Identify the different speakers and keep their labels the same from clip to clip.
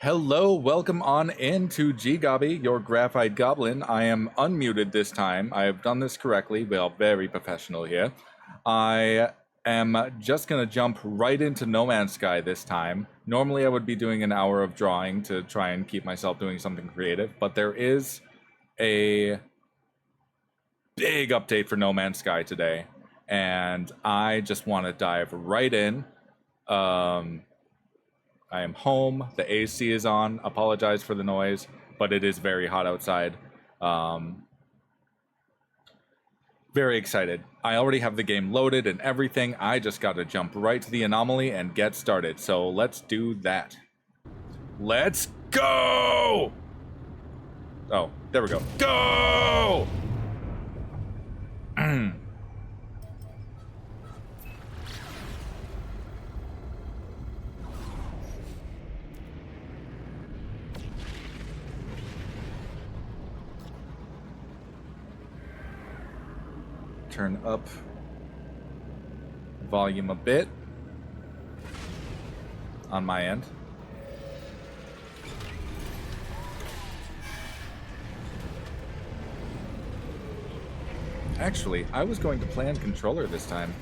Speaker 1: Hello, welcome on into GGobbie, your graphite goblin. I am unmuted this time. I have done this correctly. We are very professional here. I am just going to jump right into No Man's Sky this time. Normally I would be doing an hour of drawing to try and keep myself doing something creative, but there is a big update for No Man's Sky today, and I just want to dive right in. I am home. The AC is on. Apologize for the noise, but it is very hot outside. Very excited. I already have the game loaded and everything. I just got to jump right to the anomaly and get started. So let's do that. Let's go! Oh, there we go. Go! Turn up volume a bit on my end. Actually, I was going to plan controller this time,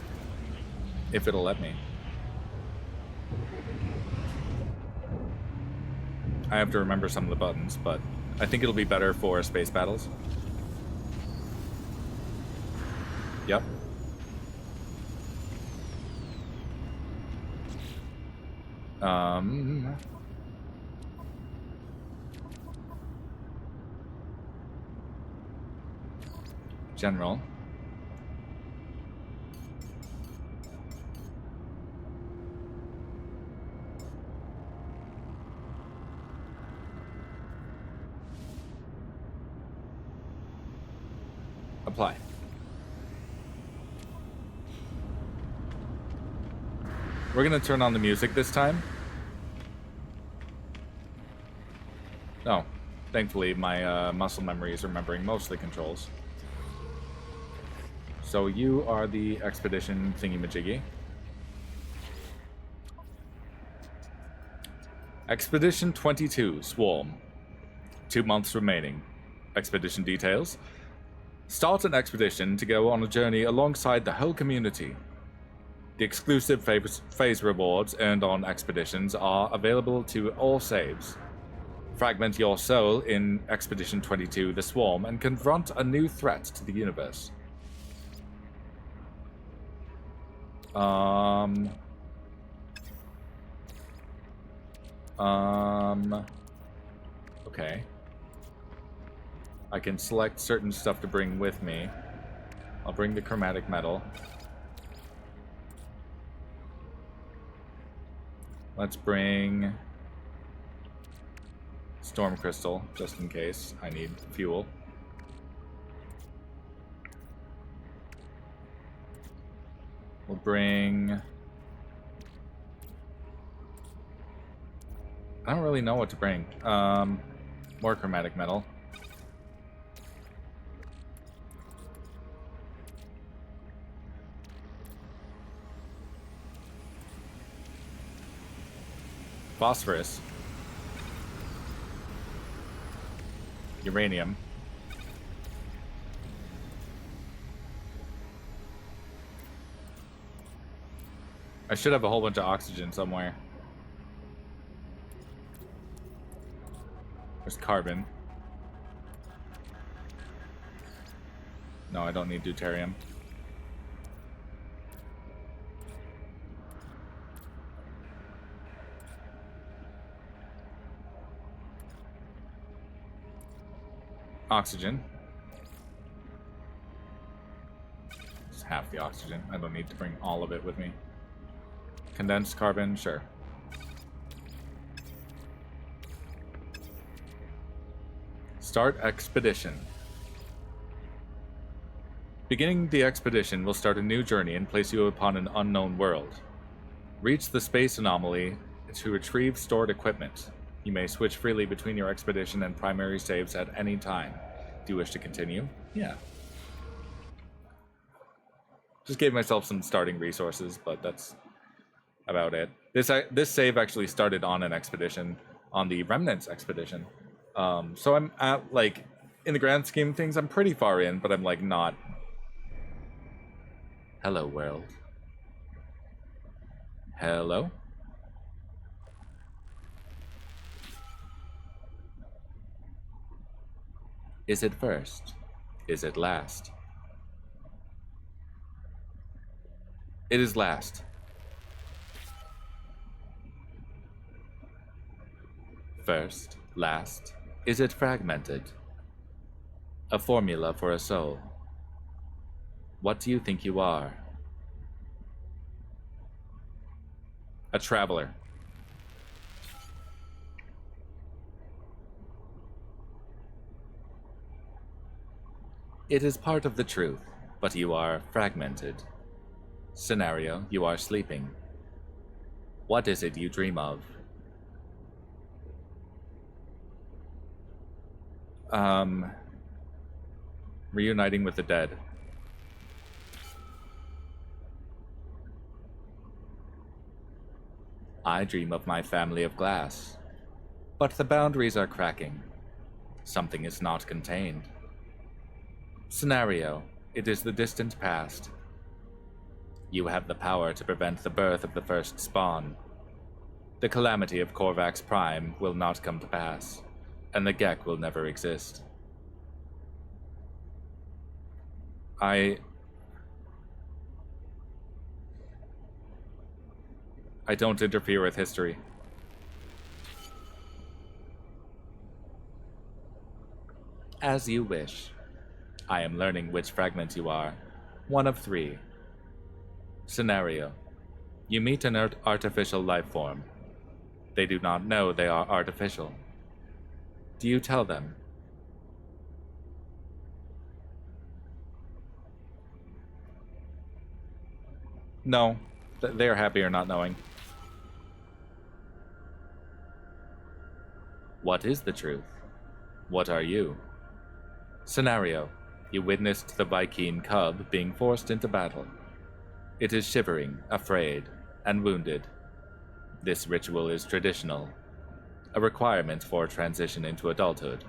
Speaker 1: if it'll let me. I have to remember some of the buttons, but I think it'll be better for space battles. Yep. General. Apply. We're gonna turn on the music this time. Oh, thankfully my muscle memory is remembering most of the controls. So you are the expedition thingy-majiggy. Expedition 22, Swarm. 2 months remaining. Expedition details. Start an expedition to go on a journey alongside the whole community. The exclusive phase rewards earned on expeditions are available to all saves. Fragment your soul in Expedition 22, The Swarm, and confront a new threat to the universe. Okay. I can select certain stuff to bring with me. I'll bring the chromatic metal. Let's bring storm crystal, just in case I need fuel. We'll bring... I don't really know what to bring. More chromatic metal. Phosphorus. Uranium. I should have a whole bunch of oxygen somewhere. There's carbon. No, I don't need deuterium. Oxygen. Just half the oxygen. I don't need to bring all of it with me. Condensed carbon, sure. Start expedition. Beginning the expedition will start a new journey and place you upon an unknown world. Reach the space anomaly to retrieve stored equipment. You may switch freely between your expedition and primary saves at any time. Do you wish to continue? Yeah. Just gave myself some starting resources, but that's about it. This save actually started on an expedition. on the Remnants expedition. So I'm at, like, in the grand scheme of things, I'm pretty far in, but I'm, like, not. Hello, world. Hello? Is it first? Is it last? It is last. First, last, is it fragmented? A formula for a soul. What do you think you are? A traveler. It is part of the truth, but you are fragmented. Scenario, you are sleeping. What is it you dream of? Reuniting with the dead. I dream of my family of glass. But the boundaries are cracking. Something is not contained. Scenario, it is the distant past. You have the power to prevent the birth of the first spawn. The calamity of Korvax Prime will not come to pass, and the Gek will never exist. I don't interfere with history. As you wish. I am learning which fragment you are. One of 3. Scenario. You meet an artificial life form. They do not know they are artificial. Do you tell them? No, they're happier not knowing. What is the truth? What are you? Scenario. You witnessed the Vy'keen cub being forced into battle. It is shivering, afraid, and wounded. This ritual is traditional, a requirement for transition into adulthood.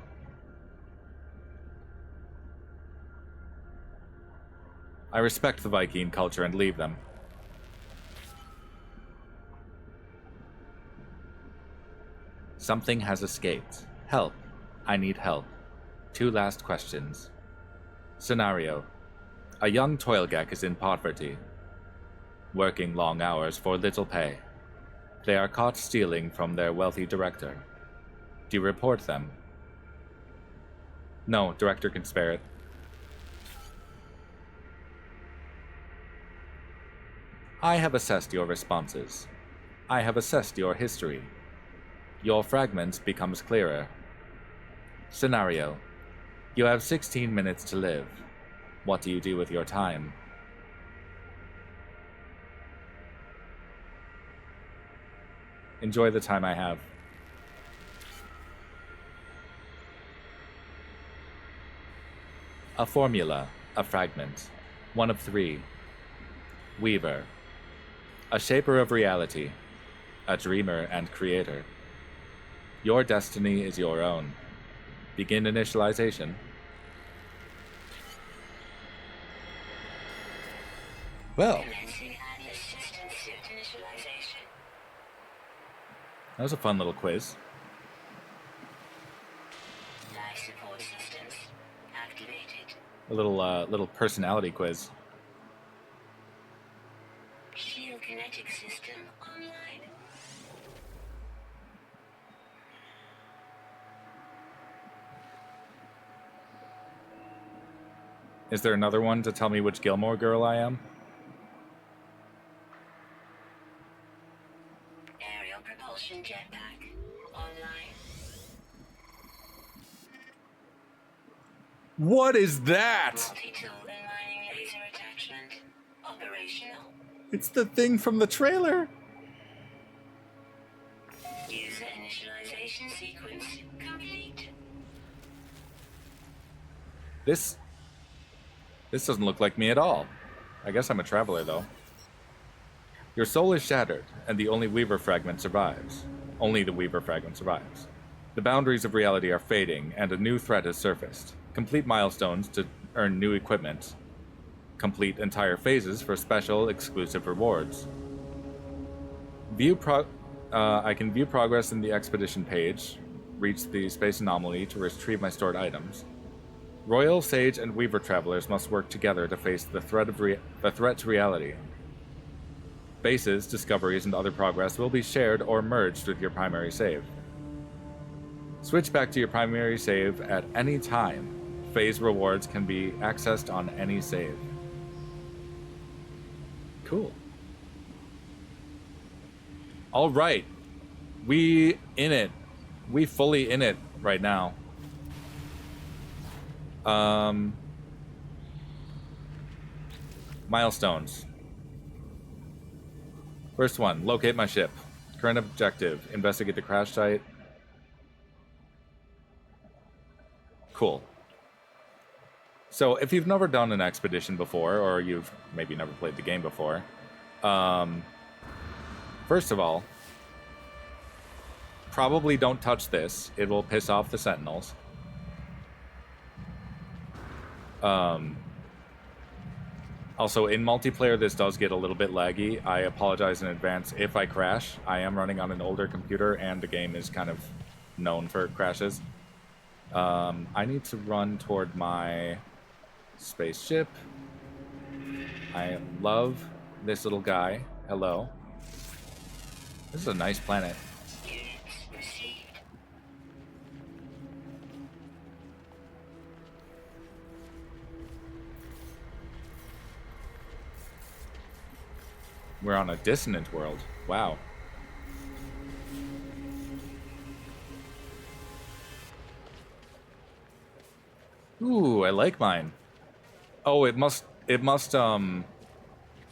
Speaker 1: I respect the Vy'keen culture and leave them. Something has escaped. Help. I need help. 2 last questions. Scenario. A young Toilgek is in poverty, working long hours for little pay. They are caught stealing from their wealthy director. Do you report them? No, director can spare it. I have assessed your responses. I have assessed your history. Your fragments becomes clearer. Scenario. You have 16 minutes to live. What do you do with your time? Enjoy the time I have. A formula, a fragment. One of 3. Weaver. A shaper of reality. A dreamer and creator. Your destiny is your own. Begin initialization. Well, that was a fun little quiz.
Speaker 2: Life support systems activated.
Speaker 1: A little personality quiz.
Speaker 2: Shield kinetic system online.
Speaker 1: Is there another one to tell me which Gilmore girl I am?
Speaker 2: Aerial propulsion jetpack online.
Speaker 1: What is that?
Speaker 2: Multi-tool and mining laser attachment operational.
Speaker 1: It's the thing from the trailer.
Speaker 2: User initialization sequence complete.
Speaker 1: This doesn't look like me at all. I guess I'm a traveler, though. Your soul is shattered, and the only Weaver fragment survives. Only the Weaver fragment survives. The boundaries of reality are fading, and a new threat has surfaced. Complete milestones to earn new equipment. Complete entire phases for special, exclusive rewards. I can view progress in the expedition page. Reach the space anomaly to retrieve my stored items. Royal, Sage, and Weaver travelers must work together to face the threat to reality. Bases, discoveries, and other progress will be shared or merged with your primary save. Switch back to your primary save at any time. Phase rewards can be accessed on any save. Cool. All right. We in it. We fully in it right now. Milestones. First one, locate my ship. Current objective, investigate the crash site. Cool. So if you've never done an expedition before, or you've maybe never played the game before, first of all, probably don't touch this. It will piss off the Sentinels. Also, in multiplayer, this does get a little bit laggy. I apologize in advance if I crash. I am running on an older computer, and the game is kind of known for crashes. I need to run toward my spaceship. I love this little guy. Hello. This is a nice planet.
Speaker 2: Units received.
Speaker 1: We're on a dissonant world. Wow. Ooh, I like mine. Oh, it must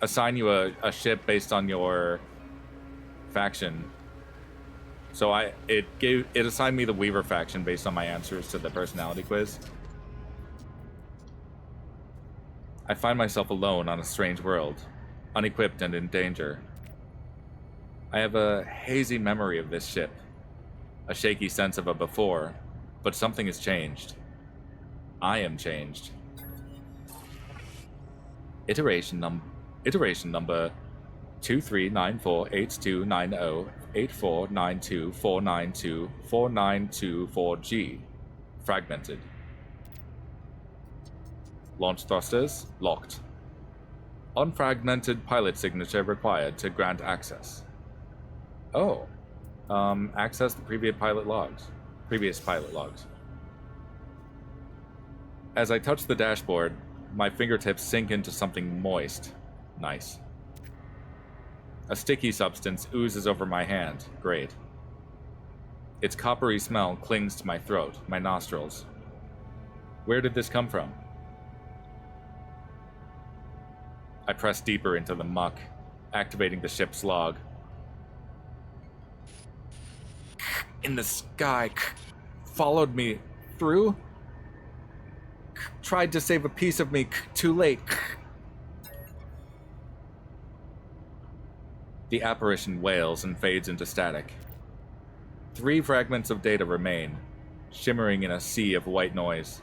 Speaker 1: assign you a ship based on your faction. So it assigned me the Weaver faction based on my answers to the personality quiz. I find myself alone on a strange world, unequipped and in danger. I have a hazy memory of this ship, a shaky sense of a before, but something has changed. I am changed. Iteration number 2394829084924924924924G. Fragmented. Launch thrusters locked. Unfragmented pilot signature required to grant access. Oh. Access the previous pilot logs. As I touch the dashboard, my fingertips sink into something moist. Nice. A sticky substance oozes over my hand. Great. Its coppery smell clings to my throat, my nostrils. Where did this come from? I press deeper into the muck, activating the ship's log. In the sky, followed me through. Tried to save a piece of me, too late. The apparition wails and fades into static. 3 fragments of data remain, shimmering in a sea of white noise.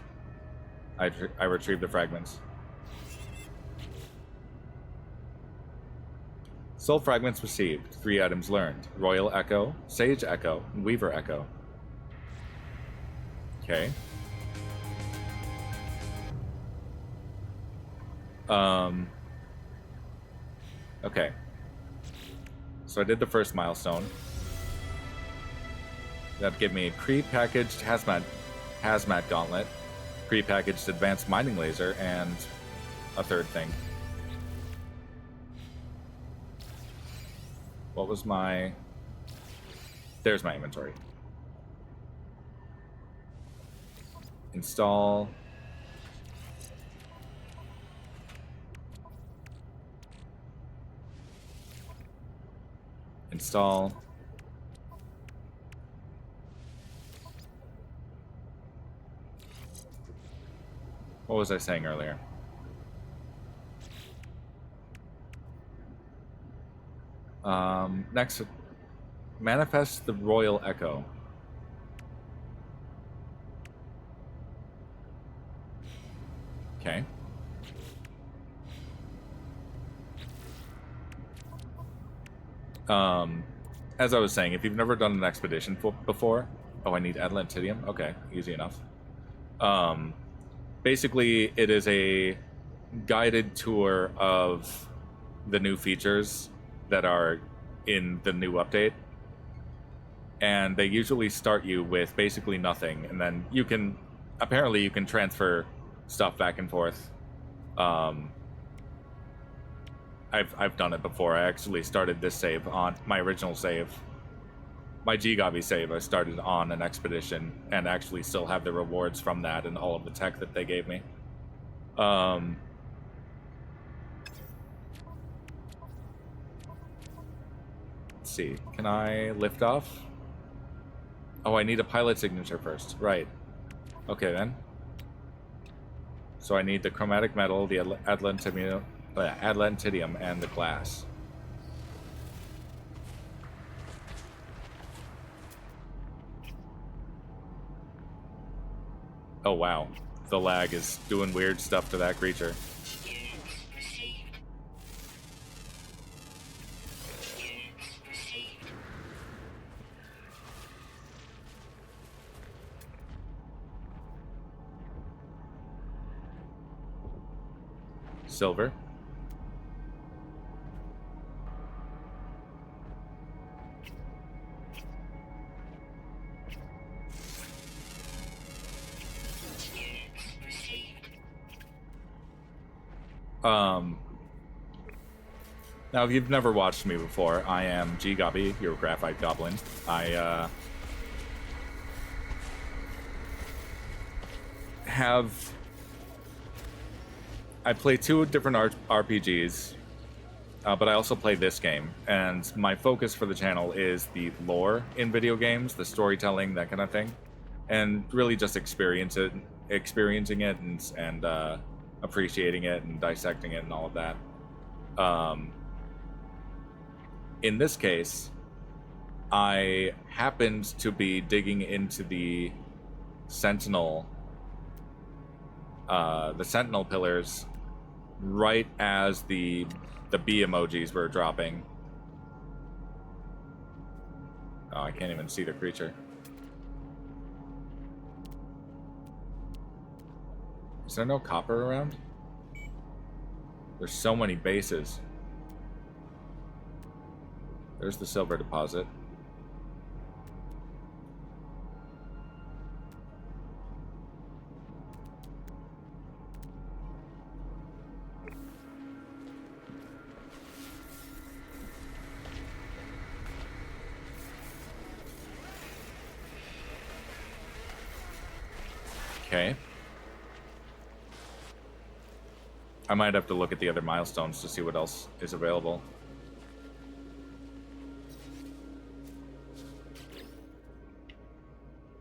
Speaker 1: I retrieve the fragments. Soul fragments received, 3 items learned. Royal Echo, Sage Echo, and Weaver Echo. Okay. Okay. So I did the first milestone. That gave me a pre-packaged hazmat gauntlet, pre-packaged advanced mining laser, and a third thing. What was my... There's my inventory. Install... Install. What was I saying earlier? Manifest the Royal Echo. Okay. As I was saying, if you've never done an expedition before... Oh, I need Atlantidium? Okay, easy enough. Basically, it is a guided tour of the new features that are in the new update. And they usually start you with basically nothing, and then you can... Apparently, you can transfer stuff back and forth. I've done it before. I actually started this save on my original save. My GGobbie save, I started on an expedition and actually still have the rewards from that and all of the tech that they gave me. Let's see. Can I lift off? Oh, I need a pilot signature first. Right. Okay, then. So I need the chromatic metal, the Atlantidium, and the glass. Oh, wow. The lag is doing weird stuff to that creature.
Speaker 2: Units received. Units received.
Speaker 1: Silver. Now, if you've never watched me before, I am GGobbie, your graphite goblin. I play two different RPGs, but I also play this game. And my focus for the channel is the lore in video games, the storytelling, that kind of thing, and really just experiencing it and appreciating it and dissecting it and all of that. In this case, I happened to be digging into the Sentinel pillars right as the bee emojis were dropping. Oh, I can't even see the creature. Is there no copper around? There's so many bases. There's the silver deposit. Okay. I might have to look at the other milestones to see what else is available.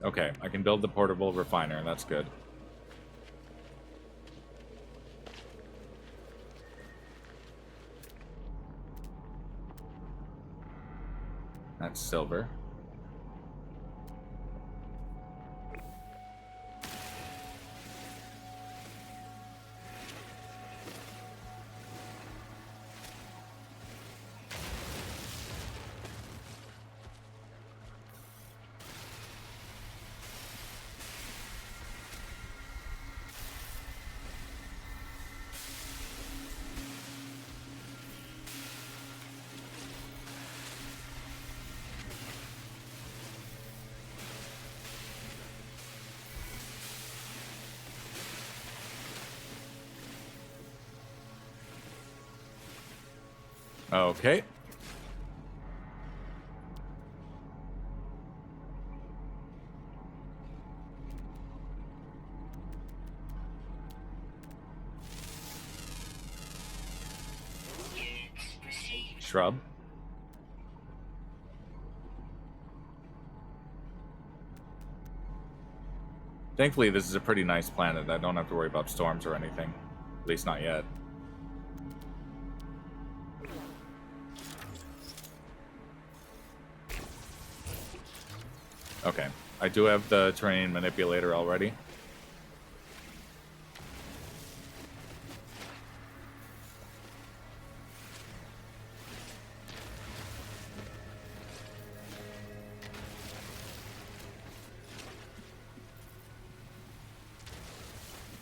Speaker 1: Okay, I can build the portable refiner, that's good. That's silver. Okay. Shrub. Thankfully, this is a pretty nice planet. I don't have to worry about storms or anything. At least not yet. Okay. I do have the terrain manipulator already.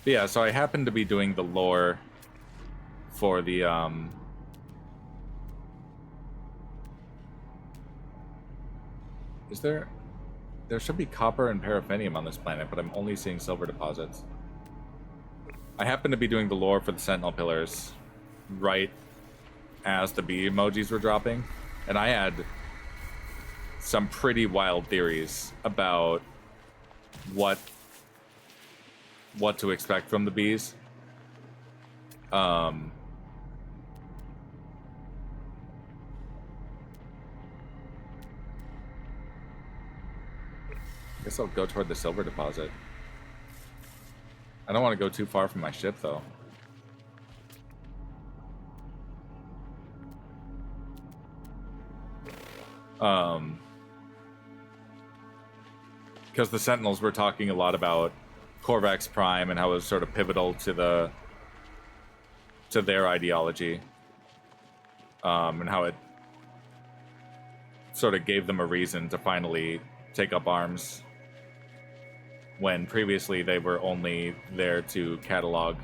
Speaker 1: But yeah, so I happen to be doing the lore for the Is there should be copper and paraffinium on this planet, but I'm only seeing silver deposits. I happen to be doing the lore for the Sentinel pillars right as the bee emojis were dropping, and I had some pretty wild theories about what to expect from the bees. I guess I'll go toward the silver deposit. I don't want to go too far from my ship, though. Because the Sentinels were talking a lot about Korvax Prime and how it was sort of pivotal to their ideology, and how it sort of gave them a reason to finally take up arms when previously they were only there to catalog.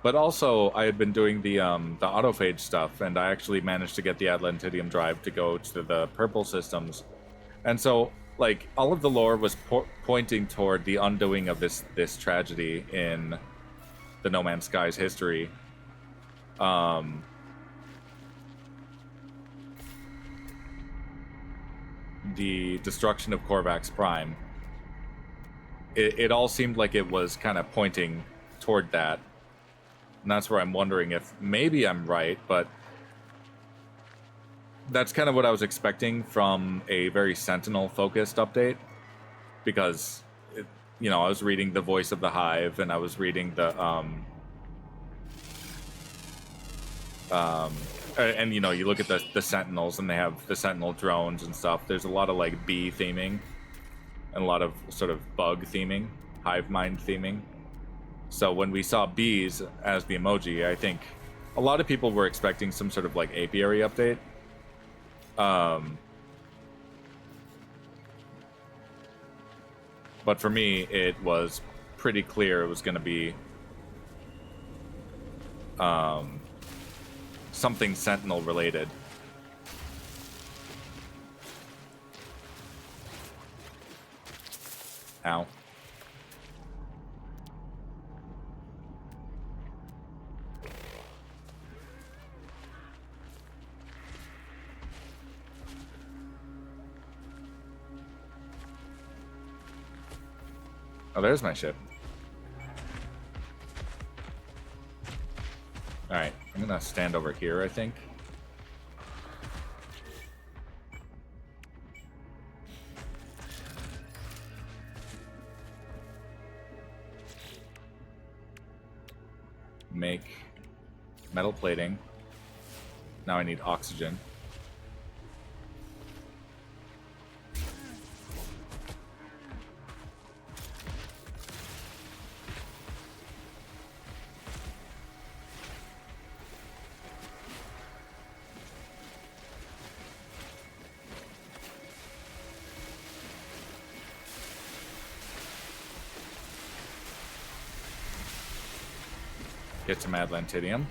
Speaker 1: But also, I had been doing the autophage stuff, and I actually managed to get the Atlantidium drive to go to the purple systems. And so, like, all of the lore was pointing toward the undoing of this tragedy in the No Man's Sky's history. The destruction of Korvax Prime. It all seemed like it was kind of pointing toward that. And that's where I'm wondering if maybe I'm right, but that's kind of what I was expecting from a very Sentinel-focused update. Because, I was reading the Voice of the Hive, and I was reading the, and, you look at the Sentinels, and they have the Sentinel drones and stuff. There's a lot of, like, bee theming, and a lot of sort of bug theming, hive mind theming. So when we saw bees as the emoji, I think a lot of people were expecting some sort of like apiary update. But for me, it was pretty clear it was going to be something Sentinel related. Ow. Oh, there's my ship. Alright, I'm gonna stand over here, I think. Make metal plating. Now I need oxygen. Get some Atlantidium.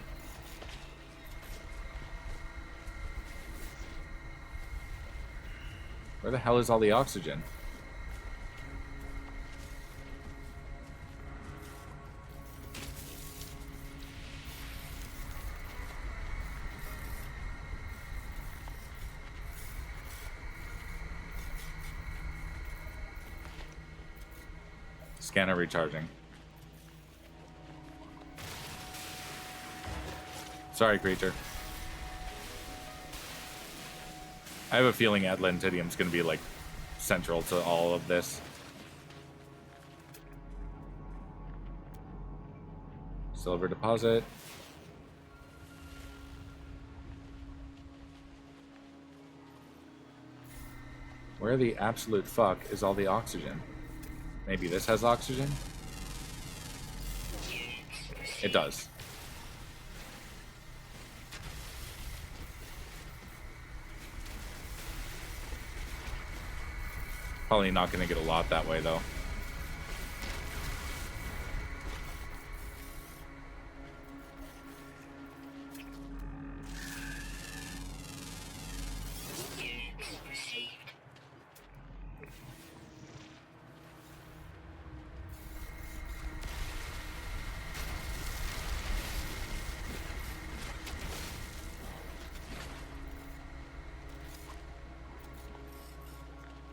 Speaker 1: Where the hell is all the oxygen? Scanner recharging. Sorry, creature. I have a feeling Atlantidium's gonna be like central to all of this. Silver deposit. Where the absolute fuck is all the oxygen? Maybe this has oxygen? It does. Probably not going to get a lot that way, though.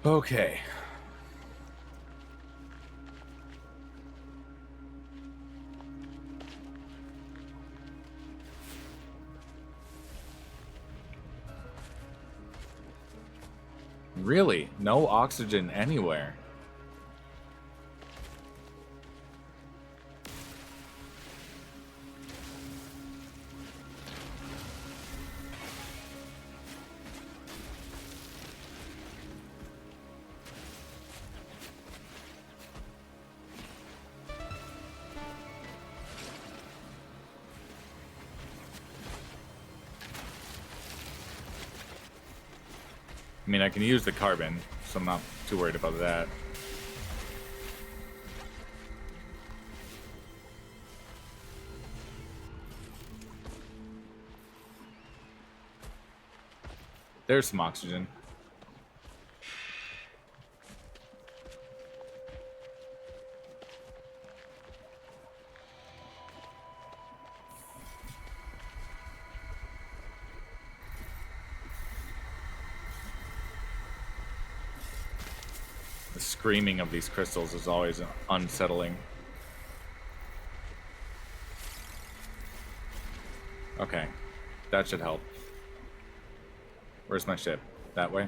Speaker 1: Okay. Really? No oxygen anywhere? I mean, I can use the carbon, so I'm not too worried about that. There's some oxygen. The screaming of these crystals is always unsettling. Okay, that should help. Where's my ship? That way?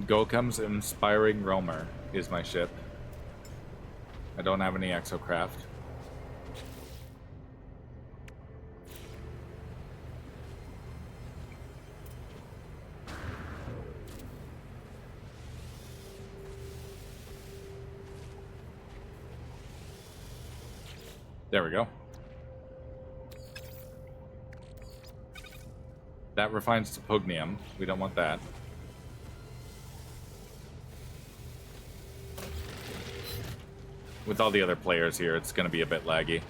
Speaker 1: Gokum's Inspiring Roamer is my ship. I don't have any exocraft. There we go. That refines to pugnium. We don't want that. With all the other players here, it's going to be a bit laggy.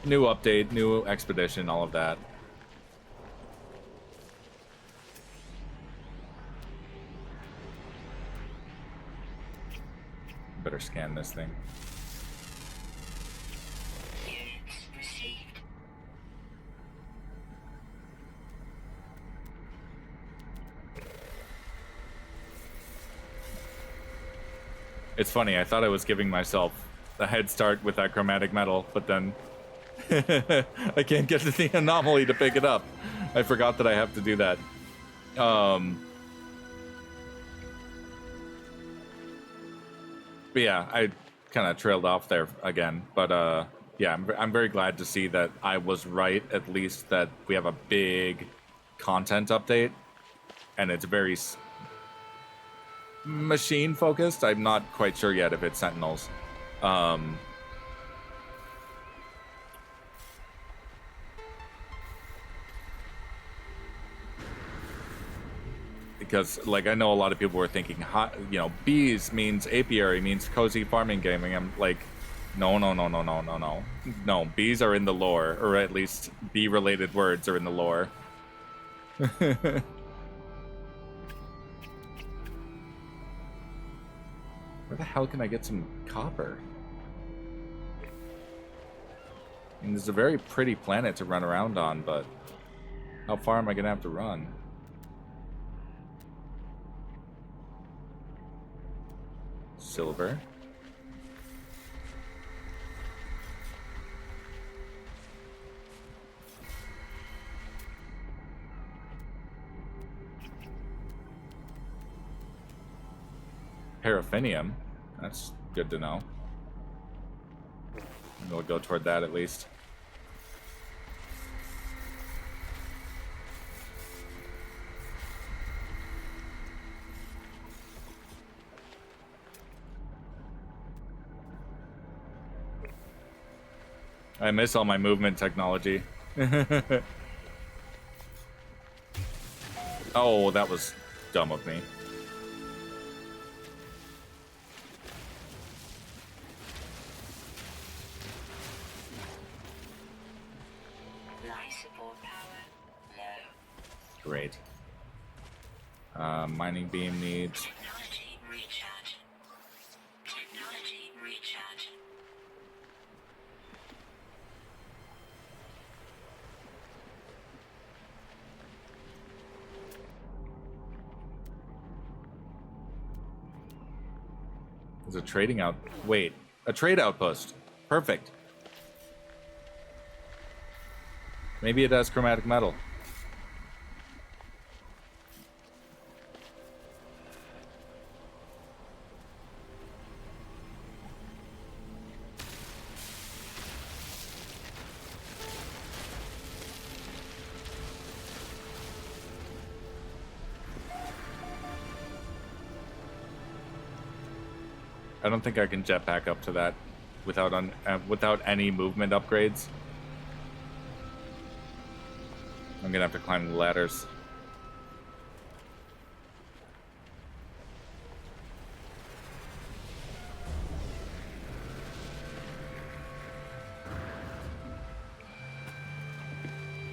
Speaker 1: New update, new expedition, all of that. Better scan this thing. It's funny, I thought I was giving myself a head start with that chromatic metal, but then I can't get to the anomaly to pick it up. I forgot that I have to do that. But yeah, I kind of trailed off there again. But yeah, I'm very glad to see that I was right, at least that we have a big content update. And it's very machine focused. I'm not quite sure yet if it's Sentinels. because like I know a lot of people were thinking, you know, bees means apiary, means cozy farming gaming. I'm like, no, no, no, no, no, no, no, no. Bees are in the lore, or at least bee-related words are in the lore. Where the hell can I get some copper? I mean, this is a very pretty planet to run around on, but how far am I gonna have to run? Silver. Paraffinium. That's good to know. We'll go toward that at least. I miss all my movement technology. Oh, that was dumb of me.
Speaker 2: Life support power low.
Speaker 1: Great. Mining beam needs.
Speaker 2: Technology recharge. Technology recharge.
Speaker 1: There's a trading out. Wait, a trade outpost. Perfect. Maybe it has chromatic metal. I don't think I can jetpack up to that without any movement upgrades. I'm gonna have to climb the ladders.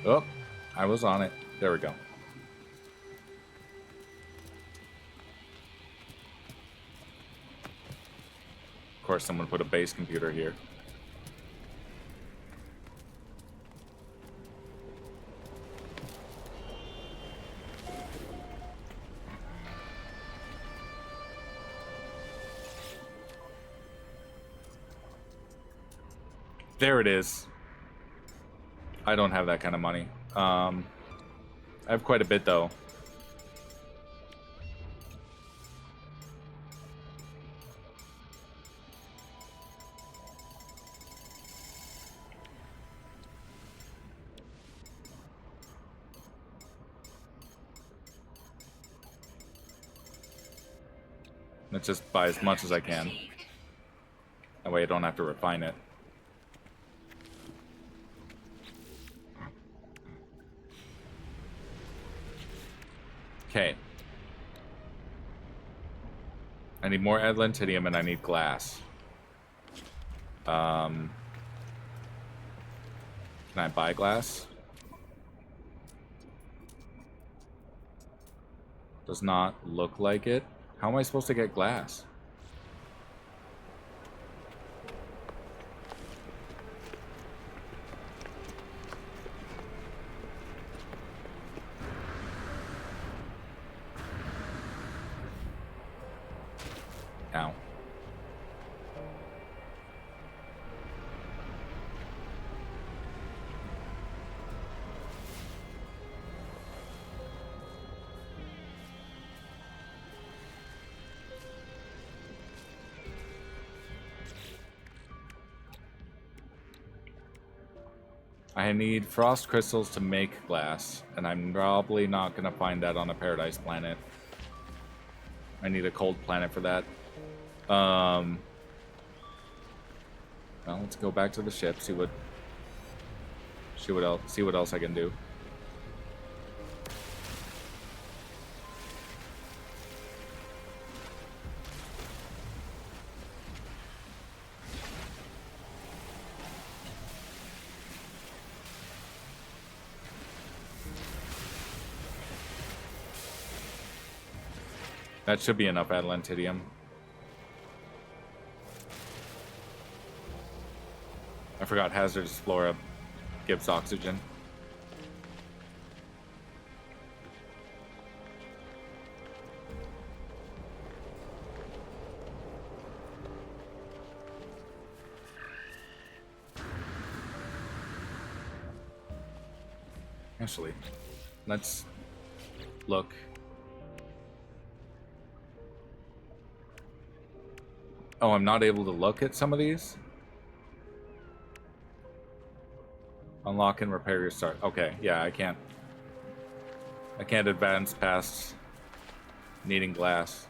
Speaker 1: Oh, I was on it. There we go. Of course, someone put a base computer here. There it is. I don't have that kind of money. I have quite a bit, though. Let's just buy as much as I can. That way I don't have to refine it. Okay. I need more adlantinium and I need glass. Can I buy glass? Does not look like it. How am I supposed to get glass? Ow. I need frost crystals to make glass, and I'm probably not going to find that on a paradise planet. I need a cold planet for that. Well, let's go back to the ship, see what else I can do. That should be enough Atlantidium. I forgot hazardous flora gives oxygen. Actually, let's look. Oh, I'm not able to look at some of these? Unlock and repair your start. Okay, yeah, I can't advance past needing glass.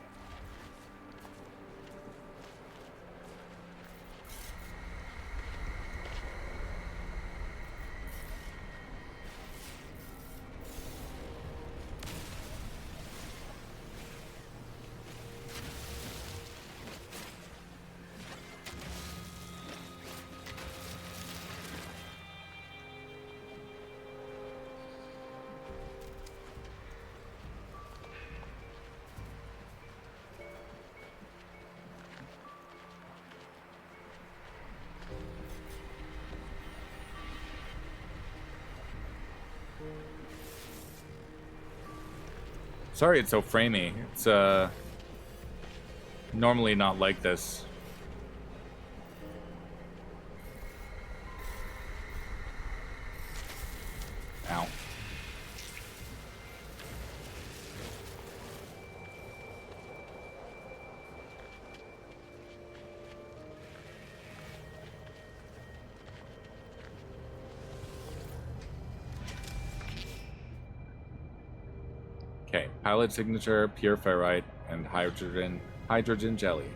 Speaker 1: Sorry it's so framey. It's normally not like this. Ow. Okay, pilot signature, pure ferrite, and hydrogen jelly.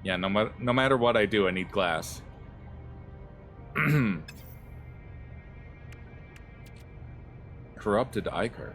Speaker 1: Yeah, no matter what I do, I need glass. Corrupted ichor.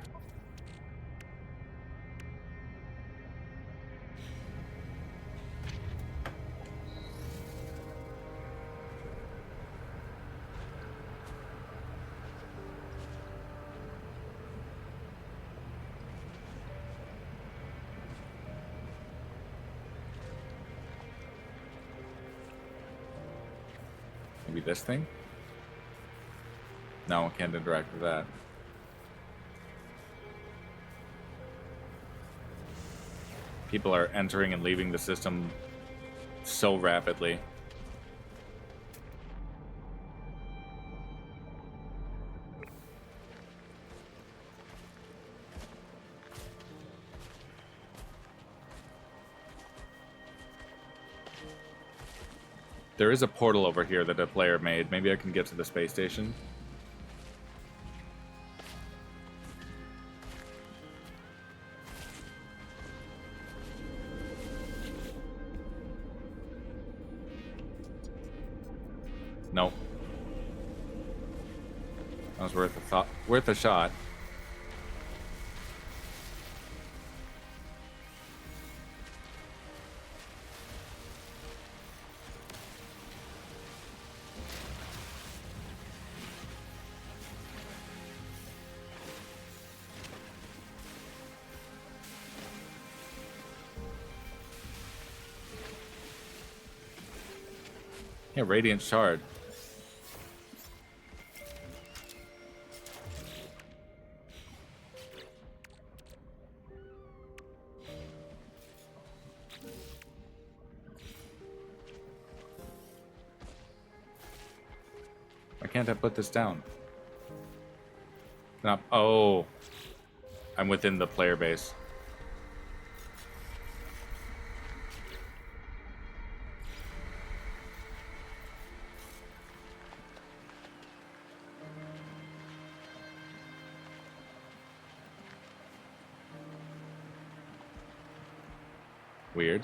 Speaker 1: Maybe this thing? No, can't interact with that. People are entering and leaving the system so rapidly. There is a portal over here that a player made. Maybe I can get to the space station. Nope. That was worth a shot. Yeah, Radiant Shard. Why can't I put this down? Not. Oh. I'm within the player base. Weird.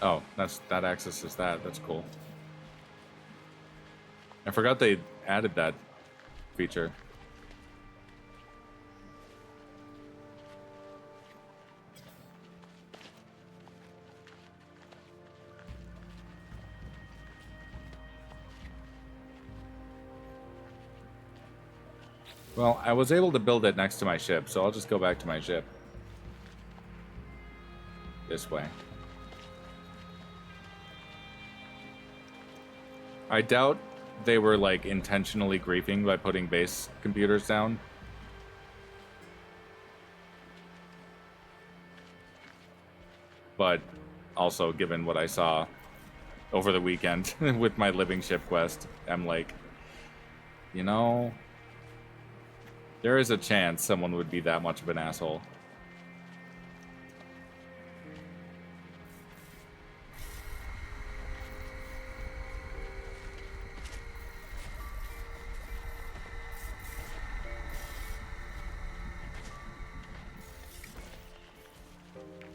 Speaker 1: Oh, that accesses that. That's cool. I forgot they added that feature. Well, I was able to build it next to my ship, so I'll just go back to my ship. This way. I doubt they were, like, intentionally griefing by putting base computers down. But also, given what I saw over the weekend with my living ship quest, I'm like, you know, there is a chance someone would be that much of an asshole.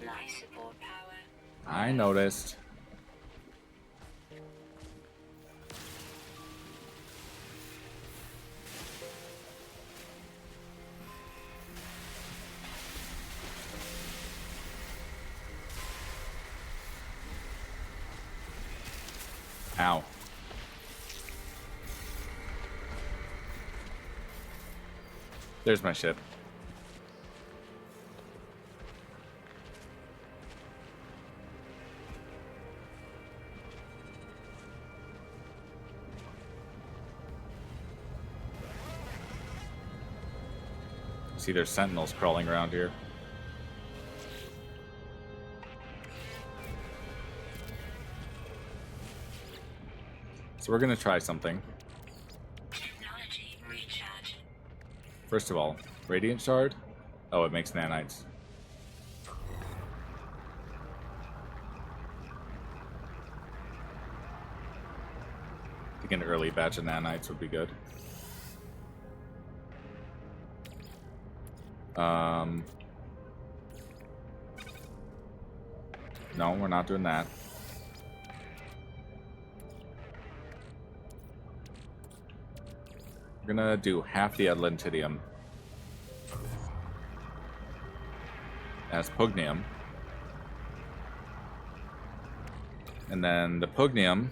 Speaker 2: Nice support power.
Speaker 1: I noticed. Ow. There's my ship. See, there's sentinels crawling around here. So we're gonna try something.
Speaker 2: Technology recharge.
Speaker 1: First of all, radiant shard. Oh, it makes nanites. I think an early batch of nanites would be good. No, we're not doing that. We're gonna do half the Atlantidium as Pugnium. And then the Pugnium...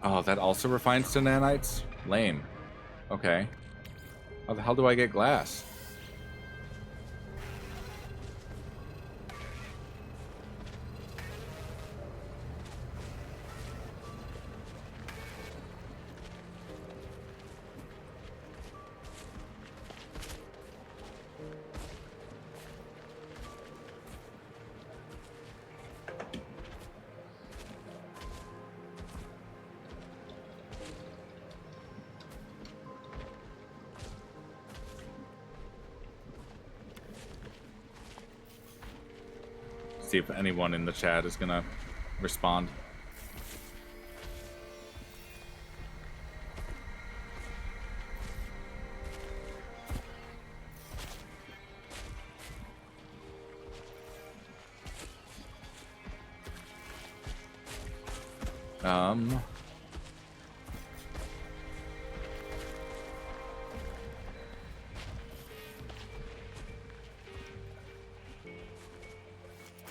Speaker 1: Oh, that also refines to nanites? Lame. Okay. How the hell do I get glass? See if anyone in the chat is gonna respond.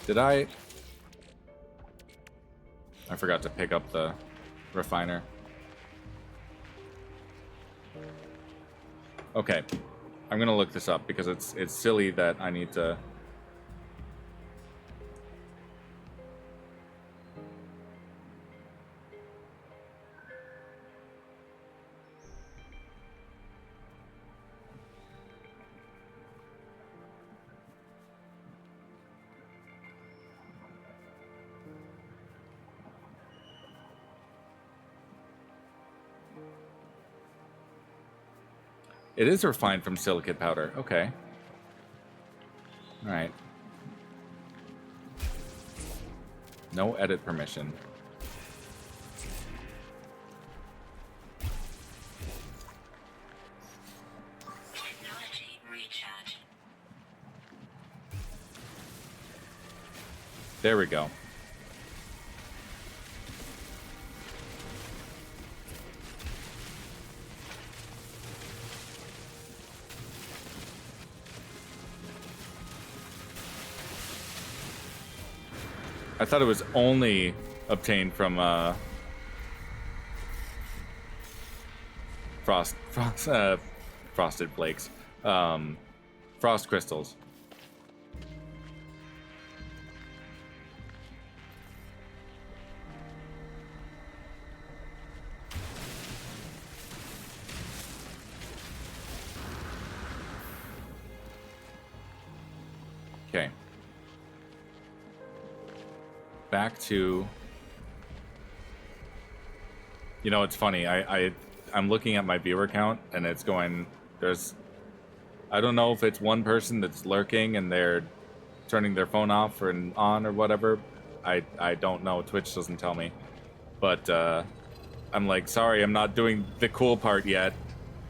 Speaker 1: Did I forgot to pick up the refiner. Okay. I'm gonna look this up because it's silly that I need to... It is refined from silicate powder. Okay. Alright. No edit permission.
Speaker 2: Technology recharge.
Speaker 1: There we go. I thought it was only obtained from frosted flakes. Frost crystals. Okay. Back to... You know, it's funny. I'm looking at my viewer count, and it's going... There's... I don't know if it's one person that's lurking and they're turning their phone off or on or whatever. I don't know. Twitch doesn't tell me. But I'm like, sorry, I'm not doing the cool part yet.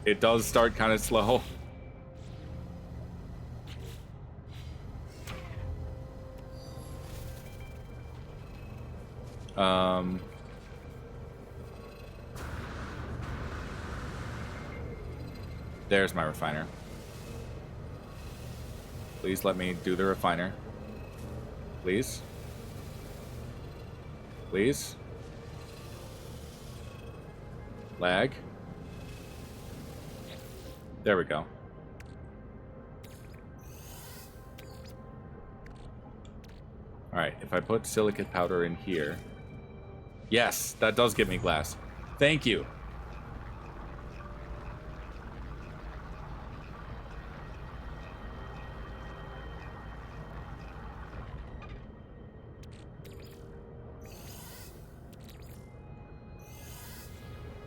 Speaker 1: It does start kind of slow. There's my refiner. Please let me do the refiner. Please. Please. Lag. There we go. Alright, if I put silicate powder in here... Yes, that does give me glass. Thank you.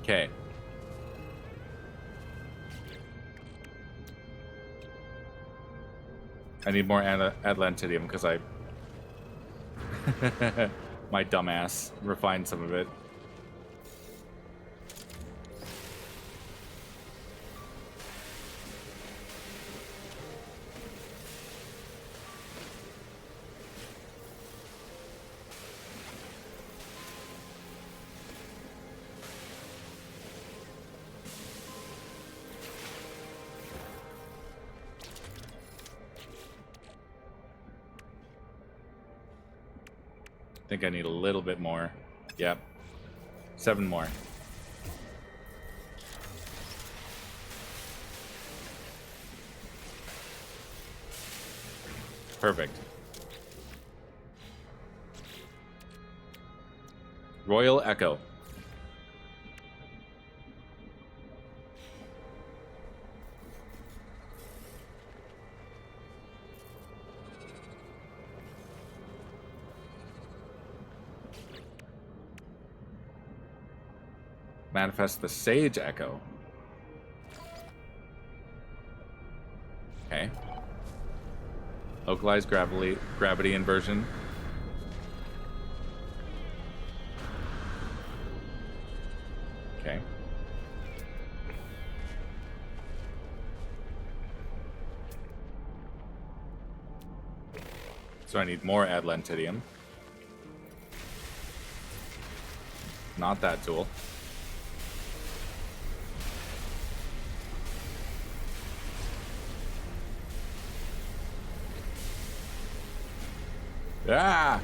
Speaker 1: Okay. I need more Atlantidium because I... My dumbass refined some of it. I think I need a little bit more. Yep. 7 more. Perfect. Royal Echo. Manifest the Sage Echo. Okay. Localized gravity inversion. Okay. So I need more Atlantidium. Not that tool. Ah!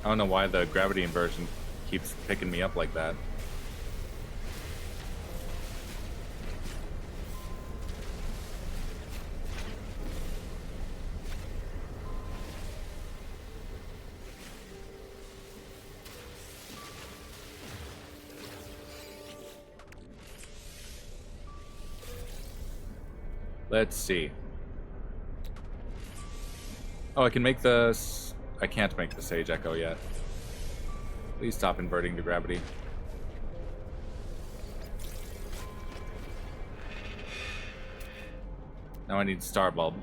Speaker 1: I don't know why the gravity inversion keeps picking me up like that. Let's see. Oh, I can make the... I can't make the Sage Echo yet. Please stop inverting the gravity. Now I need Star Bulb.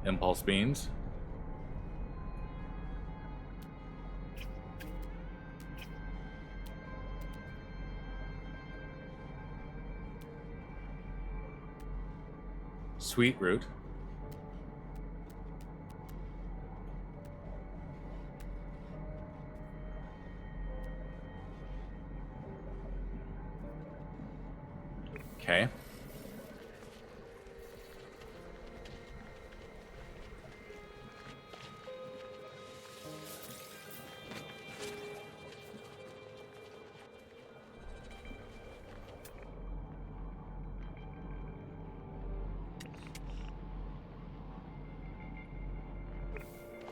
Speaker 1: Impulse beams. Sweet root. Okay.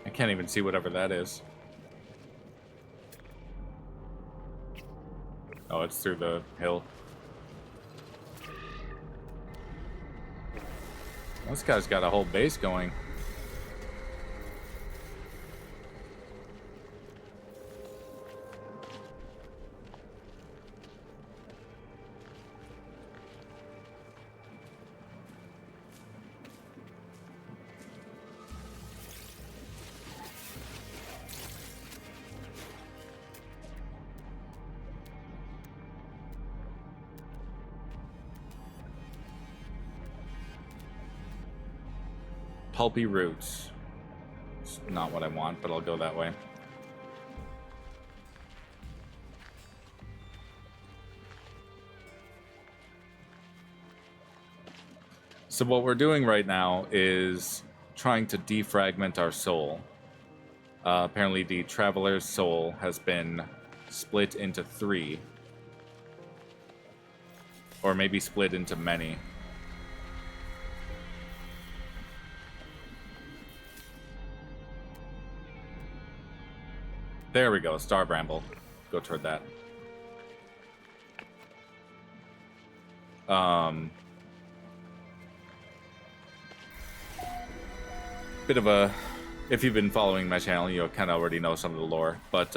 Speaker 1: I can't even see whatever that is. Oh, it's through the hill. This guy's got a whole base going. Pulpy roots. It's not what I want, but I'll go that way. So what we're doing right now is trying to defragment our soul. Apparently the Traveler's soul has been split into 3. Or maybe split into many. There we go, Star Bramble. Go toward that. Bit of a... If you've been following my channel, you kind of already know some of the lore. But,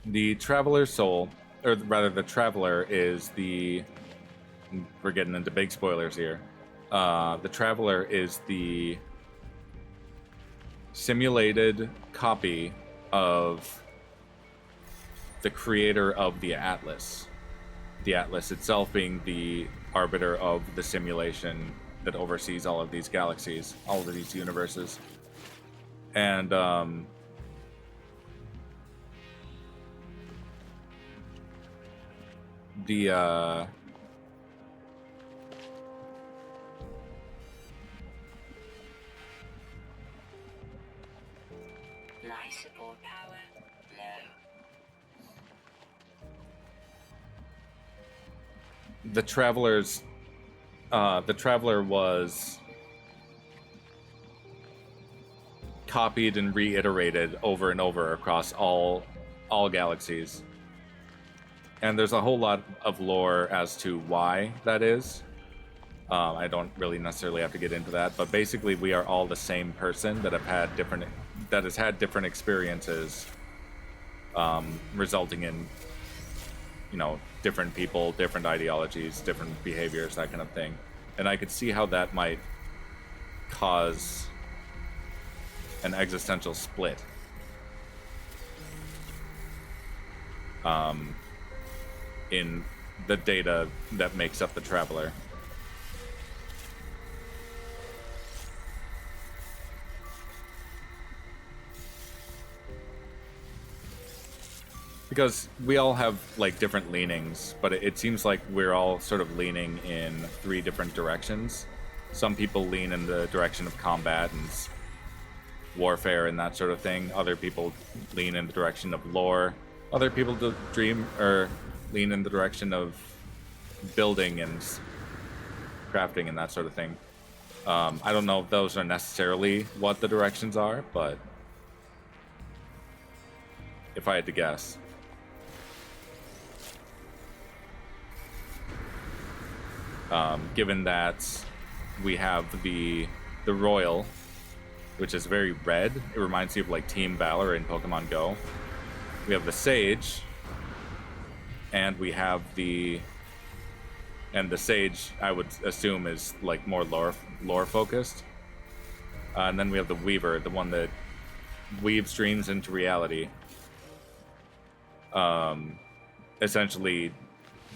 Speaker 1: the Traveler's soul, or rather the Traveler is the... We're getting into big spoilers here. The Traveler is the simulated copy of the creator of the Atlas. The Atlas itself being the arbiter of the simulation that oversees all of these galaxies, all of these universes. And the
Speaker 2: Life support power low.
Speaker 1: the Traveler was copied and reiterated over and over across all galaxies. And there's a whole lot of lore as to why that is. I don't really necessarily have to get into that, but basically we are all the same person that has had different experiences, resulting in, you know, different people, different ideologies, different behaviors, that kind of thing. And I could see how that might cause an existential split. In the data that makes up the Traveler. Because we all have, like, different leanings, but it seems like we're all sort of leaning in 3 different directions. Some people lean in the direction of combat and warfare and that sort of thing. Other people lean in the direction of lore. Other people lean in the direction of building and crafting and that sort of thing. I don't know if those are necessarily what the directions are, but if I had to guess. Given that we have the Royal, which is very red. It reminds you of like Team Valor in Pokemon Go. We have the Sage, and we have the Sage, I would assume, is like more lore focused. And then we have the Weaver, the one that weaves dreams into reality. Essentially,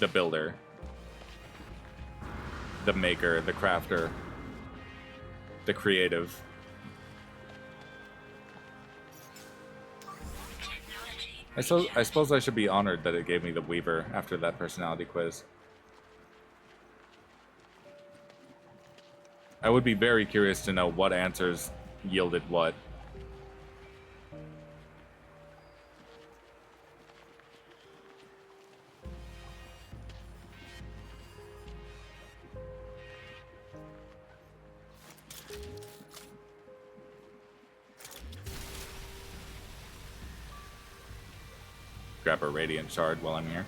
Speaker 1: the Builder. the maker, the crafter, the creative. I suppose I should be honored that it gave me the Weaver after that personality quiz. I would be very curious to know what answers yielded what. Grab a Radiant Shard while I'm here.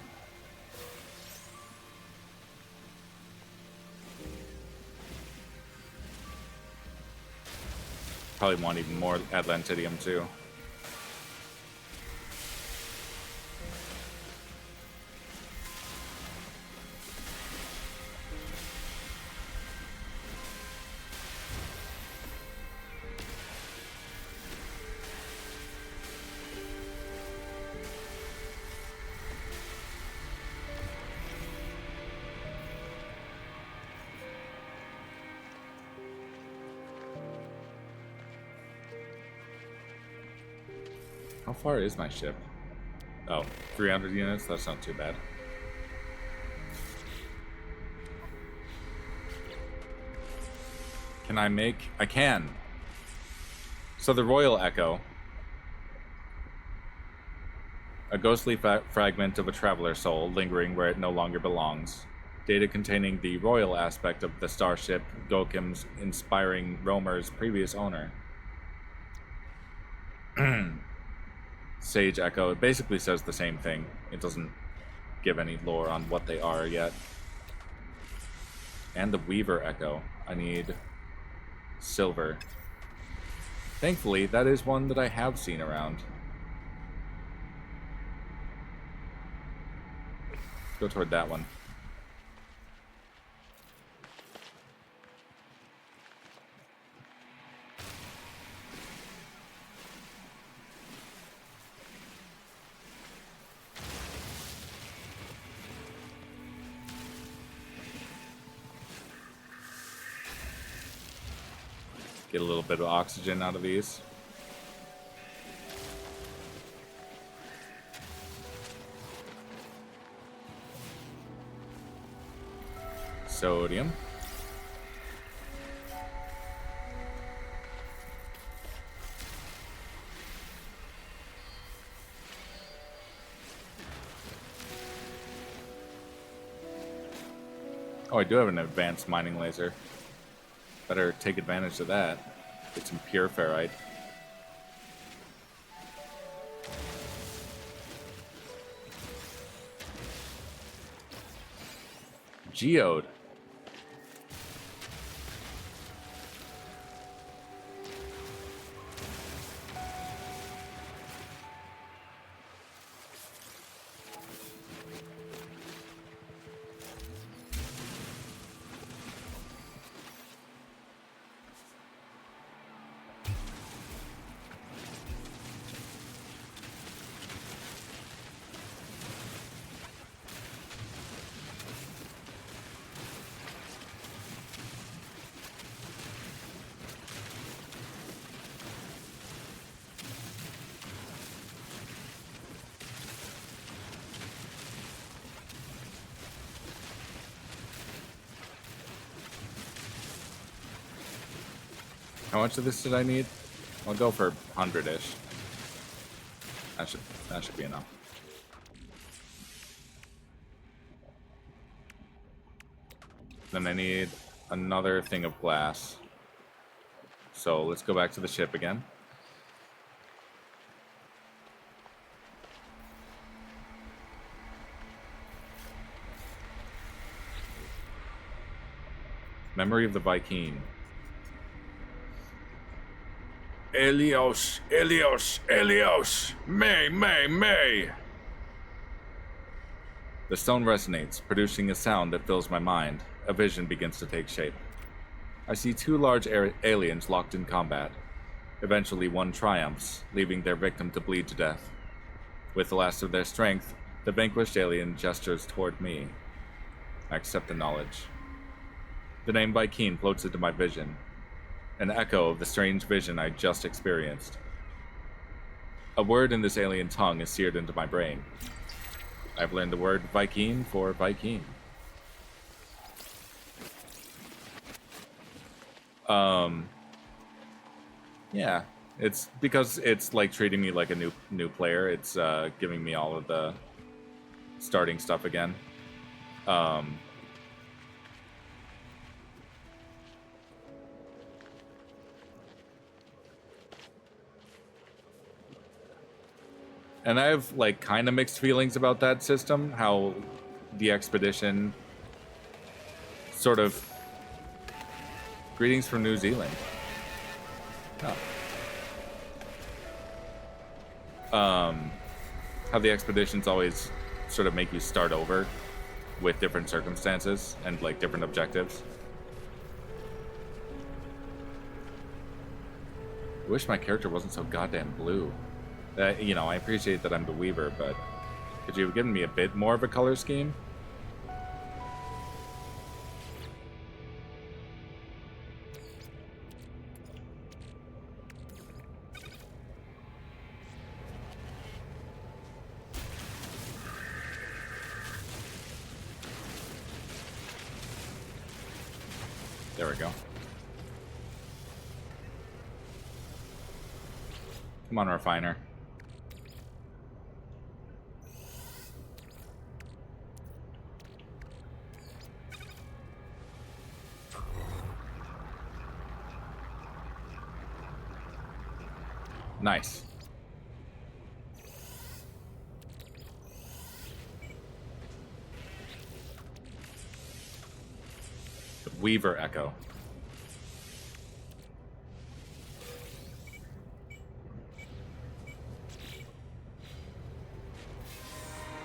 Speaker 1: Probably want even more Atlantidium too. How far is my ship? Oh, 300 units? That's not too bad. Can I make... I can! So the Royal Echo. A ghostly fragment of a traveler soul lingering where it no longer belongs. Data containing the royal aspect of the starship Gokim's inspiring roamer's previous owner. Sage Echo. It basically says the same thing. It doesn't give any lore on what they are yet. And the Weaver Echo. I need silver. Thankfully, that is one that I have seen around. Go toward that one. Get a little bit of oxygen out of these. Sodium. Oh, I do have an advanced mining laser. Better take advantage of that. Get some pure ferrite. Geode. How much of this did I need? I'll go for 100-ish. That should be enough. Then I need another thing of glass. So let's go back to the ship again. Memory of the Viking. Elios, Elios, Elios, May. The stone resonates, producing a sound that fills my mind. A vision begins to take shape. I see two large aliens locked in combat. Eventually one triumphs, leaving their victim to bleed to death. With the last of their strength, the vanquished alien gestures toward me. I accept the knowledge. The name Vy'keen floats into my vision, an echo of the strange vision I just experienced. A word in this alien tongue is seared into my brain. I've learned the word Vy'keen for Vy'keen. Yeah, it's because it's like treating me like a new player. It's giving me all of the starting stuff again. And I have like kind of mixed feelings about that system, how the expedition sort of greetings from New Zealand. How the expeditions always sort of make you start over with different circumstances and like different objectives. I wish my character wasn't so goddamn blue. You know, I appreciate that I'm the Weaver, but could you have given me a bit more of a color scheme? There we go. Come on, Refiner. Nice. The Weaver Echo.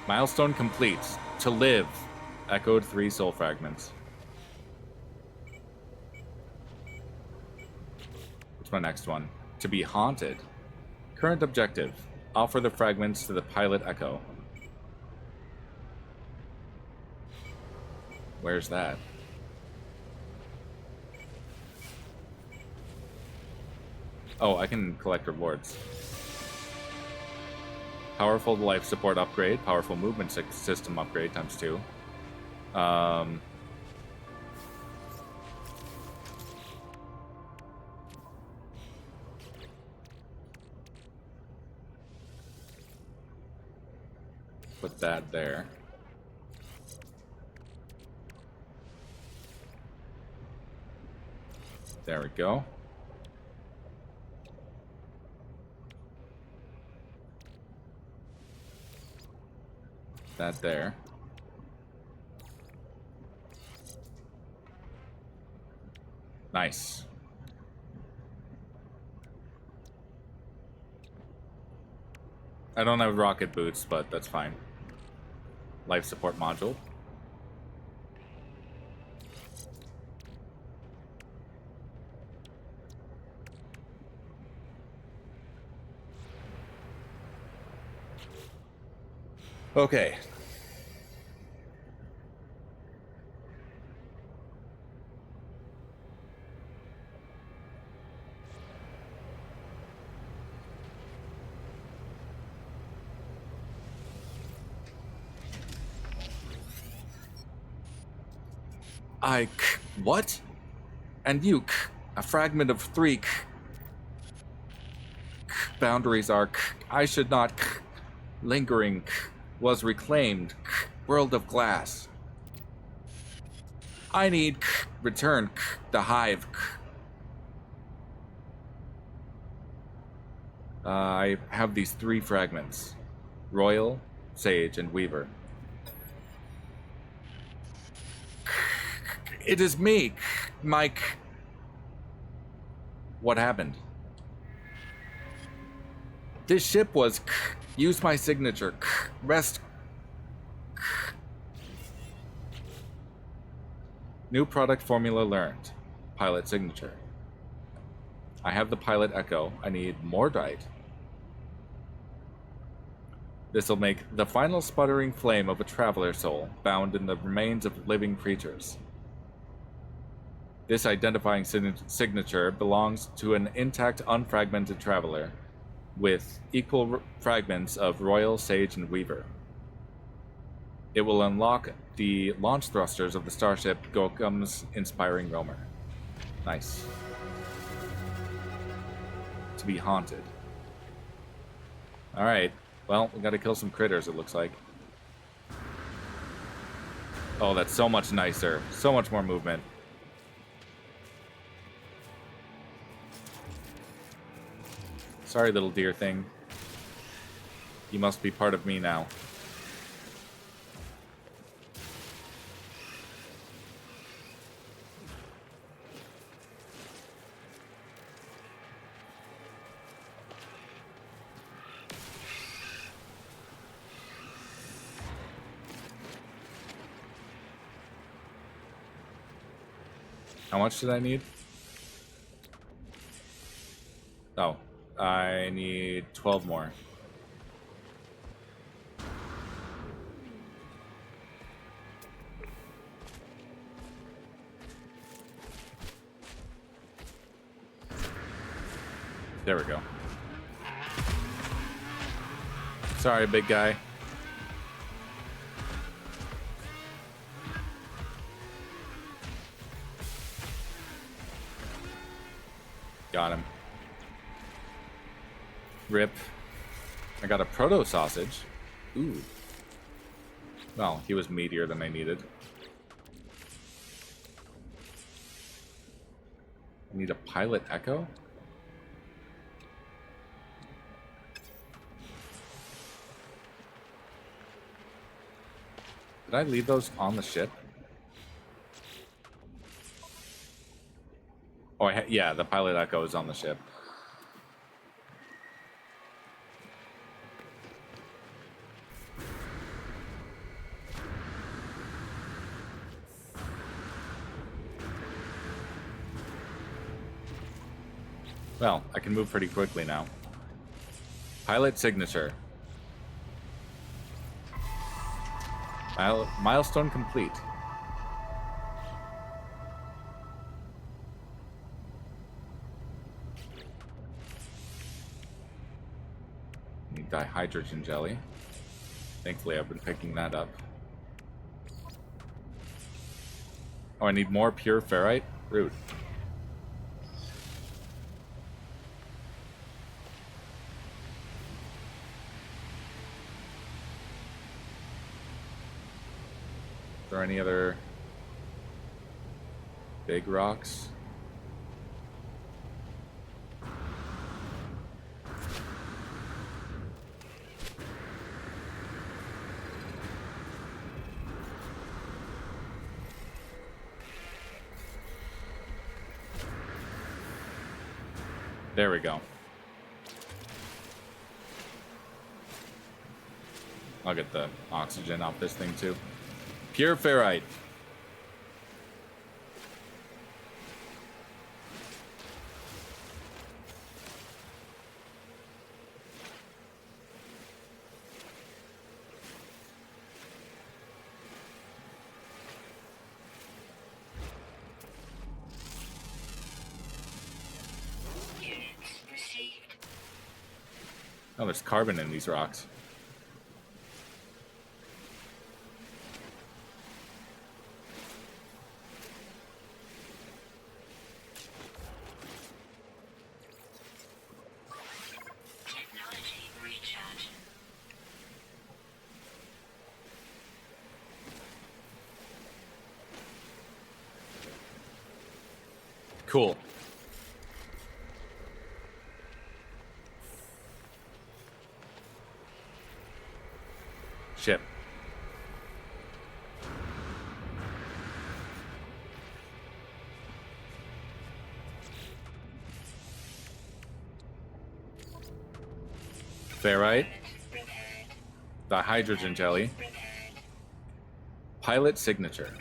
Speaker 1: Milestone complete. To live. Echoed 3 soul fragments. What's my next one? To be haunted. Current objective. Offer the fragments to the pilot Echo. Where's that? Oh, I can collect rewards. Powerful life support upgrade. Powerful movement system upgrade times 2. Put that there. There we go. That there. Nice. I don't have rocket boots, but that's fine. Life support module. Okay. What? And you, a fragment of 3. Boundaries are I should not. Lingering was reclaimed. World of Glass. I need return the Hive. I have these 3 fragments. Royal, Sage, and Weaver. It is me, Mike. What happened? This ship was use my signature. Rest. New product formula learned. Pilot signature. I have the pilot Echo. I need more Dite. This'll make the final sputtering flame of a traveler soul bound in the remains of living creatures. This identifying signature belongs to an intact, unfragmented traveler with equal fragments of Royal, Sage, and Weaver. It will unlock the launch thrusters of the starship Gokum's Inspiring Roamer. Nice. To be haunted. Alright. Well, we gotta kill some critters, it looks like. Oh, that's so much nicer. So much more movement. Sorry, little deer thing. You must be part of me now. How much did I need? Oh, I need 12 more. There we go. Sorry, big guy. Got him. Rip. I got a proto sausage. Ooh. Well, he was meatier than I needed. I need a pilot echo? Did I leave those on the ship? Oh, yeah, the pilot echo is on the ship. Well, I can move pretty quickly now. Pilot signature. Milestone complete. Need dihydrogen jelly. Thankfully, I've been picking that up. Oh, I need more pure ferrite? Rude. Are there any other big rocks? There we go. I'll get the oxygen off this thing too. Pure ferrite. Oh, there's carbon in these rocks. Cool. Ship. Ferrite. The hydrogen jelly. Pilot signature.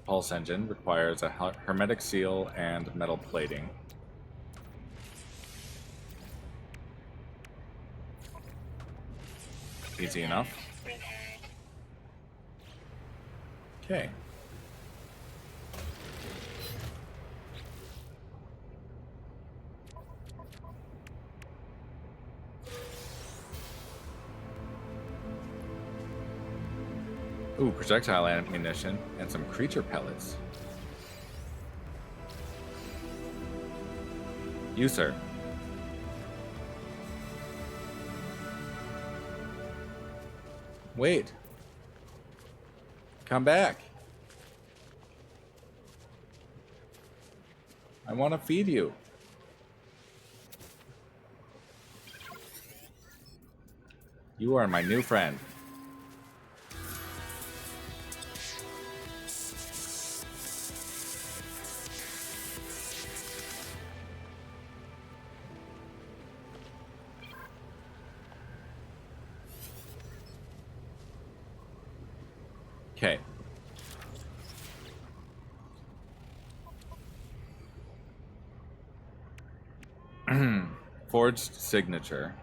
Speaker 1: Pulse engine requires a hermetic seal and metal plating. Easy enough. Okay. Ooh, projectile ammunition and some creature pellets. You, sir. Wait. Come back. I want to feed you. You are my new friend. Okay. Forged signature.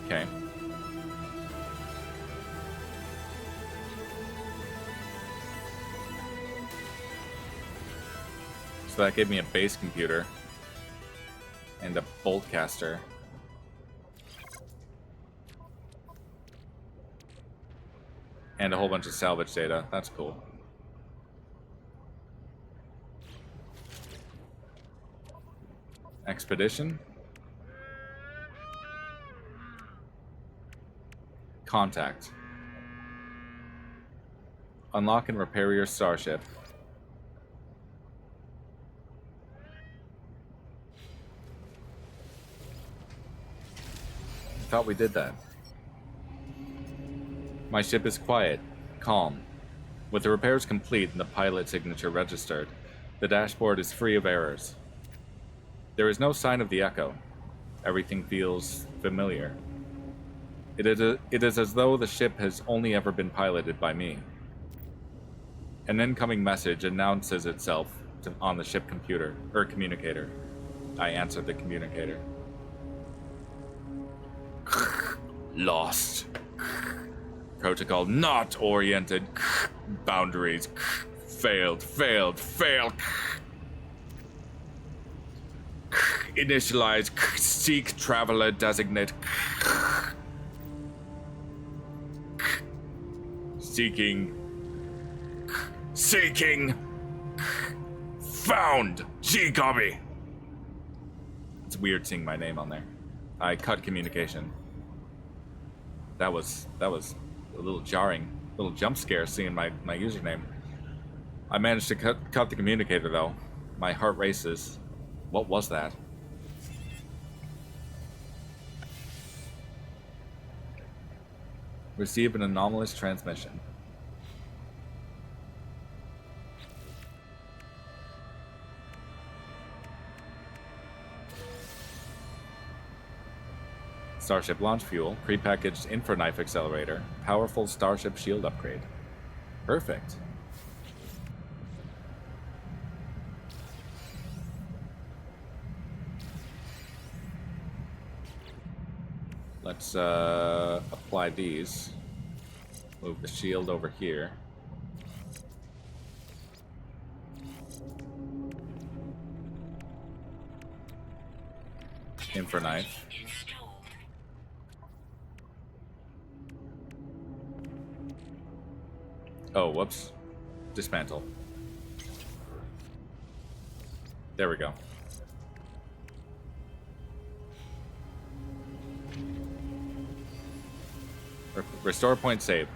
Speaker 1: Okay. So that gave me a base computer and a bolt caster. And a whole bunch of salvage data. That's cool. Expedition. Contact. Unlock and repair your starship. I thought we did that. My ship is quiet, calm. With the repairs complete and the pilot signature registered, the dashboard is free of errors. There is no sign of the echo. Everything feels familiar. It is as though the ship has only ever been piloted by me. An incoming message announces itself on the ship communicator. I answered the communicator. Lost. Protocol not oriented. Boundaries. Failed. Initialize. Seek traveler designate. Seeking. Found. GGobbie. It's weird seeing my name on there. I cut communication. That was a little jarring, little jump scare seeing my username. I managed to cut the communicator though. My heart races. What was that? Receive an anomalous transmission. Starship launch fuel, prepackaged infraknife accelerator, powerful starship shield upgrade. Perfect. Let's apply these. Move the shield over here. Infraknife. Oh, whoops. Dismantle. There we go. Restore point saved.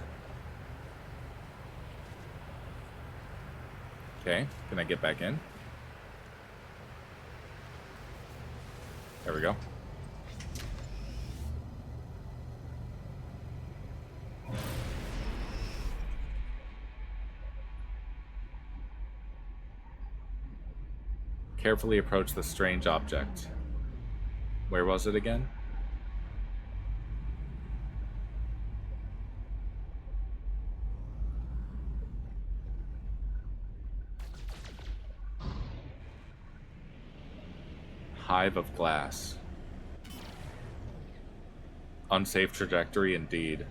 Speaker 1: Okay, can I get back in? There we go. Carefully approach the strange object. Where was it again? Hive of Glass. Unsafe trajectory indeed.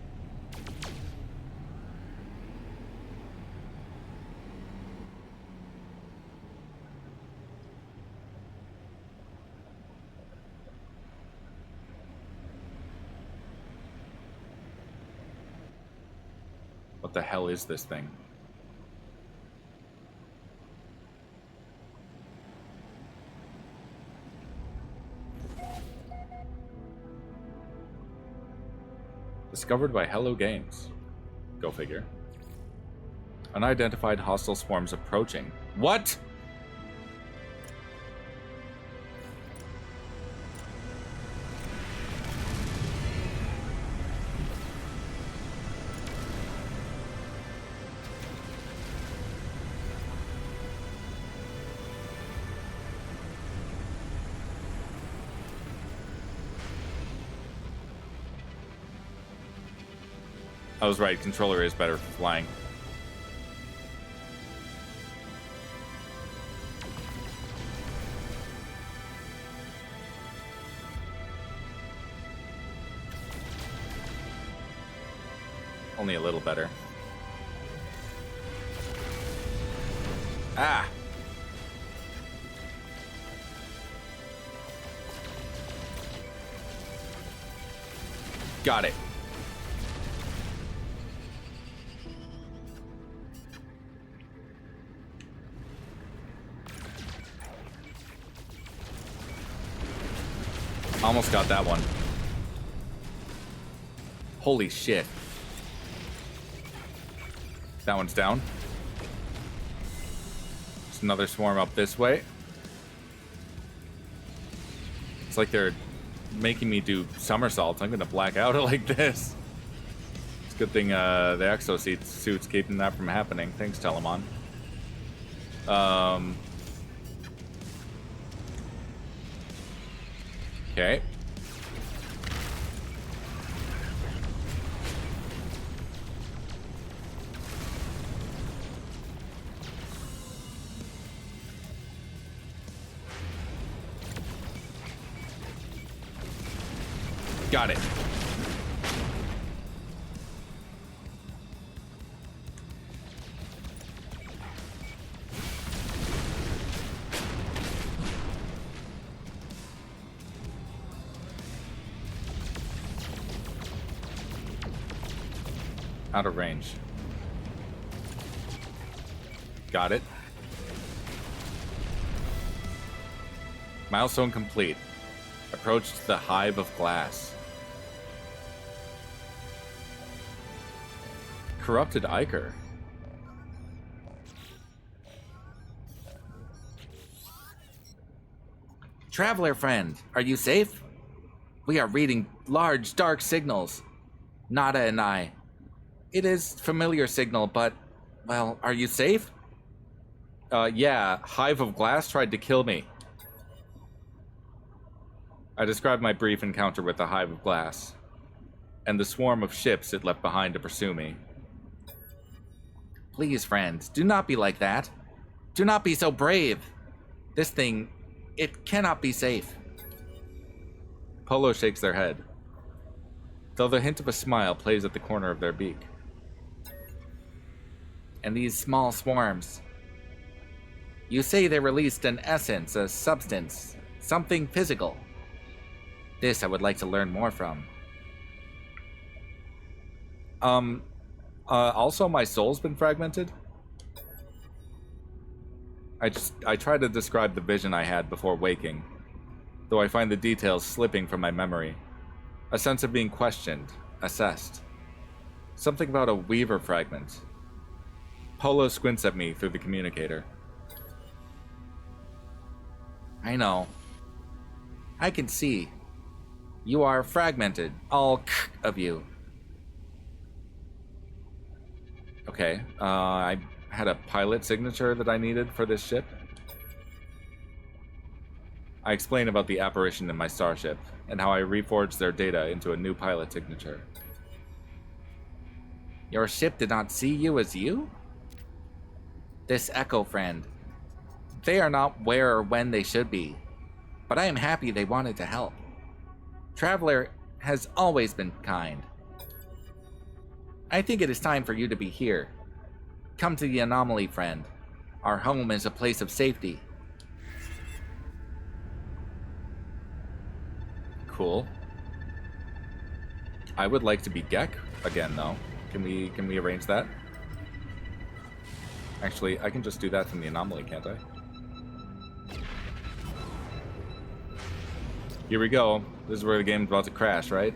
Speaker 1: What the hell is this thing? Discovered by Hello Games. Go figure. Unidentified hostile swarms approaching. What? I was right, controller is better for flying. Only a little better. Ah! Got it. Almost got that one. Holy shit. That one's down. There's another swarm up this way. It's like they're making me do somersaults. I'm gonna black out like this. It's a good thing the exosuit's keeping that from happening. Thanks, Telemon. Okay. Got it. Out of range. Got it. Milestone complete. Approached the Hive of Glass. Corrupted Ichor.
Speaker 3: Traveler friend, are you safe? We are reading large, dark signals. Nada and I. It is familiar signal, but, well, are you safe?
Speaker 1: Yeah, Hive of Glass tried to kill me. I described my brief encounter with the Hive of Glass, and the swarm of ships it left behind to pursue me.
Speaker 3: Please, friend, do not be like that. Do not be so brave. This thing, it cannot be safe.
Speaker 1: Polo shakes their head, though the hint of a smile plays at the corner of their beak.
Speaker 3: And these small swarms. You say they released an essence, a substance, something physical. This I would like to learn more from.
Speaker 1: Also my soul's been fragmented. I try to describe the vision I had before waking, though I find the details slipping from my memory. A sense of being questioned, assessed. Something about a weaver fragment. Polo squints at me through the communicator.
Speaker 3: I know. I can see. You are fragmented, all of you.
Speaker 1: Okay, I had a pilot signature that I needed for this ship. I explain about the apparition in my starship, and how I reforged their data into a new pilot signature.
Speaker 3: Your ship did not see you as you? This Echo friend. They are not where or when they should be, but I am happy they wanted to help. Traveler has always been kind. I think it is time for you to be here. Come to the anomaly, friend. Our home is a place of safety.
Speaker 1: Cool. I would like to be Gek again, though. Can we arrange that? Actually, I can just do that from the anomaly, can't I? Here we go. This is where the game's about to crash, right?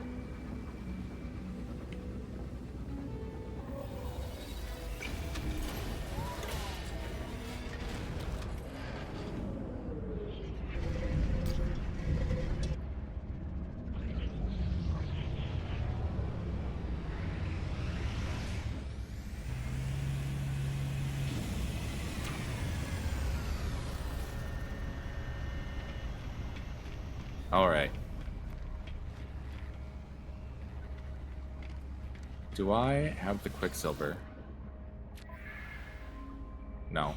Speaker 1: All right. Do I have the Quicksilver? No.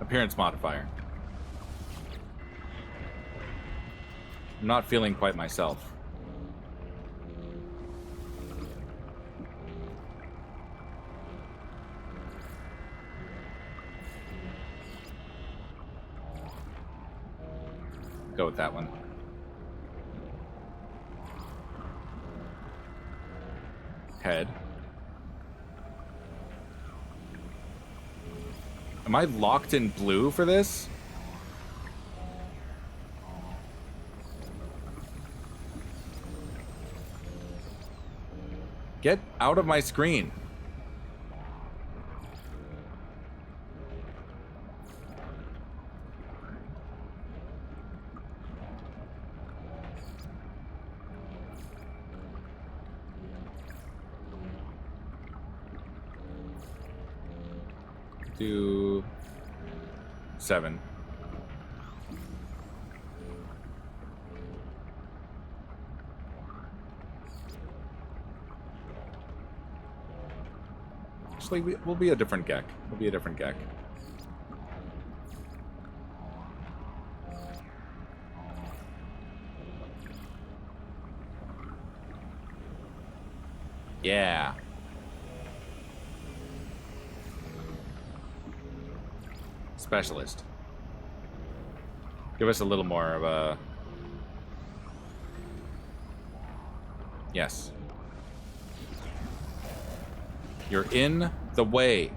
Speaker 1: Appearance modifier. I'm not feeling quite myself. Go with that one. Head. Am I locked in blue for this? Get out of my screen. Do 7. Actually, we'll be a different Gek. We'll be a different Gek. Yeah. Specialist. Give us a little more of a... Yes. You're in the way.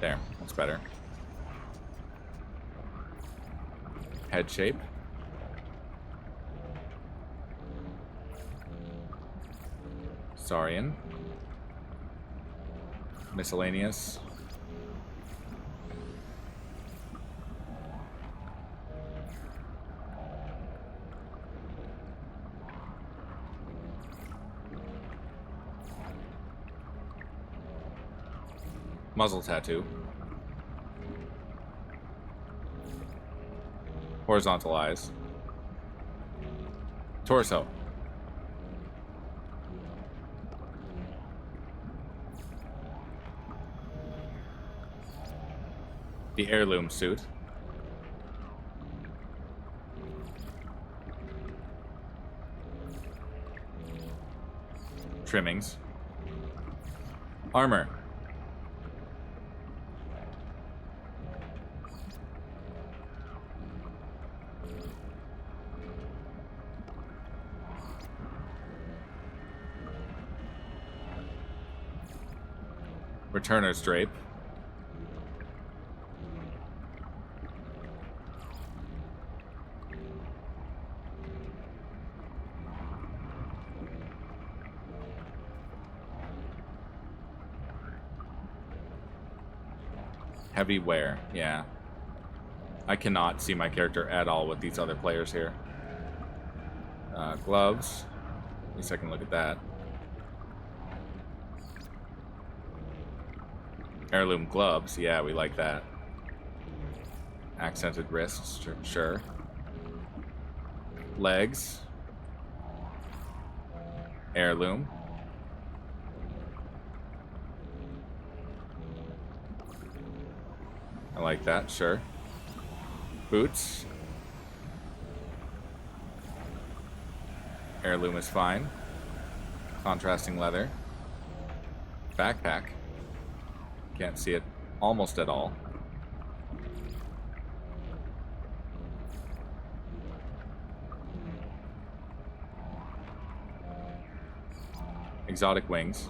Speaker 1: There. That's better. Head shape. Saurian. Miscellaneous. Muzzle tattoo. Horizontal eyes. Torso. The heirloom suit. Trimmings. Armor. Returner's drape. Heavy wear, yeah. I cannot see my character at all with these other players here. Gloves. At least I can look at that. Heirloom gloves, yeah, we like that. Accented wrists, sure. Legs. Heirloom. I like that, sure. Boots. Heirloom is fine. Contrasting leather. Backpack. Can't see it almost at all. Exotic wings.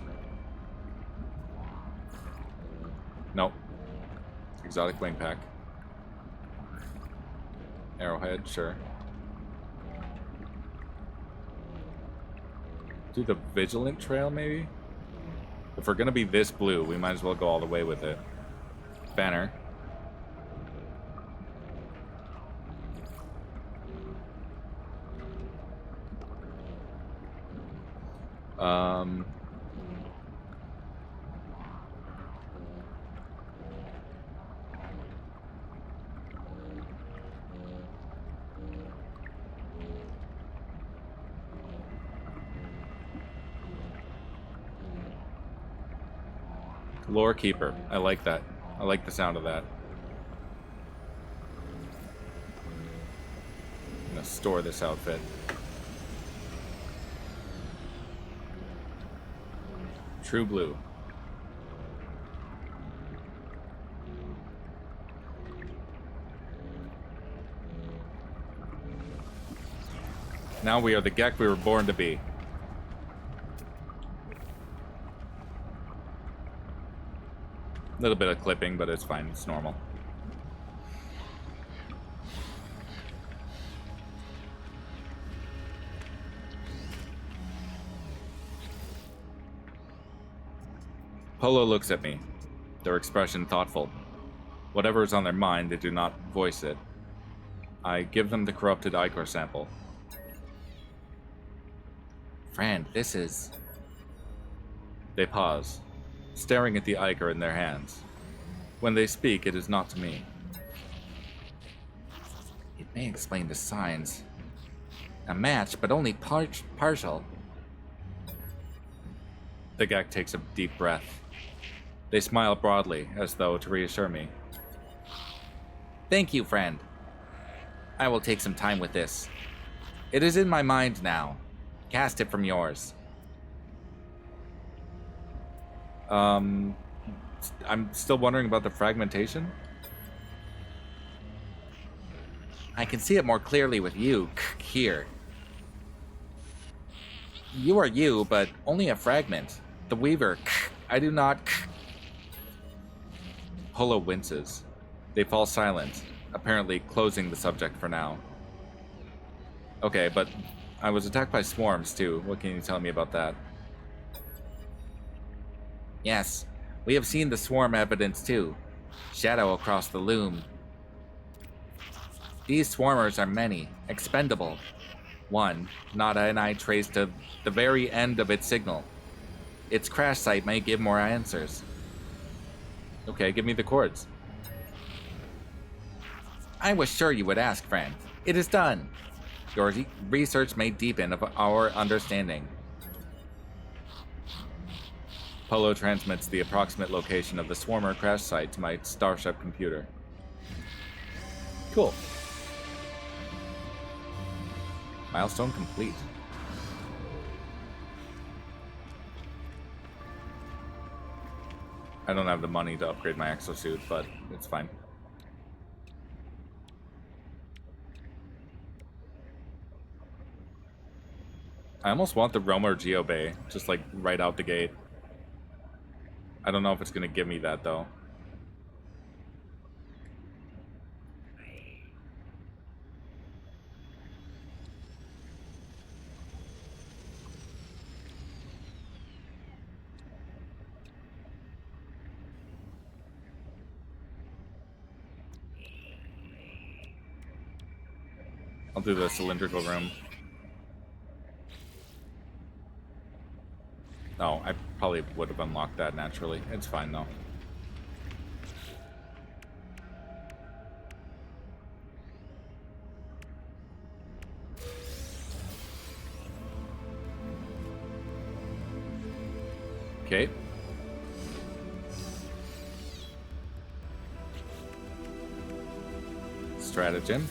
Speaker 1: Nope. Exotic wing pack. Arrowhead, sure. Do the Vigilant Trail, maybe? If we're gonna be this blue, we might as well go all the way with it. Banner. Lore Keeper. I like that. I like the sound of that. I'm gonna store this outfit. True blue. Now we are the Gek we were born to be. A little bit of clipping, but it's fine. It's normal. Polo looks at me, their expression thoughtful. Whatever is on their mind, they do not voice it. I give them the corrupted ichor sample.
Speaker 3: Friend, this is...
Speaker 1: They pause, staring at the ichor in their hands. When they speak, it is not to me.
Speaker 3: It may explain the signs. A match, but only partial.
Speaker 1: The Gek takes a deep breath. They smile broadly, as though to reassure me.
Speaker 3: Thank you, friend. I will take some time with this. It is in my mind now. Cast it from yours.
Speaker 1: I'm still wondering about the fragmentation.
Speaker 3: I can see it more clearly with you here. You are you, but only a fragment. The Weaver. I do not.
Speaker 1: Polo winces. They fall silent, apparently closing the subject for now. Okay, but I was attacked by swarms too. What can you tell me about that?
Speaker 3: Yes, we have seen the swarm evidence too. Shadow across the loom. These swarmers are many, expendable. One, Nada and I traced to the very end of its signal. Its crash site may give more answers.
Speaker 1: Okay, give me the chords.
Speaker 3: I was sure you would ask, friend. It is done. Your research may deepen of our understanding.
Speaker 1: Polo transmits the approximate location of the swarmer crash site to my Starship computer. Cool. Milestone complete. I don't have the money to upgrade my exosuit, but it's fine. I almost want the Roamer GGobbie, just like right out the gate. I don't know if it's gonna give me that though. I'll do the cylindrical room. No, I probably would have unlocked that naturally. It's fine though. Okay. Stratagem.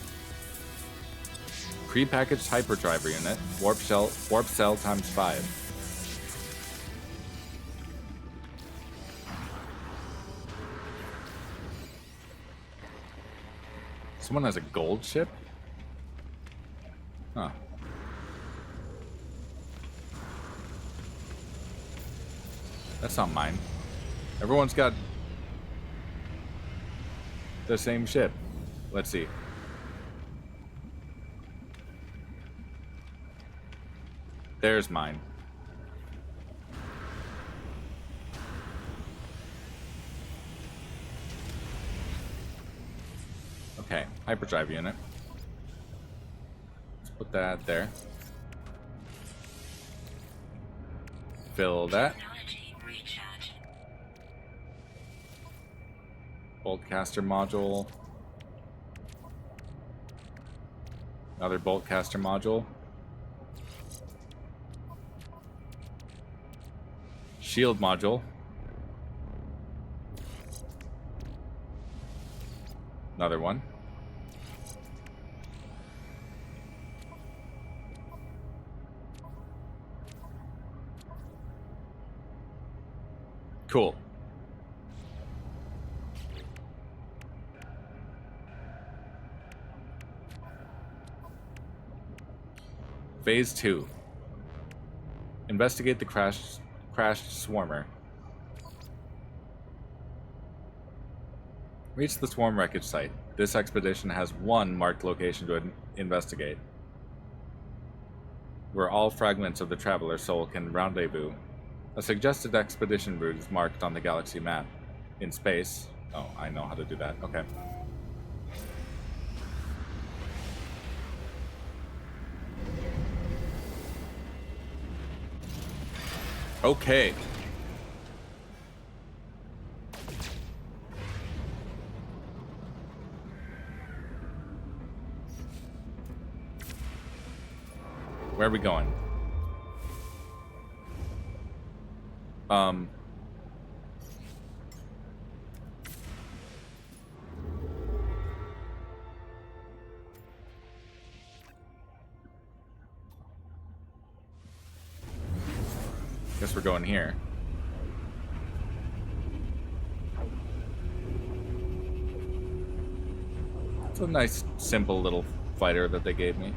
Speaker 1: Prepackaged hyperdriver unit. Warp cell times 5. Someone has a gold ship? Huh. That's not mine. Everyone's got the same ship. Let's see. There's mine. Okay, hyperdrive unit. Let's put that there. Fill that.
Speaker 2: Technology recharge.
Speaker 1: Boltcaster module. Another boltcaster module. Shield module. Another one. Cool. Phase 2. Investigate the crashed swarmer. Reach the swarm wreckage site. This expedition has one marked location to investigate, where all fragments of the traveler's soul can rendezvous. A suggested expedition route is marked on the galaxy map. In space. Oh, I know how to do that. Okay. Okay. Where are we going? Guess we're going here. It's a nice, simple little fighter that they gave me.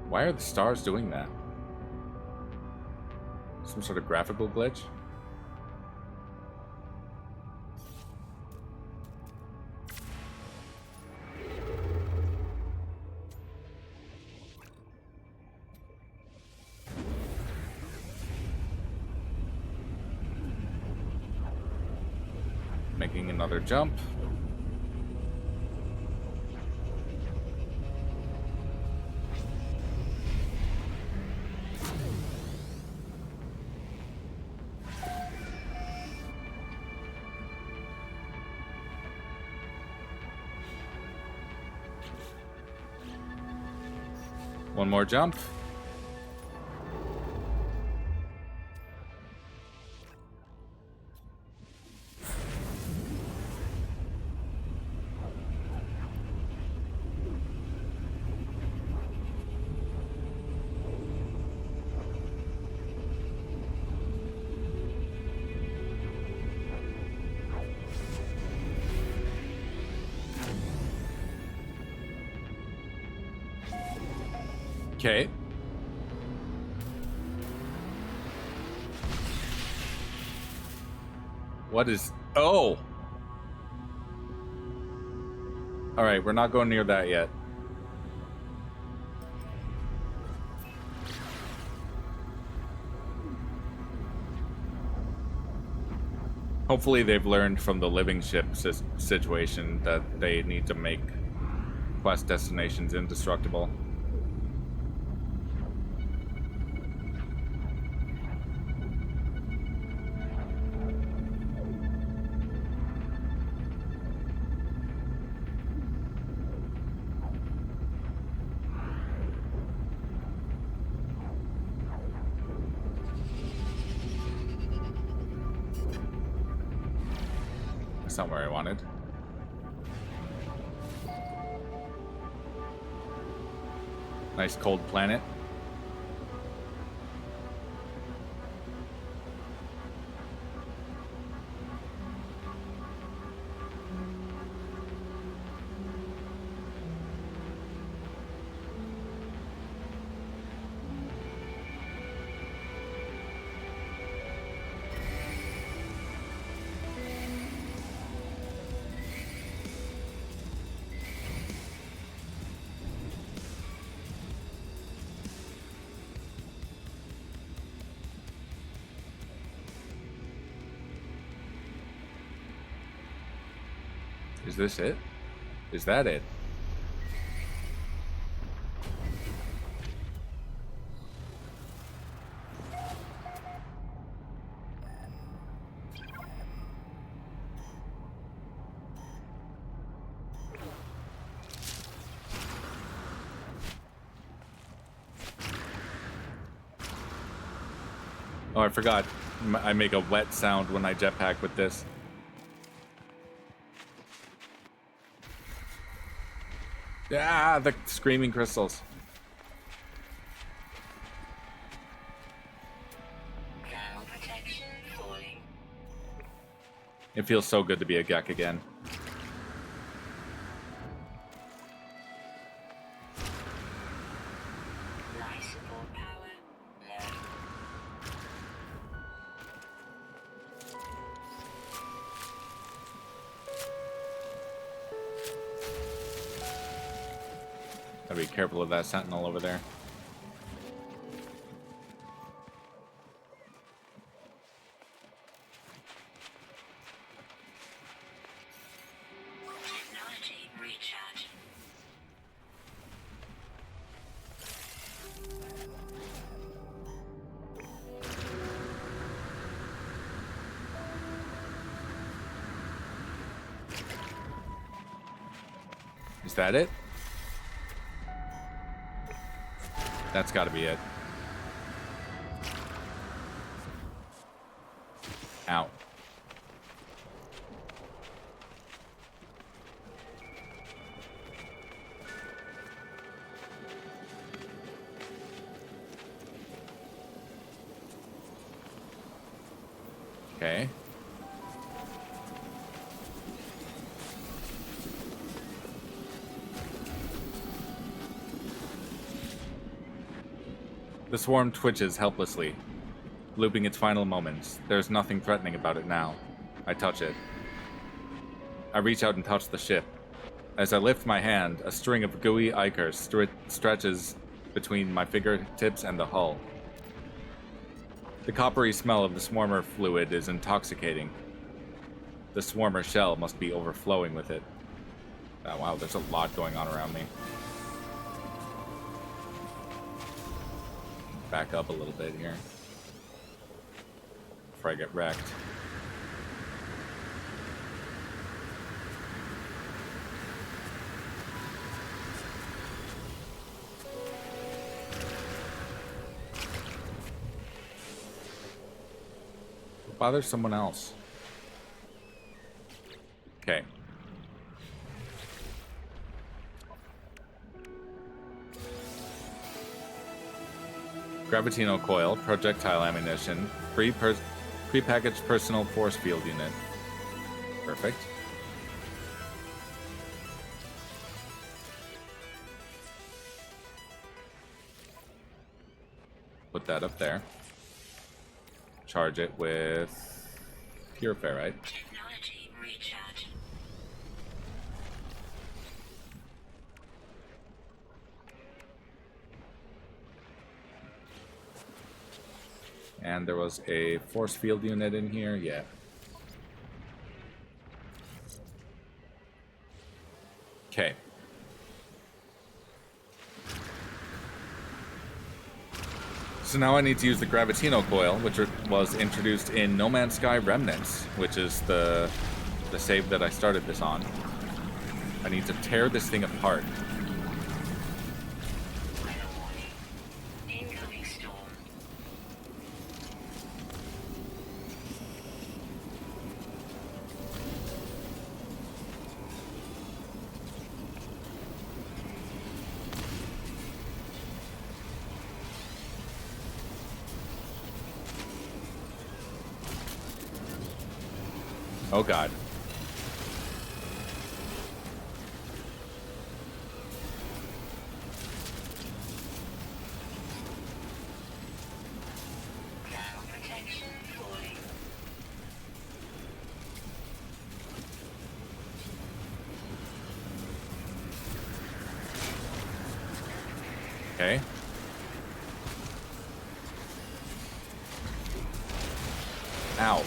Speaker 1: Why are the stars doing that? Some sort of graphical glitch? Making another jump. One more jump. Okay. What is... Oh! Alright, we're not going near that yet. Hopefully they've learned from the living ship situation that they need to make quest destinations indestructible. That's not where I wanted. Nice cold planet. Is this it? Is that it? Oh, I forgot. I make a wet sound when I jetpack with this. Ah, the screaming crystals.
Speaker 2: Thermal protection falling.
Speaker 1: It feels so good to be a Gek again.
Speaker 2: Life support power low.
Speaker 1: Gotta be careful of that sentinel over there.
Speaker 2: Technology recharge.
Speaker 1: Is that it? That's gotta be it. Ow. Okay. The swarm twitches helplessly, looping its final moments. There's nothing threatening about it now. I touch it. I reach out and touch the ship. As I lift my hand, a string of gooey ichor stretches between my fingertips and the hull. The coppery smell of the swarmer fluid is intoxicating. The swarmer shell must be overflowing with it. Oh, wow, there's a lot going on around me. Back up a little bit here before I get wrecked. Bother someone else. Okay. Gravitino coil, projectile ammunition, pre-packaged personal force field unit. Perfect. Put that up there. Charge it with pure ferrite.
Speaker 2: Technology recharge.
Speaker 1: And there was a force field unit in here, yeah. Okay. So now I need to use the Gravitino coil, which was introduced in No Man's Sky Remnants, which is the save that I started this on. I need to tear this thing apart.
Speaker 2: Weather warning. Incoming storm.
Speaker 1: Oh god.
Speaker 2: Ground protection falling.
Speaker 1: Okay. Ow.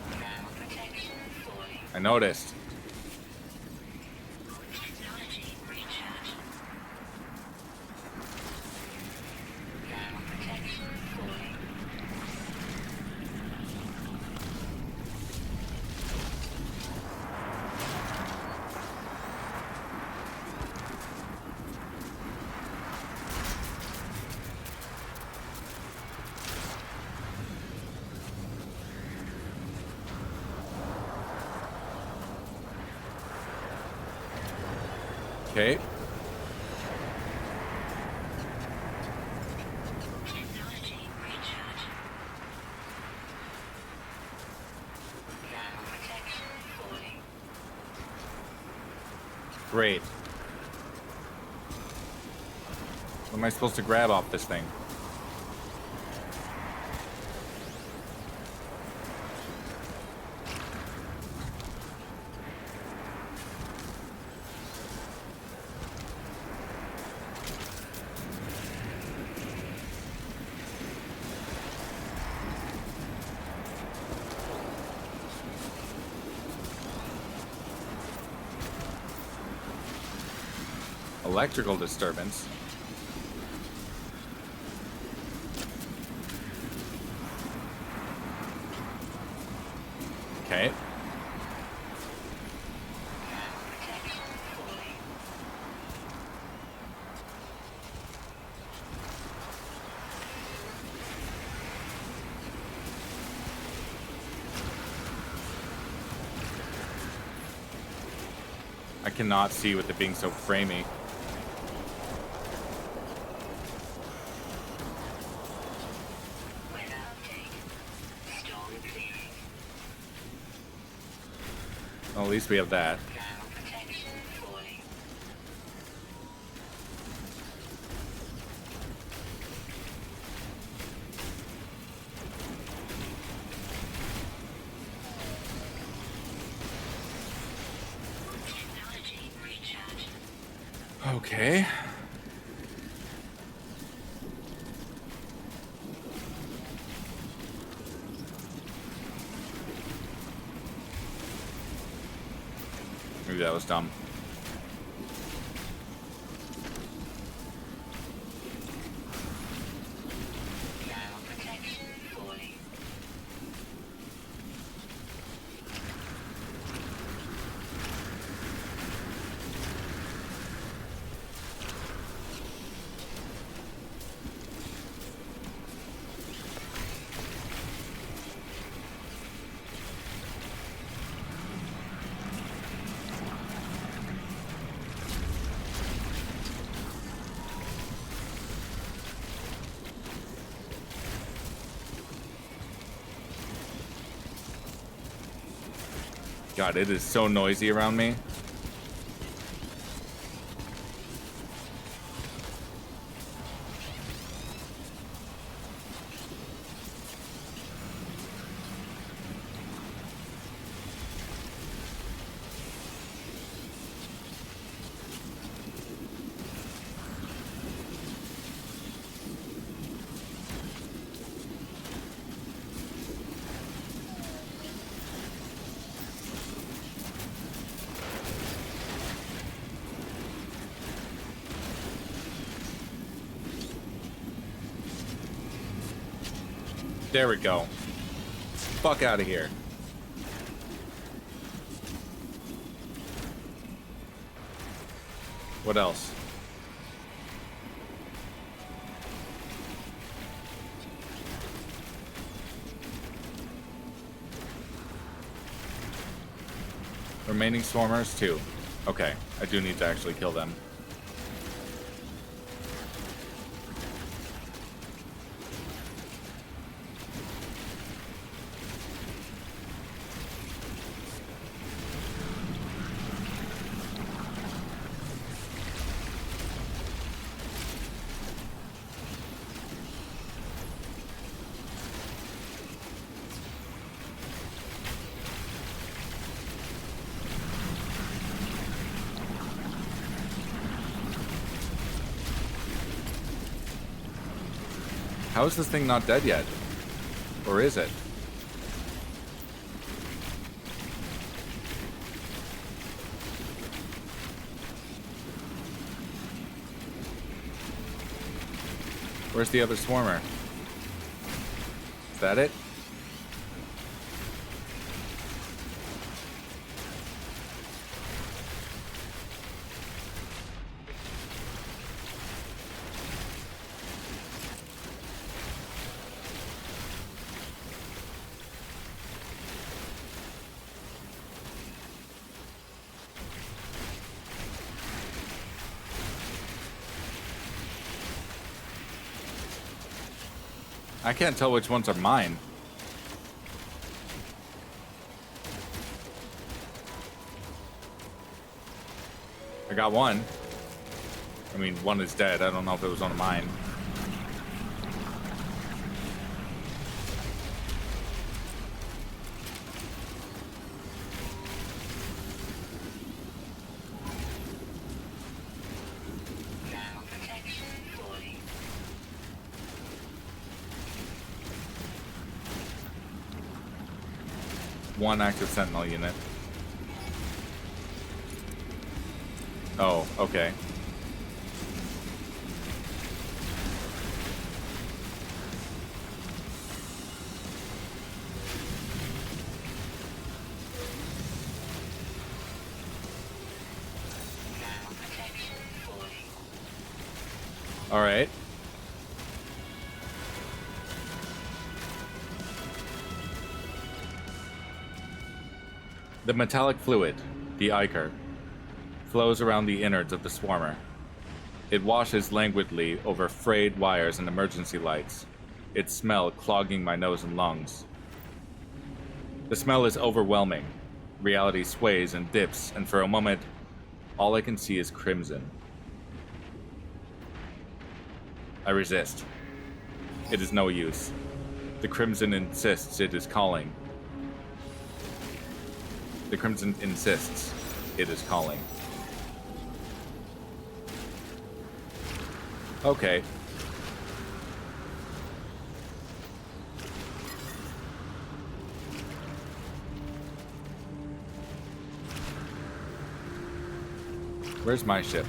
Speaker 2: Ground protection falling.
Speaker 1: I noticed.
Speaker 2: Technology recharge. Ground protection falling.
Speaker 1: Okay.
Speaker 2: Technology recharge. Ground protection falling.
Speaker 1: Great. What am I supposed to grab off this thing? Electrical disturbance. Okay.
Speaker 2: Ground protection falling.
Speaker 1: I cannot see with it being so framey.
Speaker 2: Weather update. Storm clearing.
Speaker 1: Well, at least we have that.
Speaker 2: Ground protection falling. Technology recharge.
Speaker 1: Okay. Maybe that was dumb.
Speaker 2: Ground protection falling.
Speaker 1: God, it is so noisy around me. There we go. Fuck out of here. What else? Remaining swarmers, 2. Okay, I do need to actually kill them. How is this thing not dead yet? Or is it? Where's the other swarmer? Is that it? I can't tell which ones are mine. I got one. I mean, one is dead. I don't know if it was one of mine. One active sentinel unit. Oh, okay. All right. The metallic fluid, the ichor, flows around the innards of the swarmer. It washes languidly over frayed wires and emergency lights, its smell clogging my nose and lungs. The smell is overwhelming. Reality sways and dips, and for a moment, all I can see is crimson. I resist. It is no use. The crimson insists it is calling. The crimson insists it is calling. Okay. Where's my ship?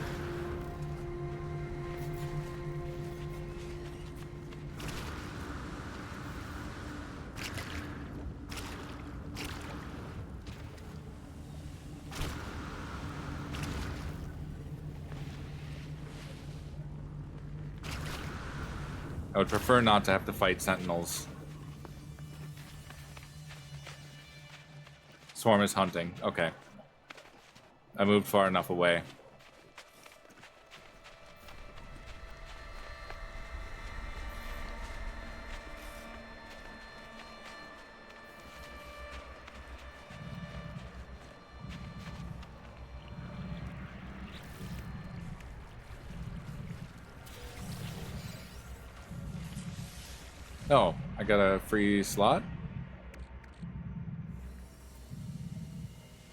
Speaker 1: I would prefer not to have to fight sentinels. Swarm is hunting. Okay. I moved far enough away. Oh, I got a free slot?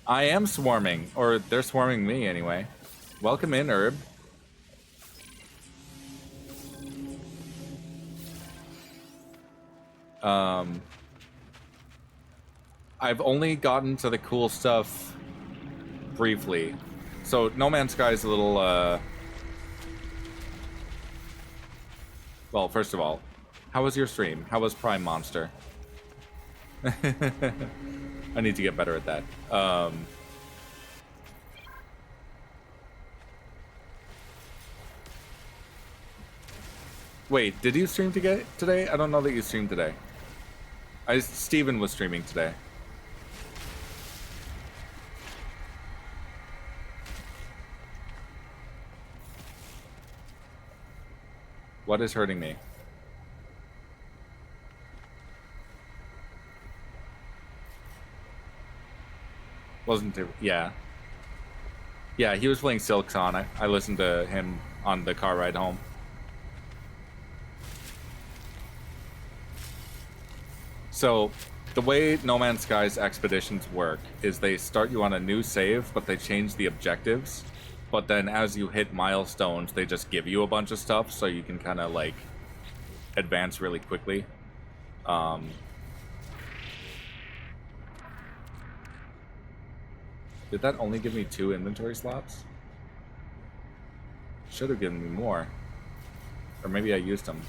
Speaker 1: I am swarming, or they're swarming me anyway. Welcome in, Herb. I've only gotten to the cool stuff briefly. So No Man's Sky is a little, well, first of all, how was your stream? How was Prime Monster? I need to get better at that. Wait, did you stream today? I don't know that you streamed today. Steven was streaming today. What is hurting me? Wasn't it? Yeah. Yeah, he was playing Silk Sonic. I listened to him on the car ride home. So, the way No Man's Sky's expeditions work is they start you on a new save, but they change the objectives. But then as you hit milestones, they just give you a bunch of stuff so you can kind of like advance really quickly. Did that only give me 2 inventory slots? Should have given me more. Or maybe I used them.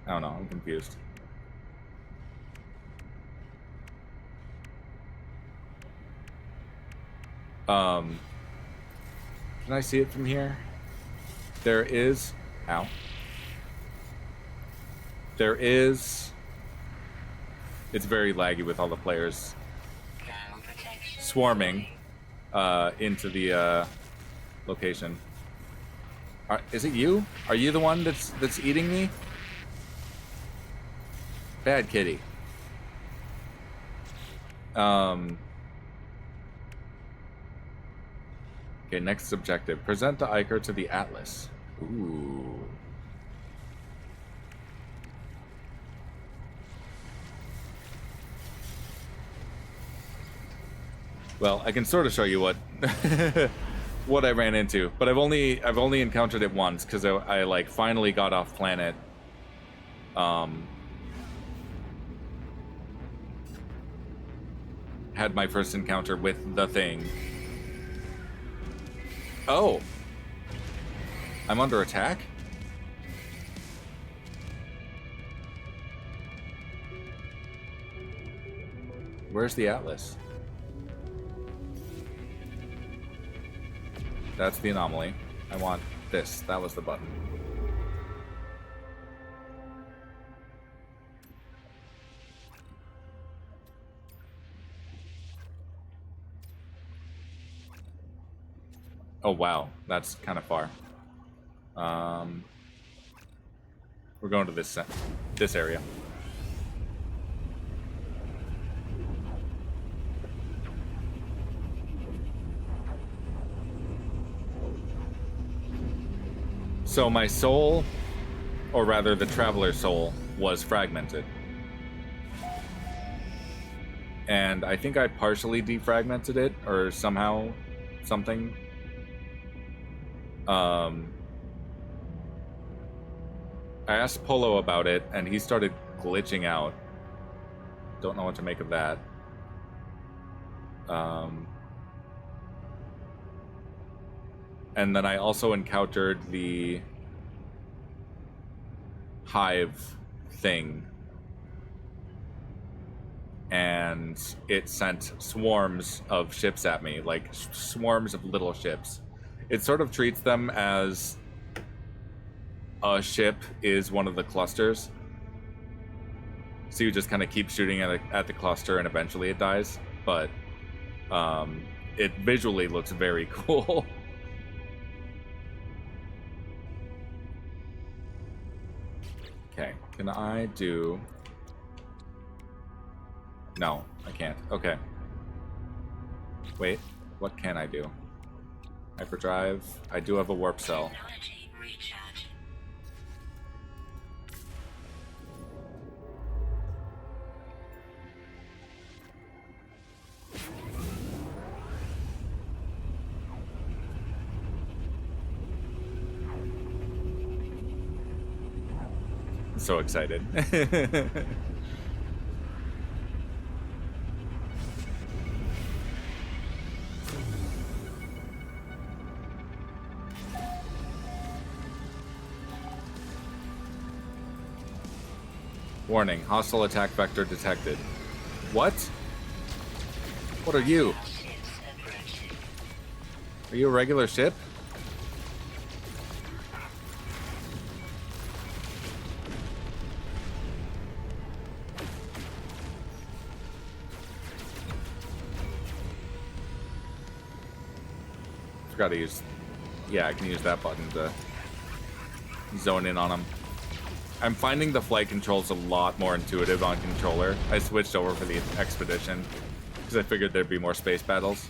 Speaker 1: I don't know, I'm confused. Can I see it from here? There is... Ow. There is... It's very laggy with all the players swarming into the location. Is it you? Are you the one that's eating me? Bad kitty. Okay, next objective. Present the Iker to the Atlas. Ooh. Well, I can sort of show you what what I ran into, but I've only encountered it once because I like finally got off planet. Had my first encounter with the thing. Oh, I'm under attack? Where's the Atlas? That's the anomaly. I want this. That was the button. Oh wow, that's kind of far. We're going to this area. So my soul, or rather the traveler soul, was fragmented. And I think I partially defragmented it, or somehow, something. I asked Polo about it, and he started glitching out. Don't know what to make of that. And then I also encountered the Hive thing. And it sent swarms of ships at me, like swarms of little ships. It sort of treats them as a ship is one of the clusters. So you just kind of keep shooting at the cluster and eventually it dies. But it visually looks very cool. Okay, can I do... No, I can't. Okay. Wait, what can I do? Hyperdrive. I do have a warp cell.
Speaker 2: Technology recharge.
Speaker 1: I'm so excited. Warning, hostile attack vector detected. What? What are you?
Speaker 2: Ships approaching.
Speaker 1: Are you a regular ship? Forgot to use... Yeah, I can use that button to... zone in on them. I'm finding the flight controls a lot more intuitive on controller. I switched over for the expedition because I figured there'd be more space battles.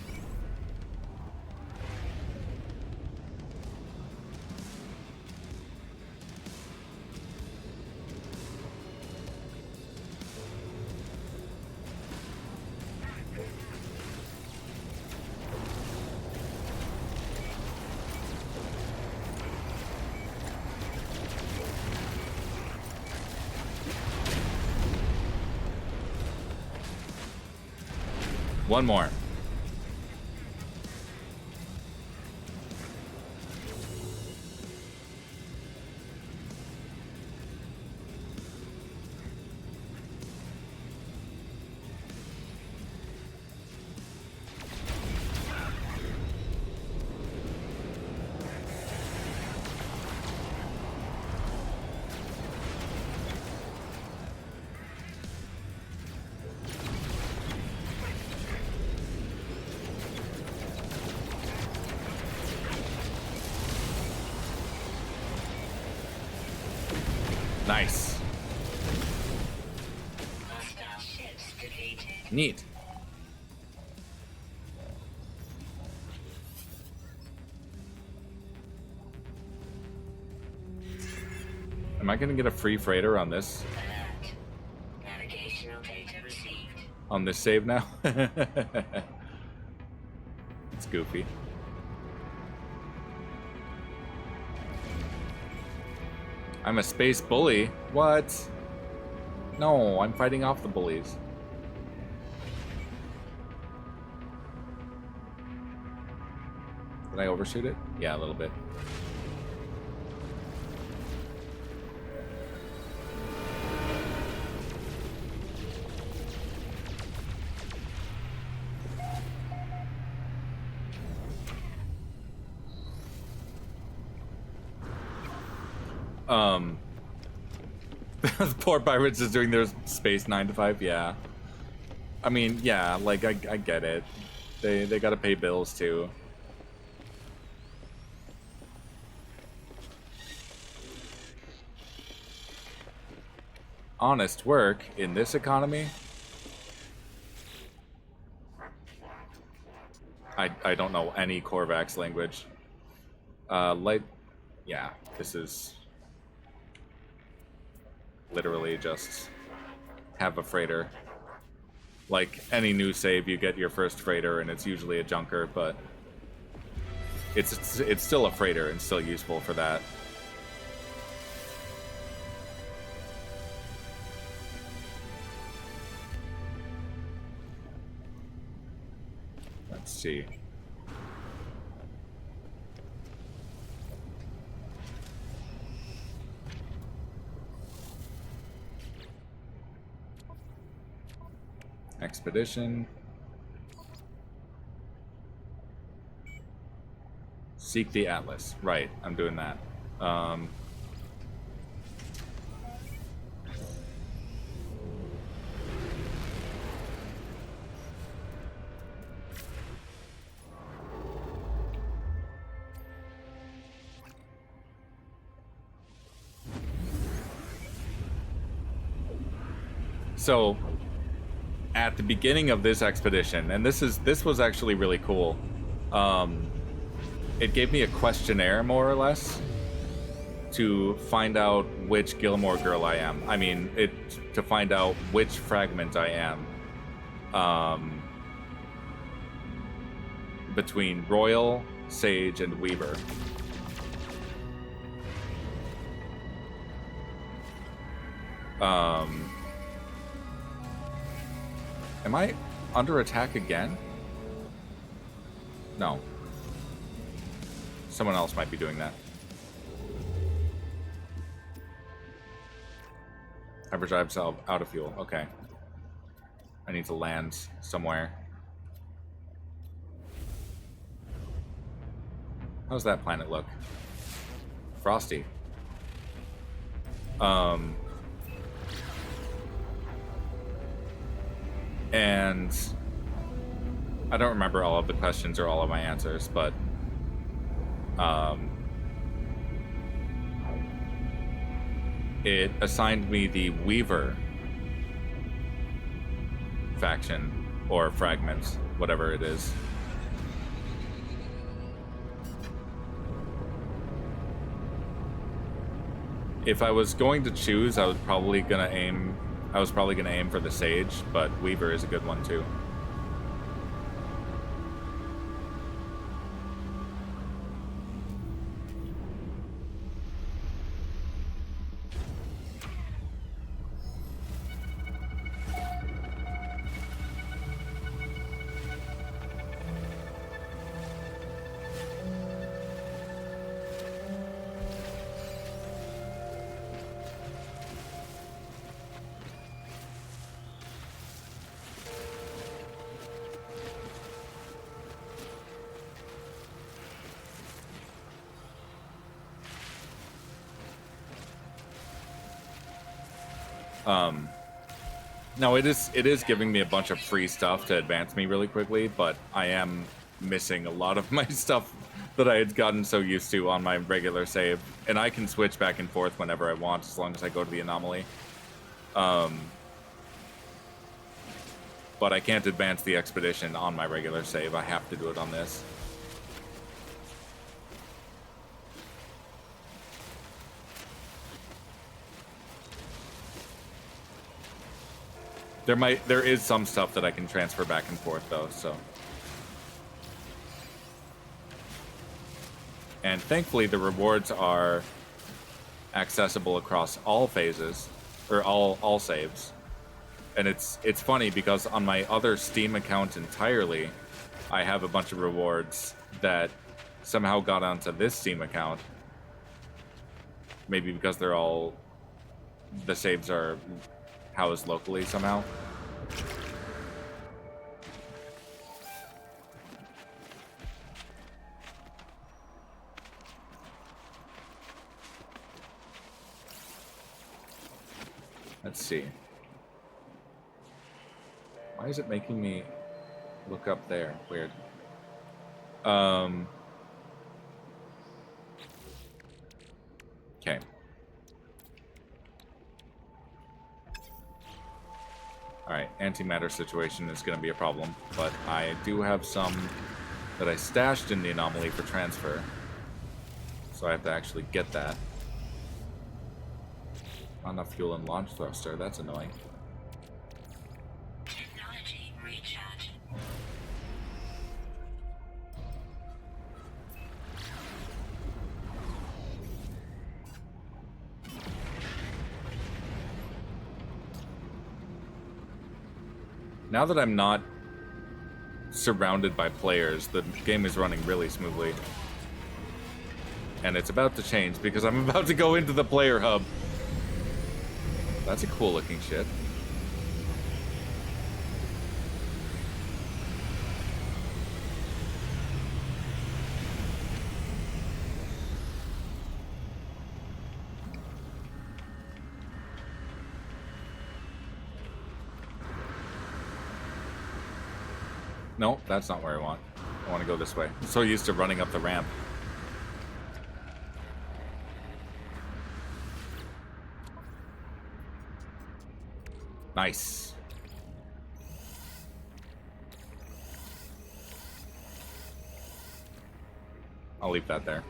Speaker 1: One more. Nice.
Speaker 2: Hostile ships defeated.
Speaker 1: Neat. Am I going to get a free freighter on this?
Speaker 2: Alert. Navigational data received.
Speaker 1: On this save now? It's goofy. I'm a space bully? What? No, I'm fighting off the bullies. Did I overshoot it? Yeah, a little bit. The poor pirates is doing their space 9 to 5. Yeah, I mean, yeah, like I get it. They gotta pay bills too. Honest work in this economy. I don't know any Korvax language. Like, yeah, this is literally just have a freighter. Like any new save, you get your first freighter, and it's usually a junker, but it's still a freighter and still useful for that. Let's see. Expedition. Seek the Atlas. Right, I'm doing that. So at the beginning of this expedition, and this was actually really cool. It gave me a questionnaire, more or less, to find out which Gilmore girl I am. I mean, to find out which fragment I am. Between Royal, Sage, and Weaver. Am I under attack again? No. Someone else might be doing that. Hyperdrive's out of fuel. Okay. I need to land somewhere. How's that planet look? Frosty. And I don't remember all of the questions or all of my answers, but it assigned me the Weaver faction, or fragments, whatever it is. If I was going to choose, I was probably gonna aim for the Sage, but Weaver is a good one too. No, it is giving me a bunch of free stuff to advance me really quickly, but I am missing a lot of my stuff that I had gotten so used to on my regular save. And I can switch back and forth whenever I want, as long as I go to the anomaly. But I can't advance the expedition on my regular save. I have to do it on this. There is some stuff that I can transfer back and forth though, so. And thankfully the rewards are accessible across all phases, or all saves. And it's funny because on my other Steam account entirely, I have a bunch of rewards that somehow got onto this Steam account. Maybe because the saves are housed locally somehow. Let's see. Why is it making me look up there? Weird. Okay. Alright, antimatter situation is going to be a problem, but I do have some that I stashed in the anomaly for transfer. So I have to actually get that. Not enough fuel and launch thruster, that's annoying.
Speaker 2: Technology recharge.
Speaker 1: Now that I'm not surrounded by players, the game is running really smoothly. And it's about to change because I'm about to go into the player hub. That's a cool looking shit. No, that's not where I want. I want to go this way. I'm so used to running up the ramp. Nice. I'll leave that there.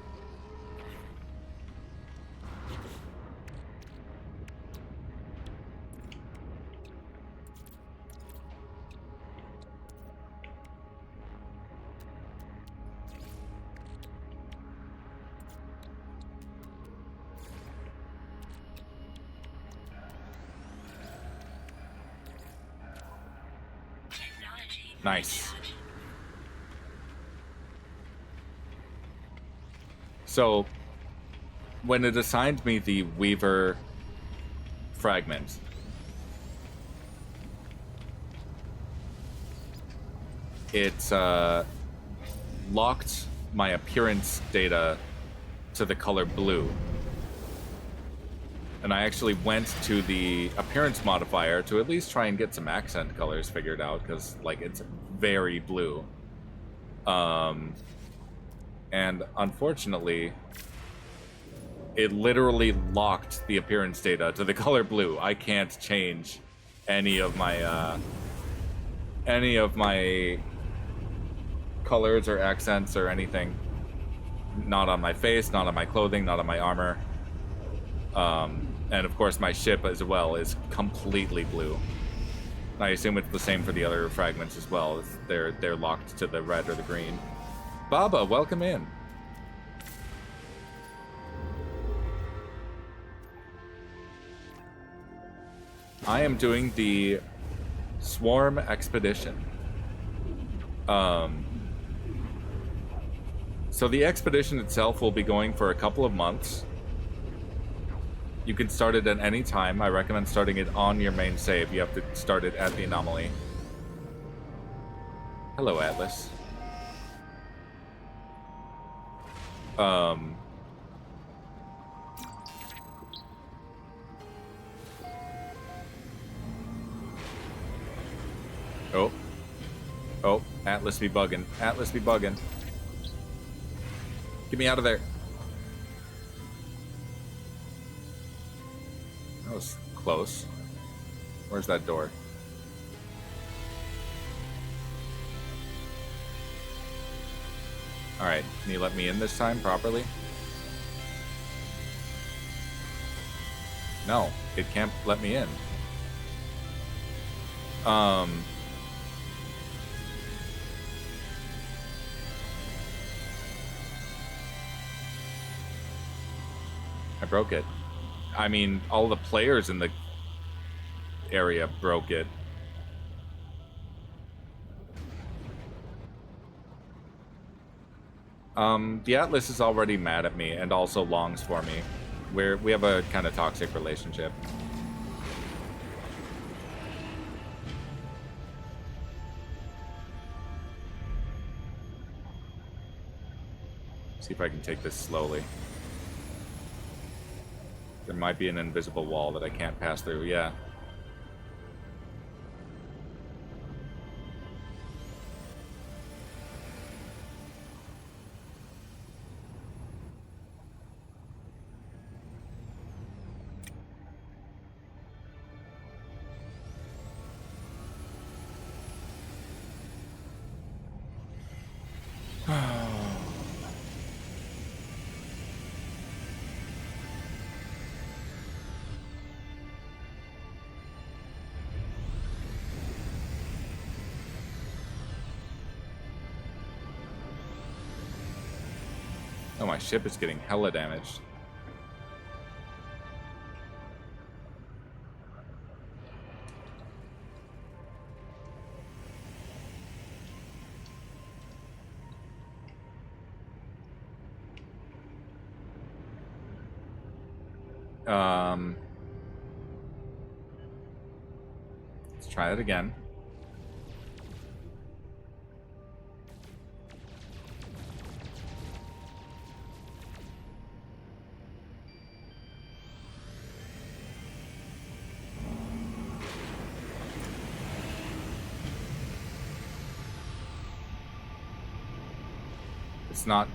Speaker 1: Nice. So, when it assigned me the Weaver fragment, it locked my appearance data to the color blue. And I actually went to the appearance modifier to at least try and get some accent colors figured out, because, like, it's very blue. And unfortunately, it literally locked the appearance data to the color blue. I can't change any of my colors or accents or anything. Not on my face, not on my clothing, not on my armor. And of course my ship as well is completely blue. I assume it's the same for the other fragments as well. They're locked to the red or the green. Baba, welcome in. I am doing the Swarm Expedition. So the expedition itself will be going for a couple of months. You can start it at any time. I recommend starting it on your main save. You have to start it at the anomaly. Hello, Atlas. Oh, Atlas be bugging. Atlas be bugging. Get me out of there. That was close. Where's that door? Alright, can you let me in this time properly? No, it can't let me in. I broke it. I mean, all the players in the area broke it. The Atlas is already mad at me and also longs for me. We have a kind of toxic relationship. See if I can take this slowly. There might be an invisible wall that I can't pass through, yeah. Oh, my ship is getting hella damaged. Let's try it again. It's not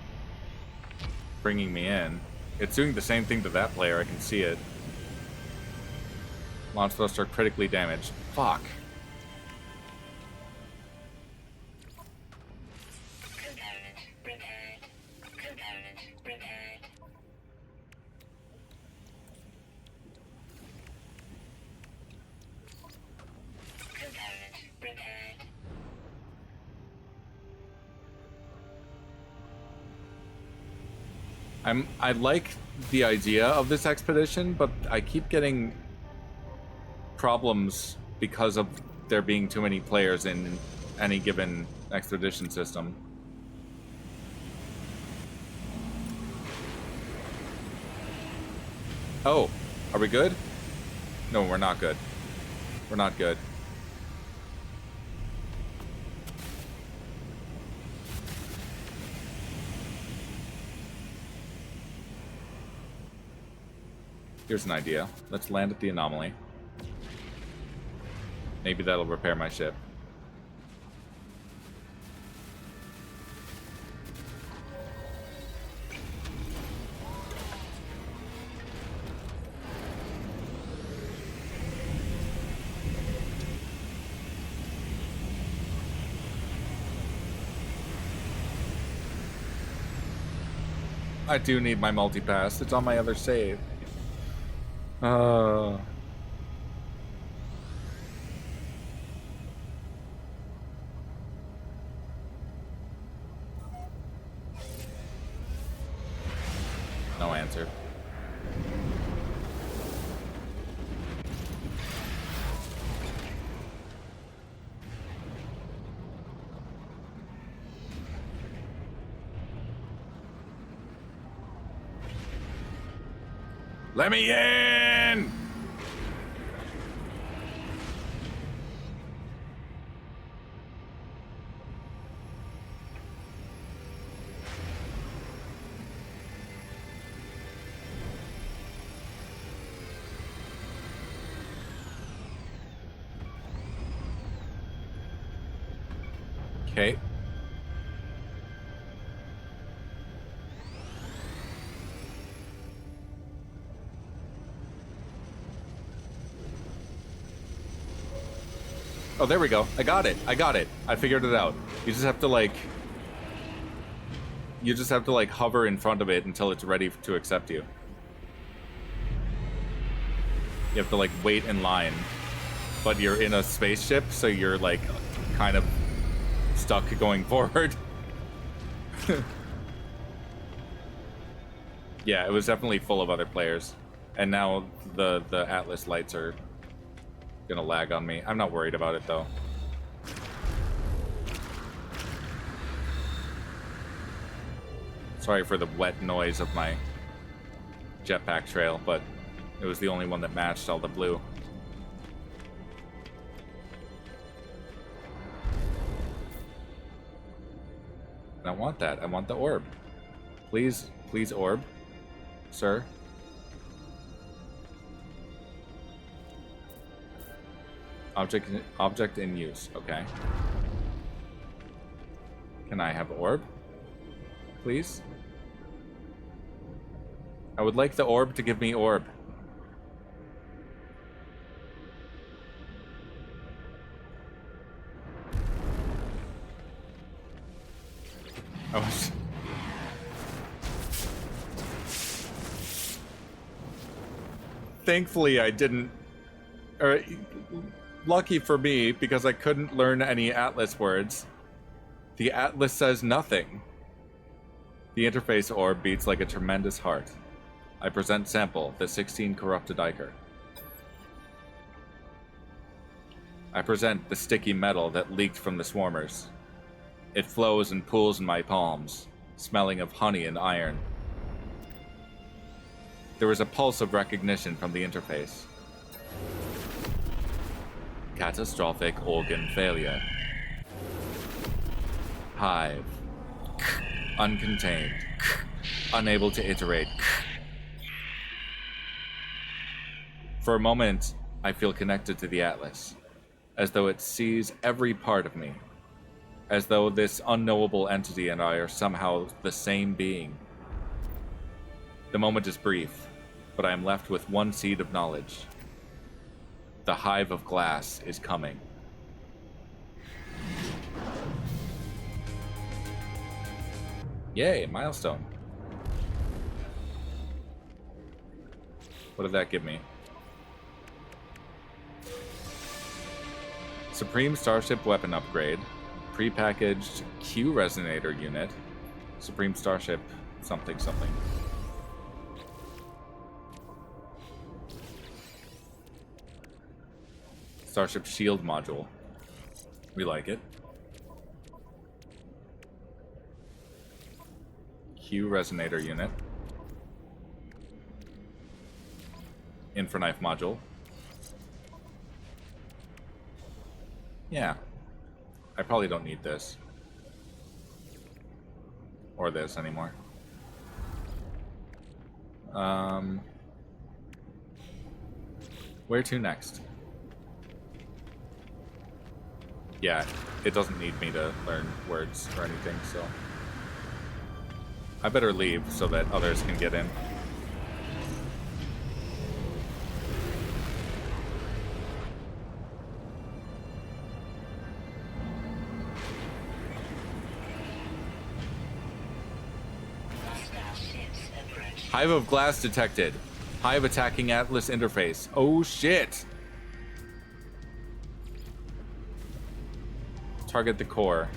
Speaker 1: bringing me in. It's doing the same thing to that player. I can see it. Launch thruster critically damaged. Fuck.
Speaker 2: Component repaired. Component repaired. Component repaired.
Speaker 1: I like the idea of this expedition, but I keep getting problems because of there being too many players in any given expedition system. Oh, are we good? No, we're not good. We're not good. Here's an idea. Let's land at the anomaly. Maybe that'll repair my ship. I do need my multipass. It's on my other save. No answer. Let me in! Okay. Oh, there we go. I got it. I got it. I figured it out. You just have to like... You just have to like hover in front of it until it's ready to accept you. You have to like wait in line. But you're in a spaceship, so you're like kind of stuck going forward. Yeah, it was definitely full of other players. And now the Atlas lights are gonna lag on me. I'm not worried about it though. Sorry for the wet noise of my jetpack trail, but it was the only one that matched all the blue. And I want that. I want the orb. Please, please, orb. Sir. Object in use. Okay. Can I have orb? Please? I would like the orb to give me orb. I was... Thankfully, I didn't... Or, lucky for me, because I couldn't learn any Atlas words. The Atlas says nothing. The interface orb beats like a tremendous heart. I present sample, the 16 corrupted ichor. I present the sticky metal that leaked from the swarmers. It flows and pools in my palms, smelling of honey and iron. There was a pulse of recognition from the interface. Catastrophic organ failure. Hive. Uncontained. Unable to iterate. For a moment, I feel connected to the Atlas, as though it sees every part of me, as though this unknowable entity and I are somehow the same being. The moment is brief, but I am left with one seed of knowledge. The Hive of Glass is coming. Yay, milestone. What did that give me? Supreme Starship Weapon Upgrade. Prepackaged Q Resonator Unit. Supreme Starship something something. Starship Shield Module. We like it. Q Resonator Unit. Infraknife Module. Yeah. I probably don't need this. Or this anymore. Where to next? Yeah, it doesn't need me to learn words or anything, so... I better leave so that others can get in.
Speaker 2: Hostile ships
Speaker 1: Hive of Glass detected. Hive attacking Atlas interface. Oh shit! Target the core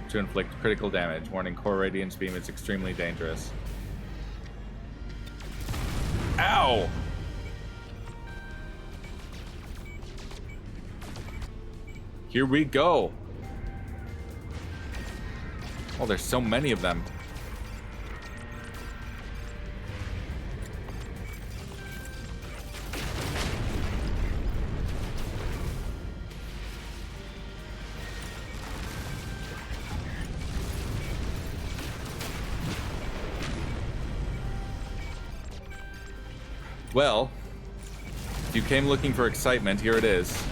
Speaker 1: to inflict critical damage. Warning, core radiance beam is extremely dangerous. Ow! Here we go. Oh, there's so many of them. Well, if you came looking for excitement, here it is.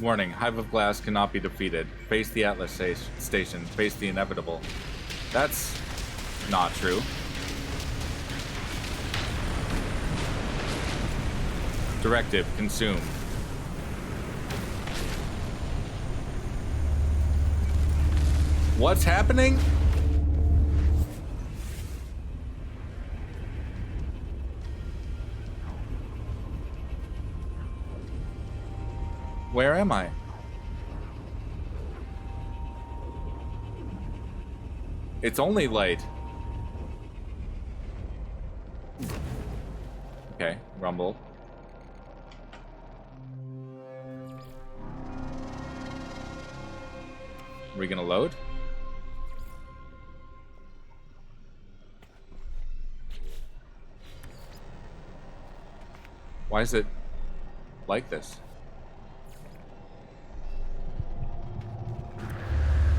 Speaker 1: Warning, Hive of Glass cannot be defeated. Face the Atlas station. Face the inevitable. That's not true. Directive, consume. What's happening? Where am I? It's only light. Okay, rumble. Are we gonna load? Why is it like this?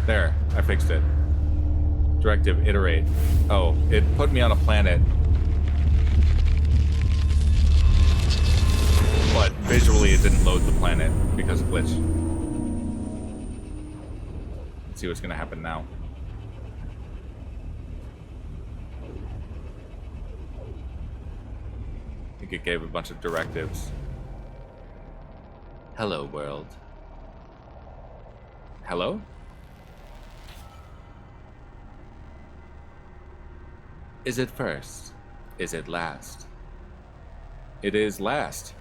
Speaker 1: There, I fixed it. Directive, iterate. Oh, it put me on a planet. But visually it didn't load the planet because of glitch. Let's see what's gonna happen now. I think it gave a bunch of directives. Hello, world. Hello? Is it first? Is it last? It is last.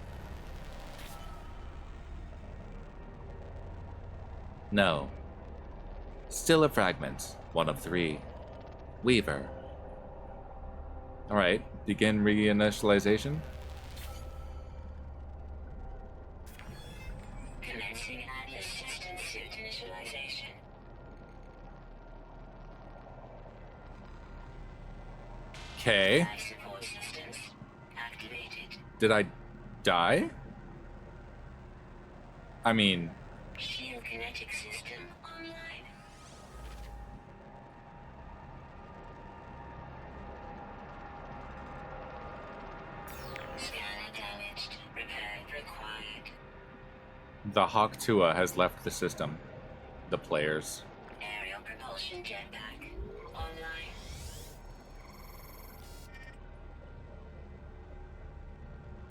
Speaker 1: No. Still a fragment, one of 3. Weaver. Alright, begin reinitialization.
Speaker 2: Commencing Atlas system suit initialization.
Speaker 1: Okay.
Speaker 2: Life support systems activated.
Speaker 1: Did I die? I mean,
Speaker 2: Shield kinetic system online. Scanner damaged. Repair required.
Speaker 1: the Hawk Tua has left the system. The players.
Speaker 2: Aerial propulsion jetpack online.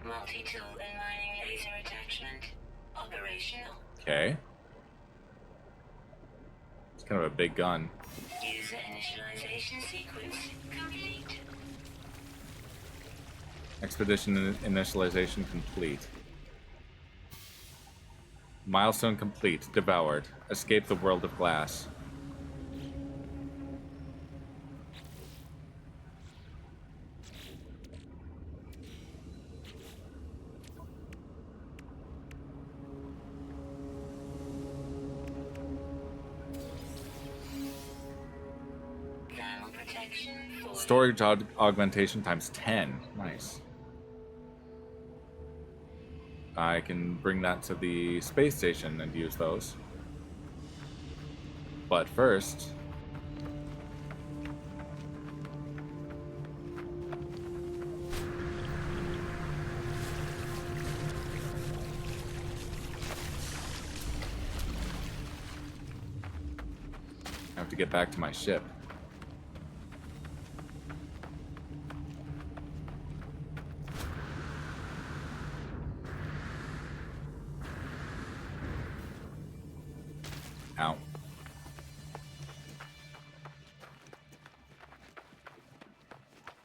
Speaker 2: Multi-tool and mining laser attachment operational.
Speaker 1: Okay. It's kind of a big gun.
Speaker 2: User initialization sequence complete.
Speaker 1: Expedition initialization complete. Milestone complete. Devoured. Escape the world of glass.
Speaker 2: Thermal protection for
Speaker 1: Storage augmentation times 10. Nice. I can bring that to the space station and use those. But first... to get back to my ship. Ow.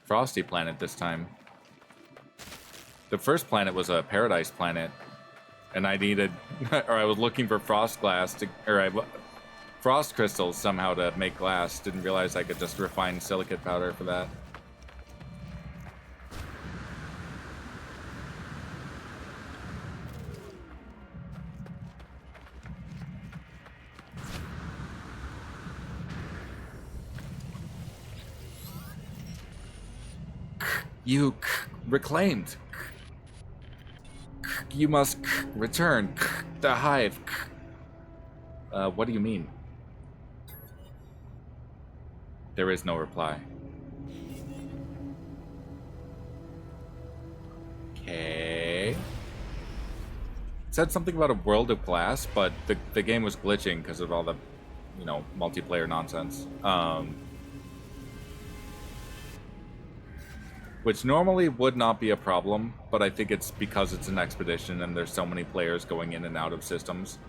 Speaker 1: Frosty planet this time. The first planet was a paradise planet, and I needed, or I was looking for frost glass to, frost crystals somehow to make glass. Didn't realize I could just refine silicate powder for that. You reclaimed. You must return. The Hive. What do you mean? There is no reply. Okay. It said something about a world of glass, but the game was glitching because of all the, you know, multiplayer nonsense. Which normally would not be a problem, but I think it's because it's an expedition and there's so many players going in and out of systems.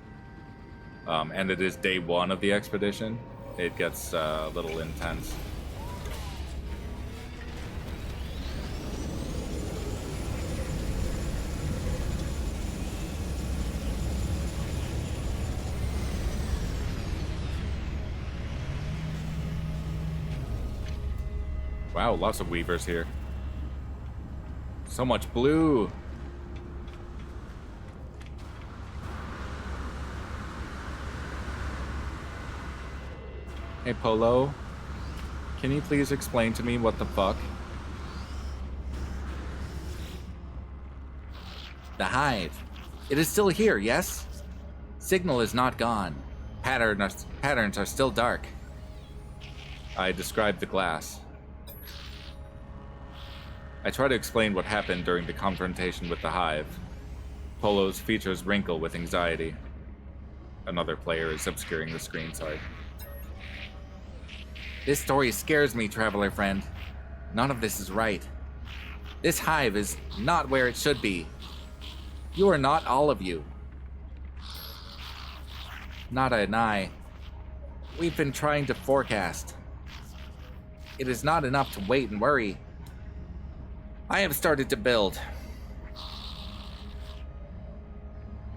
Speaker 1: And it is day one of the expedition. It gets a little intense. Wow, lots of weavers here. So much blue. Hey, Polo. Can you please explain to me what the fuck?
Speaker 3: The Hive. It is still here, yes? Signal is not gone. Patterns are still dark.
Speaker 1: I described the glass. I try to explain what happened during the confrontation with the Hive. Polo's features wrinkle with anxiety. Another player is obscuring the screen, sorry.
Speaker 3: This story scares me, traveler friend. None of this is right. This Hive is not where it should be. You are not all of you. Nada and I. We've been trying to forecast. It is not enough to wait and worry. I have started to build.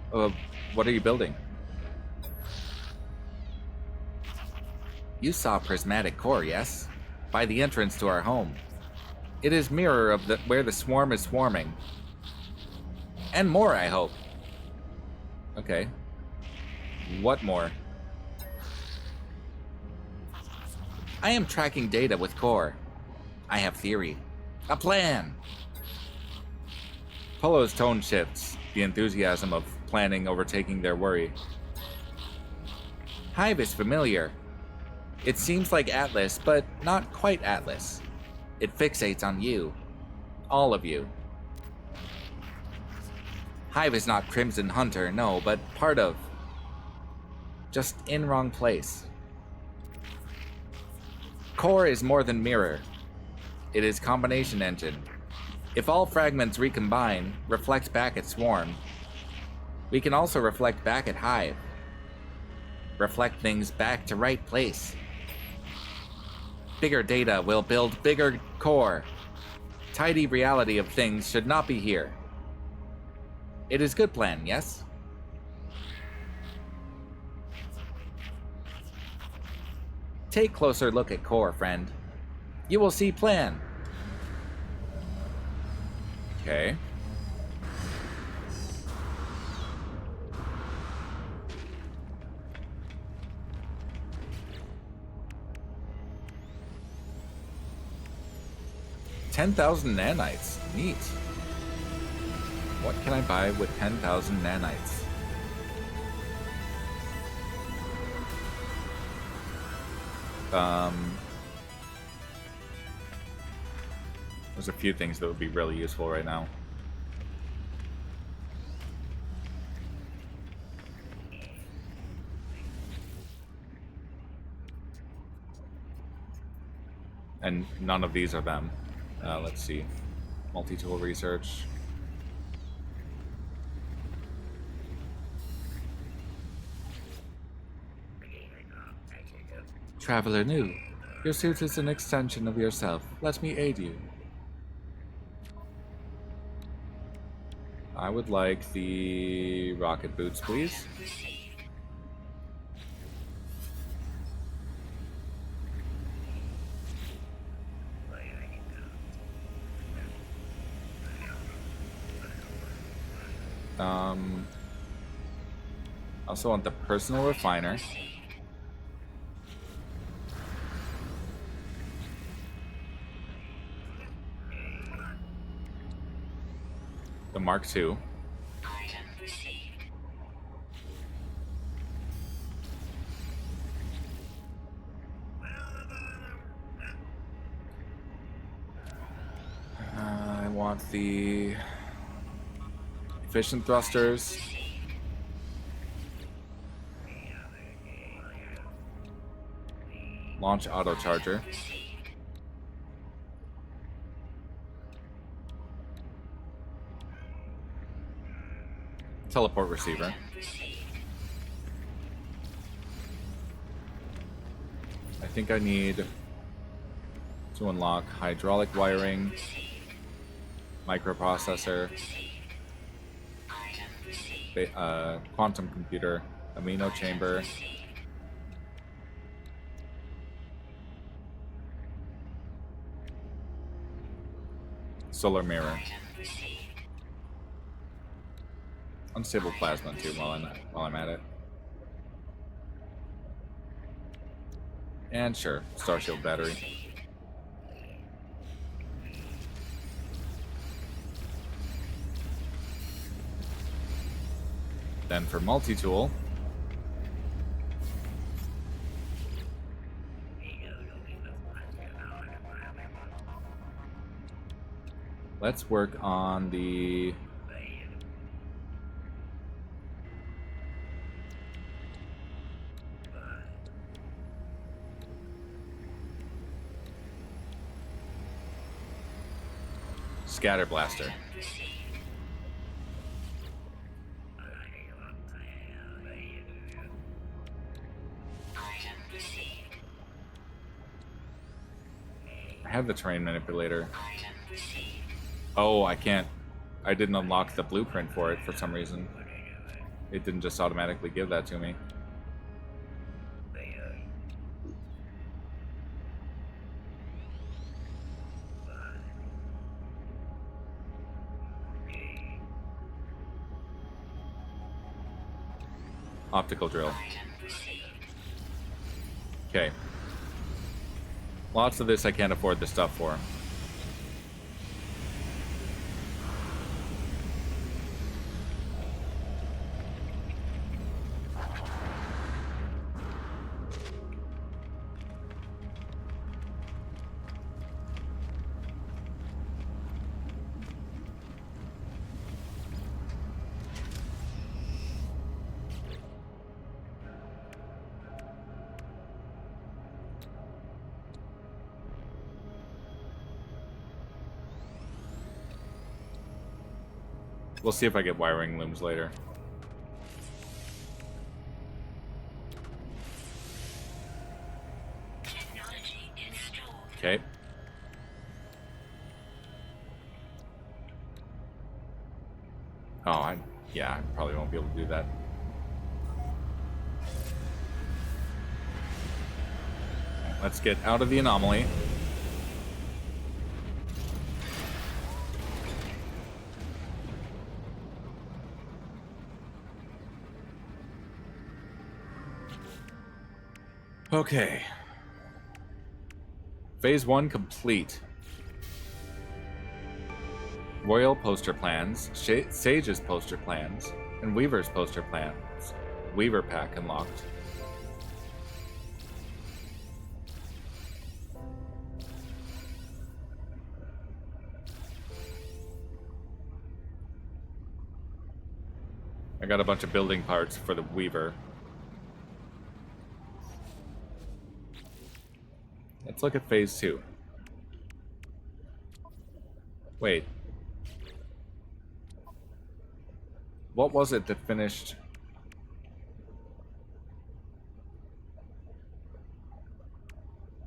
Speaker 1: What are you building?
Speaker 3: You saw Prismatic Core, yes? By the entrance to our home. It is mirror of where the swarm is swarming. And more, I hope.
Speaker 1: Okay. What more?
Speaker 3: I am tracking data with Core. I have theory. A plan!
Speaker 1: Polo's tone shifts, the enthusiasm of planning overtaking their worry.
Speaker 3: Hive is familiar. It seems like Atlas, but not quite Atlas. It fixates on you. All of you. Hive is not Crimson Hunter, no, but part of. Just in wrong place. Core is more than mirror. It is combination engine. If all fragments recombine, reflect back at Swarm, we can also reflect back at Hive. Reflect things back to right place. Bigger data will build bigger core. Tidy reality of things should not be here. It is good plan, yes? Take closer look at Core, friend. You will see plan.
Speaker 1: Okay. $10,000 nanites. Neat. What can I buy with 10,000 nanites? There's a few things that would be really useful right now. And none of these are them. Let's see. Multi-tool research.
Speaker 3: Traveler new, your suit is an extension of yourself. Let me aid you.
Speaker 1: I would like the rocket boots, please. Also want the personal refiner. The Mark II. I want the efficient thrusters. Launch auto charger. Teleport receiver. I think I need to unlock hydraulic wiring, microprocessor, quantum computer, amino chamber, solar mirror, unstable plasma too while I'm at it, and sure, Starshield battery. Then for multi-tool, let's work on the scatter blaster. I have the terrain manipulator. Oh, I can't. I didn't unlock the blueprint for it for some reason. It didn't just automatically give that to me. Optical drill. Okay. Lots of this I can't afford the stuff for. We'll see if I get wiring looms later. Okay. Oh, yeah, I probably won't be able to do that. Let's get out of the anomaly. Okay. Phase 1 complete. Royal poster plans, Sage's poster plans, and Weaver's poster plans. Weaver pack unlocked. I got a bunch of building parts for the Weaver. Let's look at phase 2. Wait. What was it that finished?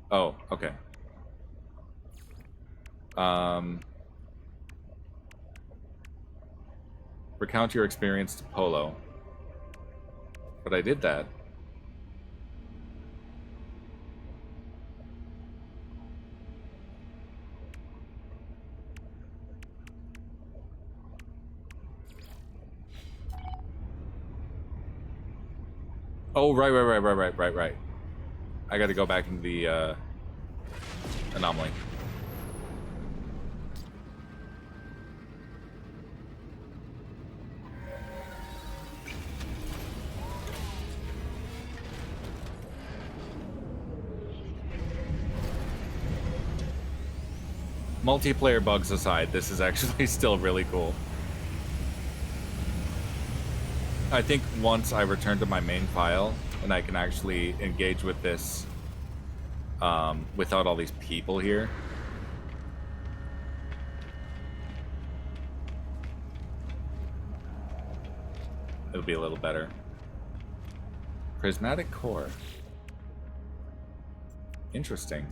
Speaker 1: Oh, okay. Recount your experience to Polo. But I did that. Oh, right. I gotta go back into the, anomaly. Multiplayer bugs aside, this is actually still really cool. I think once I return to my main file and I can actually engage with this without all these people here. It'll be a little better. Prismatic Core. Interesting.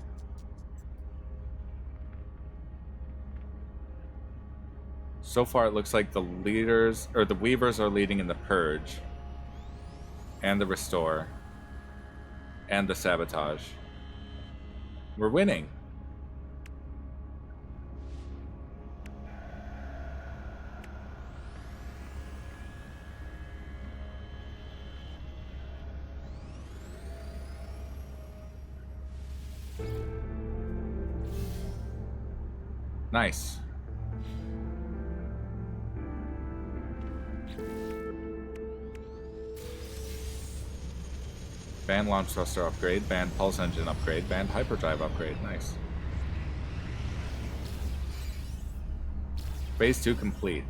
Speaker 1: So far, it looks like the leaders, or the Weavers are leading in the Purge, and the Restore, and the Sabotage. We're winning. Nice. Band launch thruster upgrade, band pulse engine upgrade, band hyperdrive upgrade. Nice. Phase 2 complete.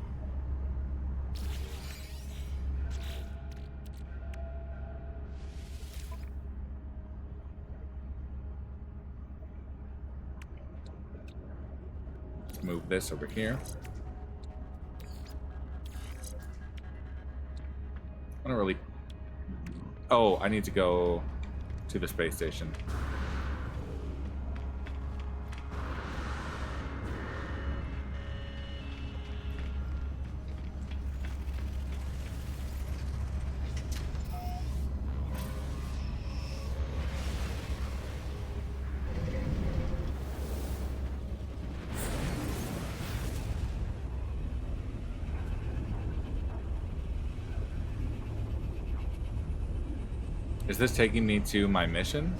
Speaker 1: Let's move this over here. I don't really... Oh, I need to go to the space station. Is this taking me to my mission?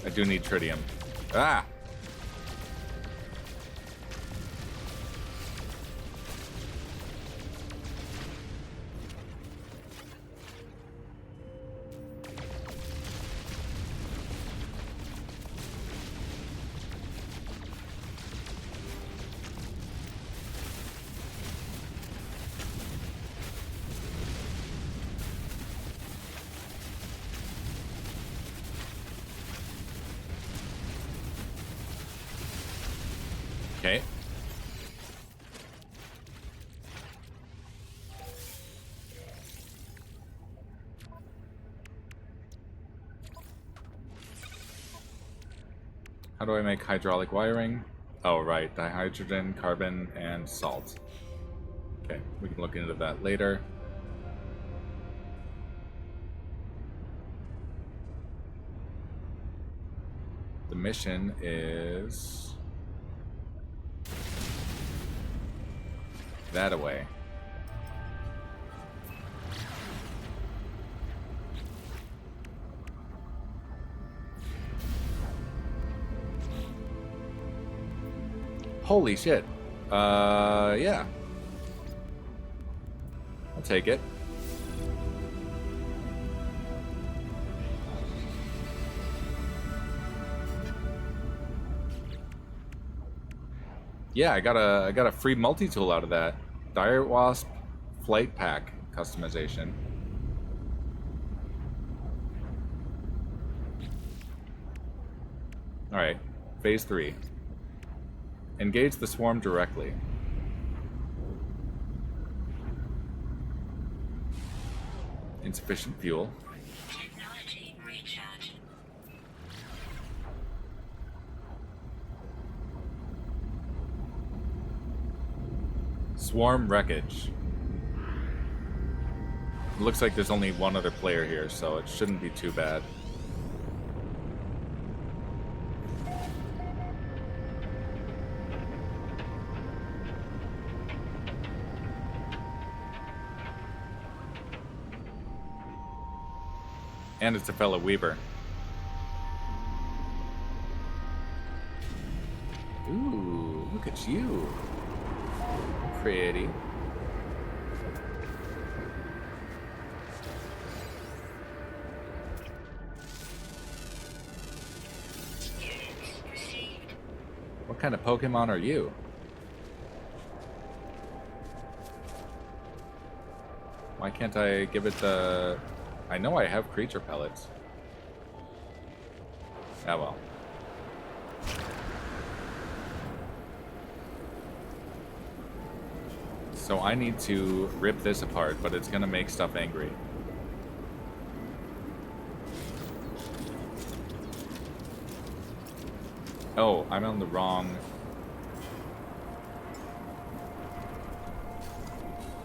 Speaker 1: I do need tritium. Ah! Okay. How do I make hydraulic wiring? Oh, right. Dihydrogen, carbon, and salt. Okay, we can look into that later. The mission is... that away. Holy shit. Yeah. I'll take it. Yeah, I got a free multi-tool out of that. Dire Wasp Flight Pack customization. Alright, phase 3. Engage the swarm directly. Insufficient fuel.
Speaker 2: Technology recharge.
Speaker 1: Swarm wreckage. It looks like there's only one other player here, so it shouldn't be too bad. And it's a fellow Weaver. Ooh, look at you. Pretty.
Speaker 2: Units received.
Speaker 1: What kind of Pokemon are you? Why can't I give it the... I know I have creature pellets. Ah, well. So I need to rip this apart, but it's gonna make stuff angry. Oh, I'm on the wrong...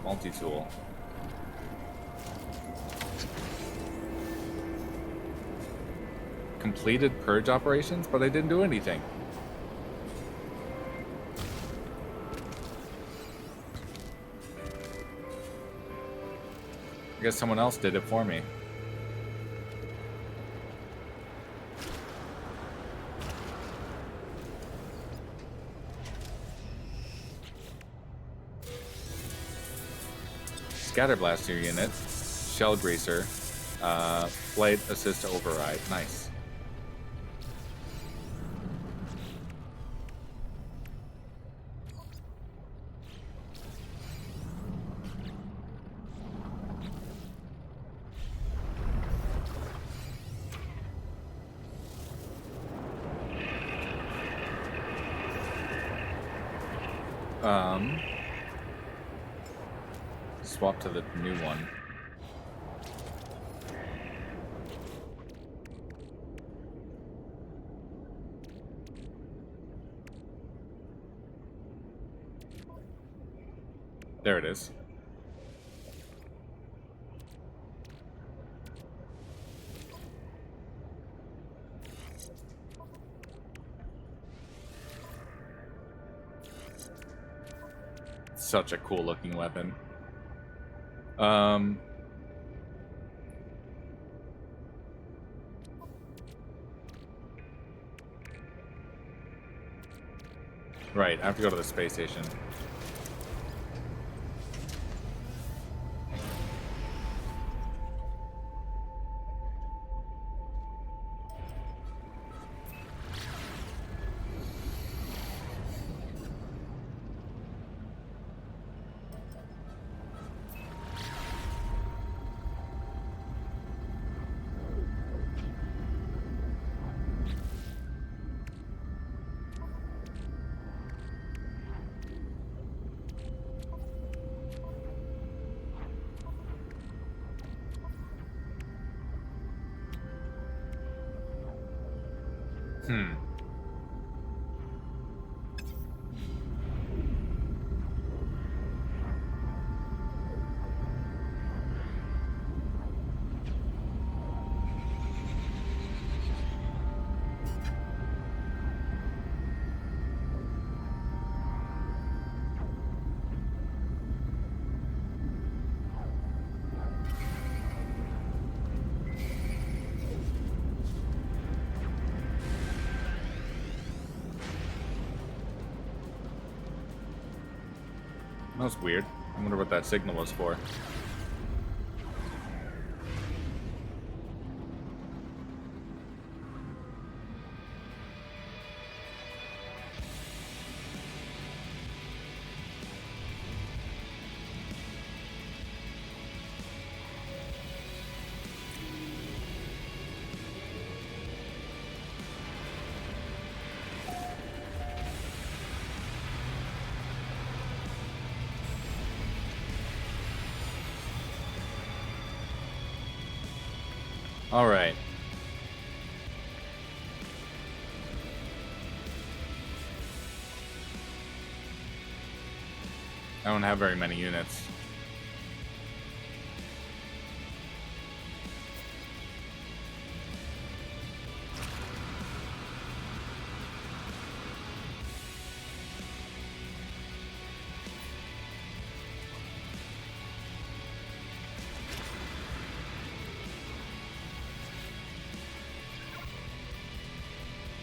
Speaker 1: multi-tool. Completed purge operations, but I didn't do anything. I guess someone else did it for me. Scatter Blaster unit, Shell Greaser, Flight Assist Override. Nice. Swap to the new one. There it is. Such a cool looking weapon. Right, I have to go to the space station. That was weird. I wonder what that signal was for. All right. I don't have very many units.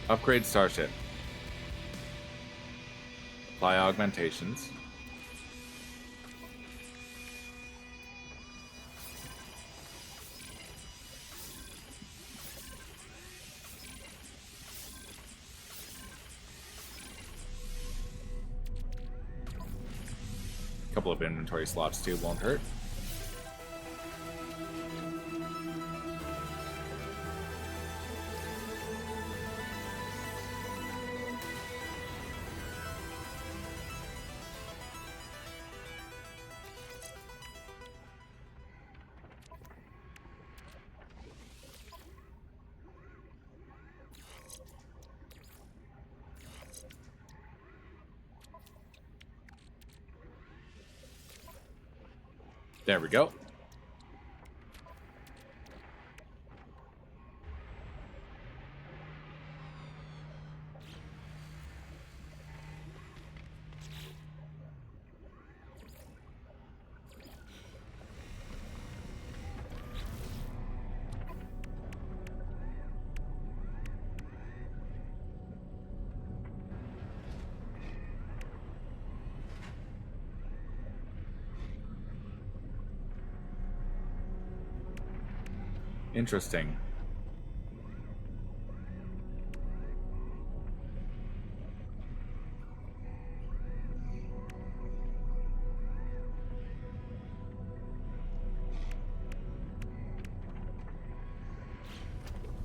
Speaker 1: Upgrade Starship. Apply augmentations. Couple of inventory slots too won't hurt. There we go. Interesting.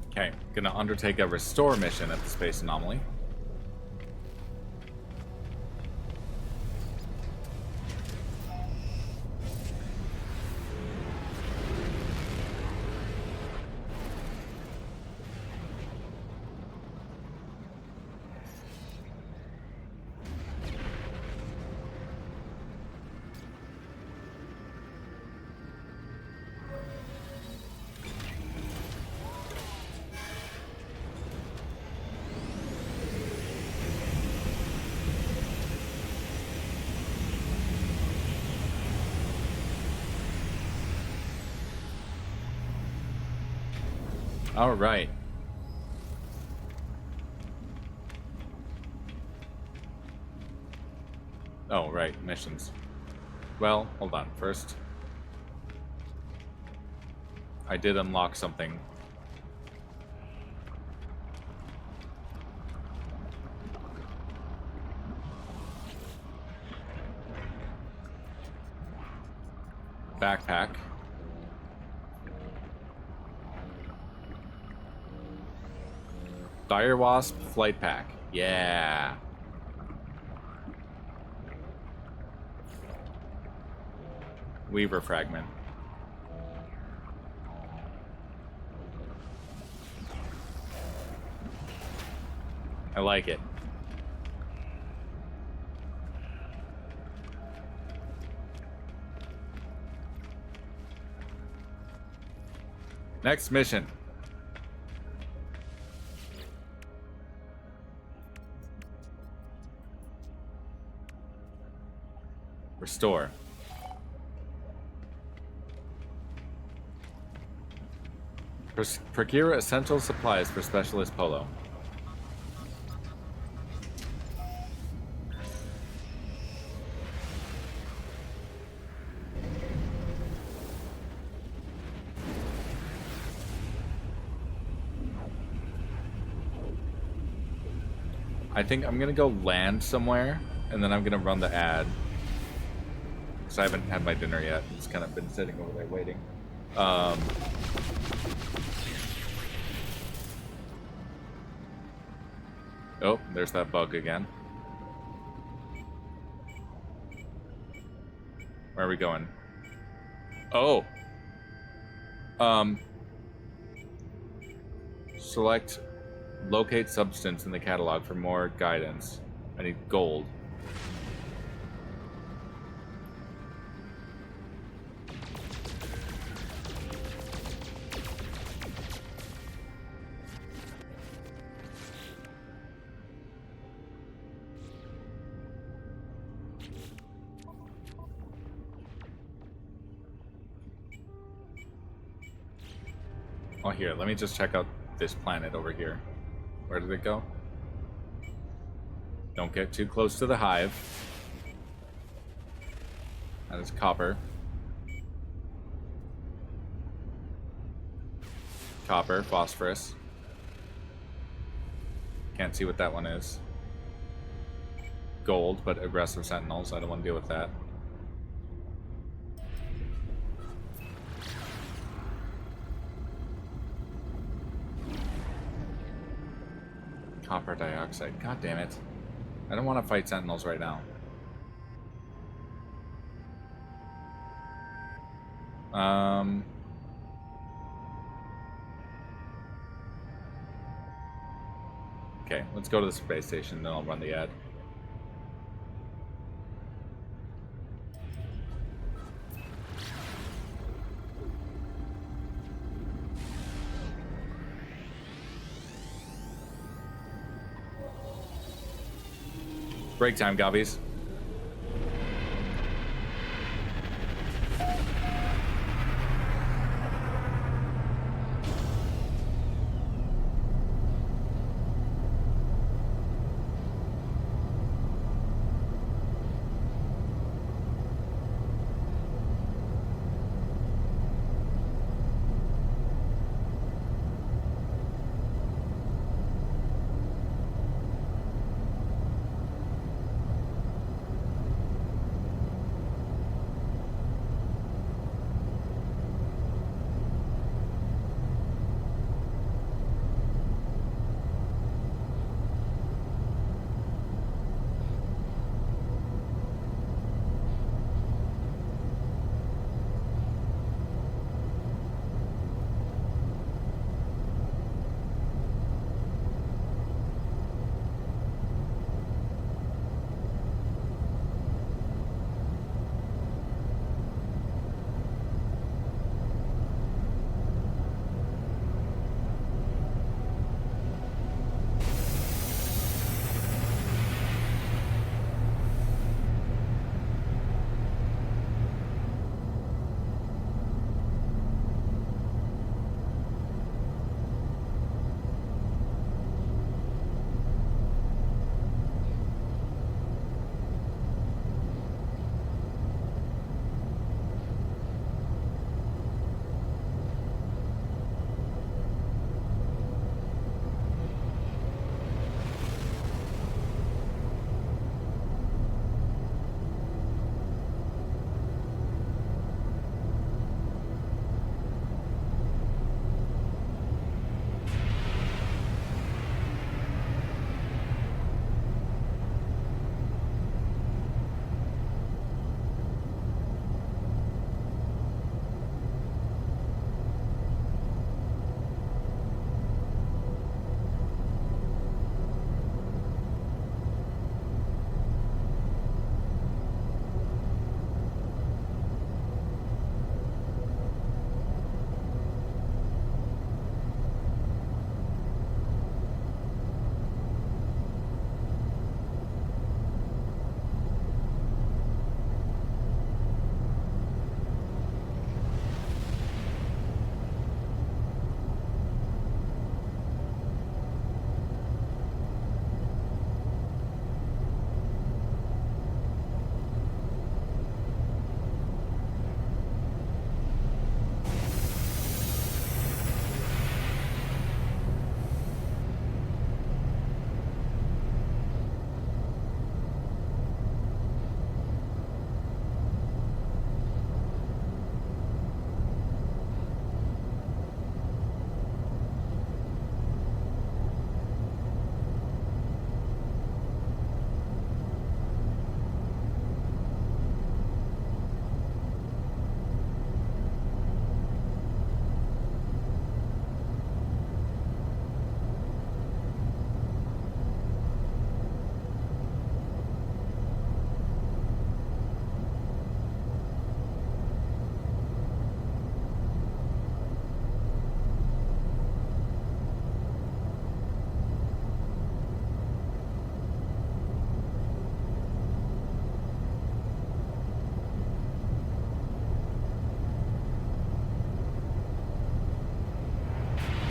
Speaker 1: Okay, gonna undertake a restore mission at the space anomaly. All right. Oh, right, missions. Well, hold on. First, I did unlock something. Backpack. Dire Wasp Flight Pack. Yeah. Weaver Fragment. I like it. Next mission. Restore. Procure essential supplies for Specialist Polo. I think I'm gonna go land somewhere, and then I'm gonna run the ad. Because I haven't had my dinner yet. It's kind of been sitting over there waiting. Oh, there's that bug again. Where are we going? Oh. Select locate substance in the catalog for more guidance. I need gold. Oh, here, let me just check out this planet over here. Where did it go? Don't get too close to the hive. That is copper. Copper, phosphorus. Can't see what that one is. Gold, but aggressive sentinels. I don't want to deal with that. Copper dioxide. God damn it. I don't want to fight sentinels right now. Okay, let's go to the space station, then I'll run the ad. Break time, Gobbies.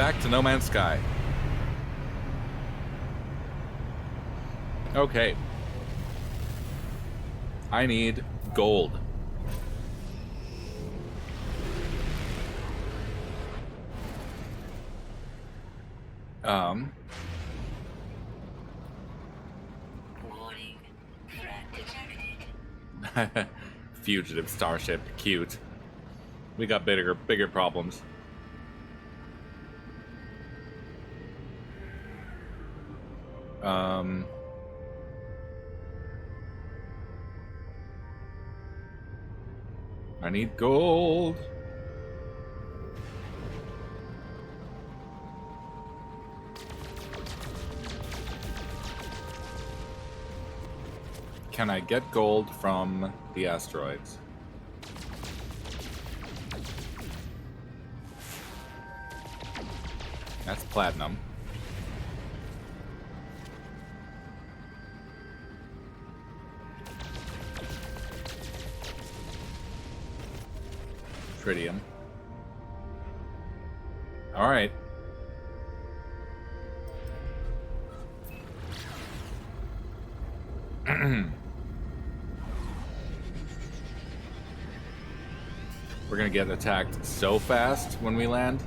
Speaker 1: Back to No Man's Sky. Okay. I need gold.
Speaker 2: Warning. Threat detected.
Speaker 1: Fugitive starship, cute. We got bigger problems. I need gold. Can I get gold from the asteroids? That's platinum. Tritium. All right. We're gonna get attacked so fast when we land.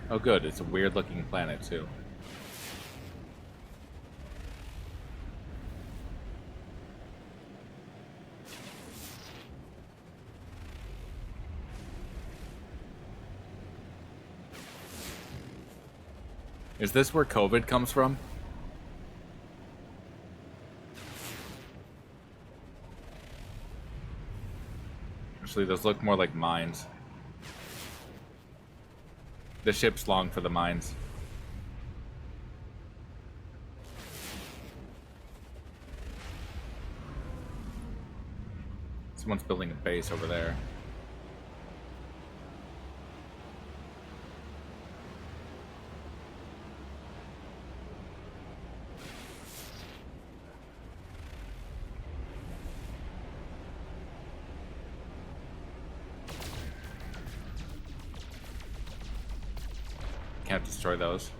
Speaker 1: Oh good, it's a weird looking planet too. Is this where COVID comes from? Actually, those look more like mines. The ship's long for the mines. Someone's building a base over there. Can't destroy those.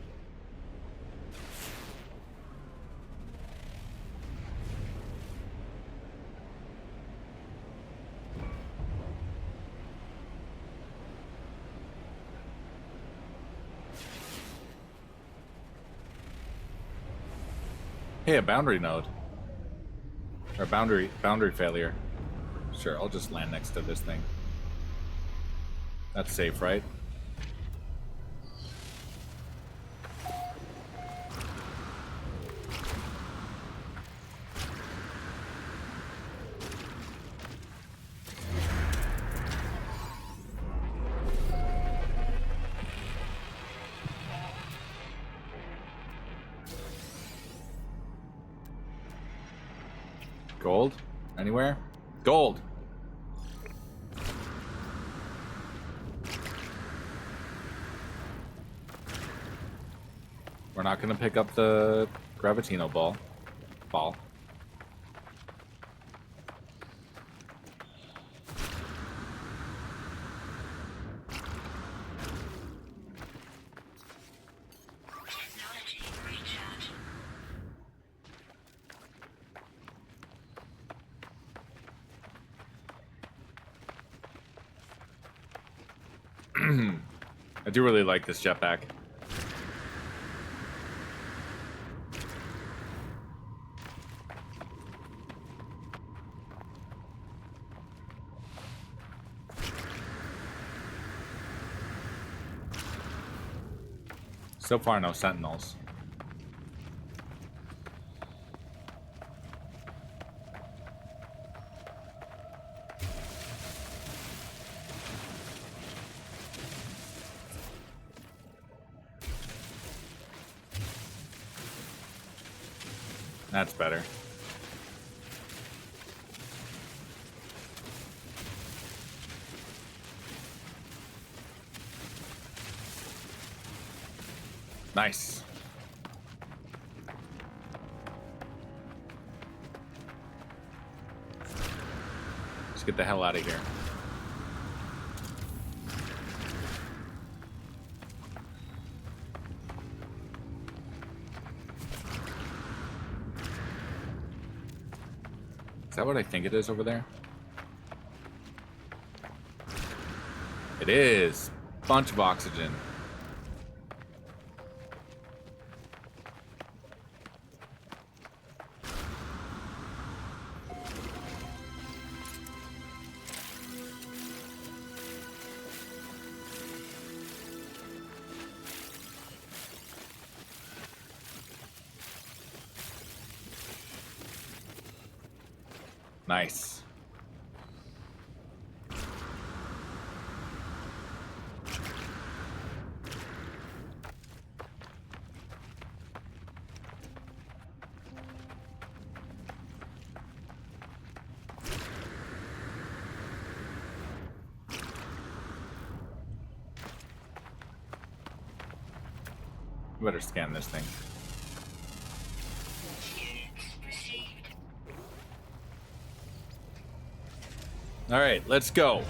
Speaker 1: Hey, a boundary node. Or boundary failure. Sure, I'll just land next to this thing. That's safe, right? Gold? Anywhere? Gold! We're not gonna pick up the Gravitino ball.
Speaker 2: Technology recharge.
Speaker 1: I do really like this jetpack. So far, no sentinels. That's better. Nice. get the hell out of here. Is that what I think it is over there? It is. Bunch of oxygen. Nice. Better scan this thing. All right, let's go.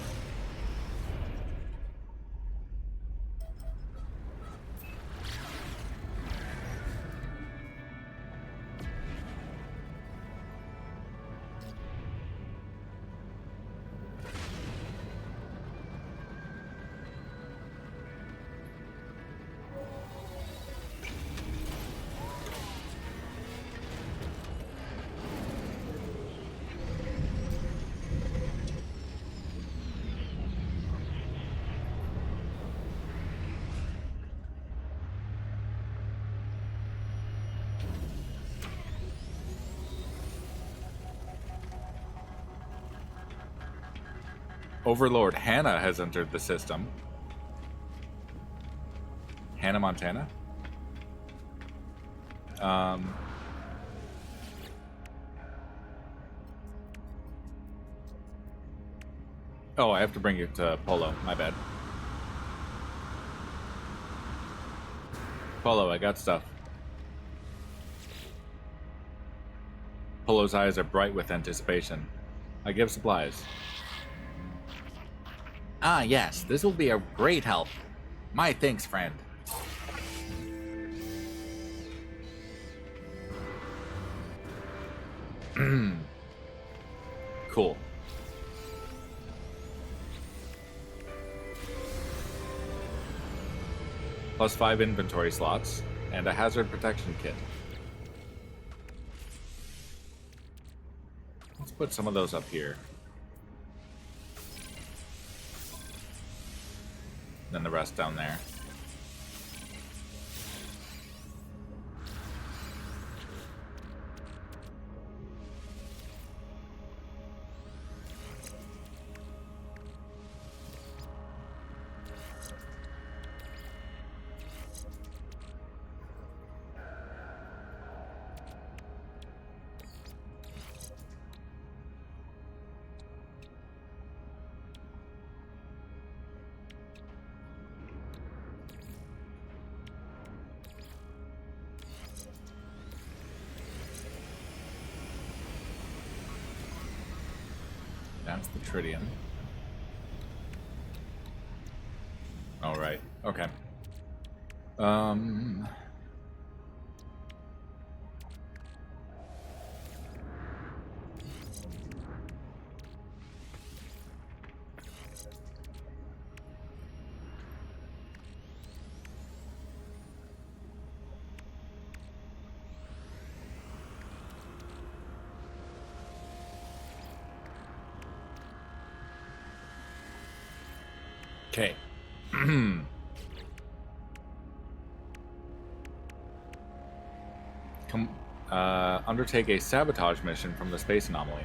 Speaker 1: Overlord Hannah has entered the system. Hannah Montana? Oh, I have to bring it to Polo. My bad. Polo, I got stuff. Polo's eyes are bright with anticipation. I give supplies.
Speaker 3: Ah, yes, this will be a great help. My thanks, friend.
Speaker 1: Cool. +5 inventory slots and a hazard protection kit. Let's put some of those up here. Then the rest down there. That's the tritium. All right. Okay. Okay. Undertake a sabotage mission from the space anomaly.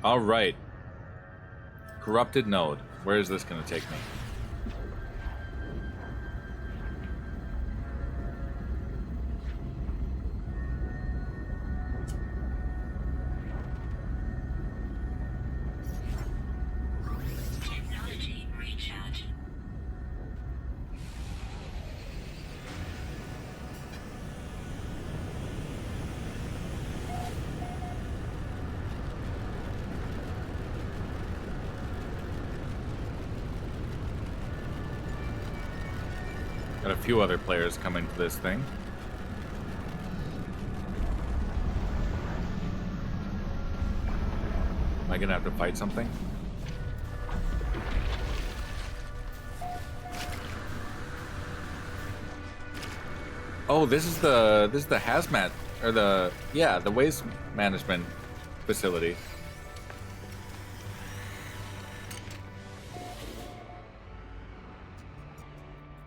Speaker 1: All right. Corrupted node. Where is this going to take me?
Speaker 2: Technology recharge.
Speaker 1: Got a few other players coming to this thing. Am I gonna have to fight something? Oh, this is the hazmat or the waste management facility.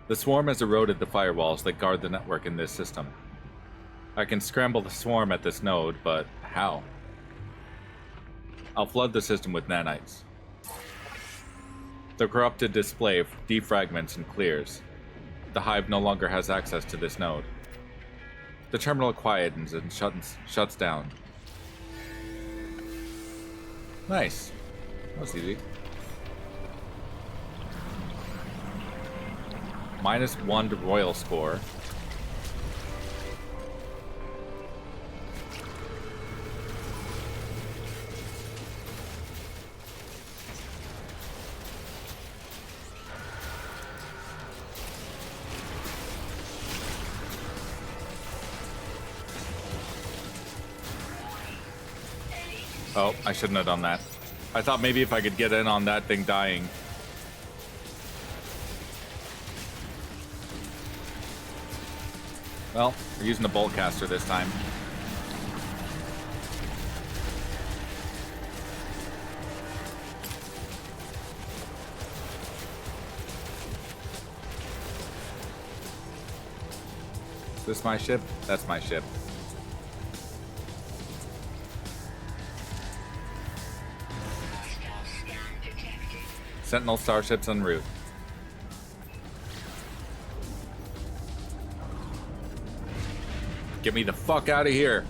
Speaker 1: The swarm has eroded the firewalls that guard the network in this system. I can scramble the swarm at this node, but how? I'll flood the system with nanites. The corrupted display defragments and clears. The Hive no longer has access to this node. The terminal quietens and shuts down. Nice. That was easy. -1 to Royal score. Oh, I shouldn't have done that. I thought maybe if I could get in on that thing dying. Well, we're using the bolt caster this time. Is this my ship? That's my ship.
Speaker 2: Stealth scan detected.
Speaker 1: Sentinel starships en route. Get me the fuck out of here.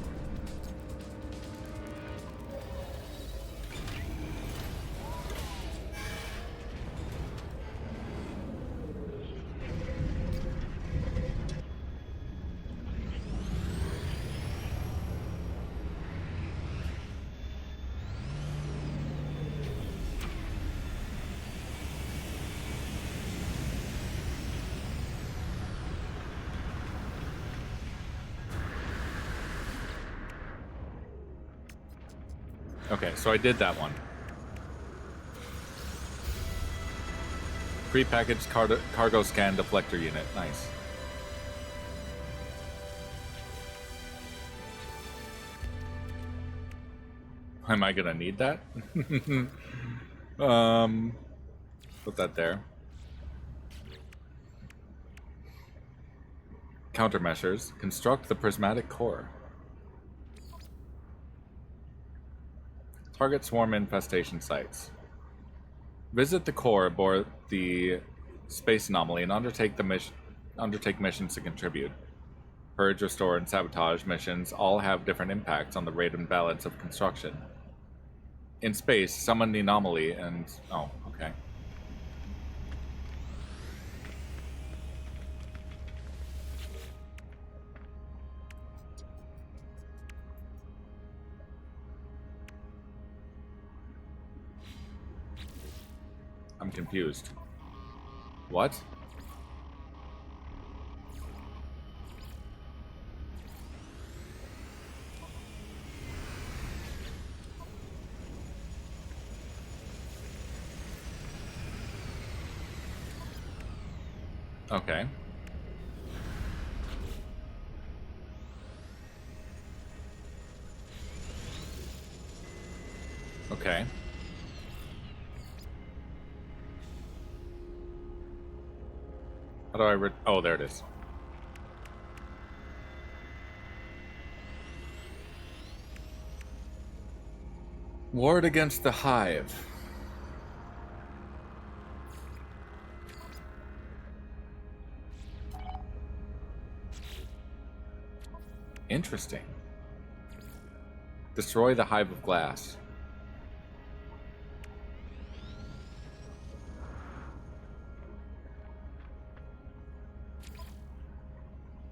Speaker 1: Okay, so I did that one. Prepackaged cargo scan deflector unit. Nice. Am I gonna need that? Put that there. Countermeasures. Construct the Prismatic Core. Target swarm infestation sites. Visit the core aboard the space anomaly and undertake missions to contribute. Purge, restore, and sabotage missions all have different impacts on the rate and balance of construction. In space, summon the anomaly and... oh, okay. I'm confused. What? Okay. Okay. How do I oh, there it is. Ward against the Hive. Interesting. Destroy the Hive of Glass.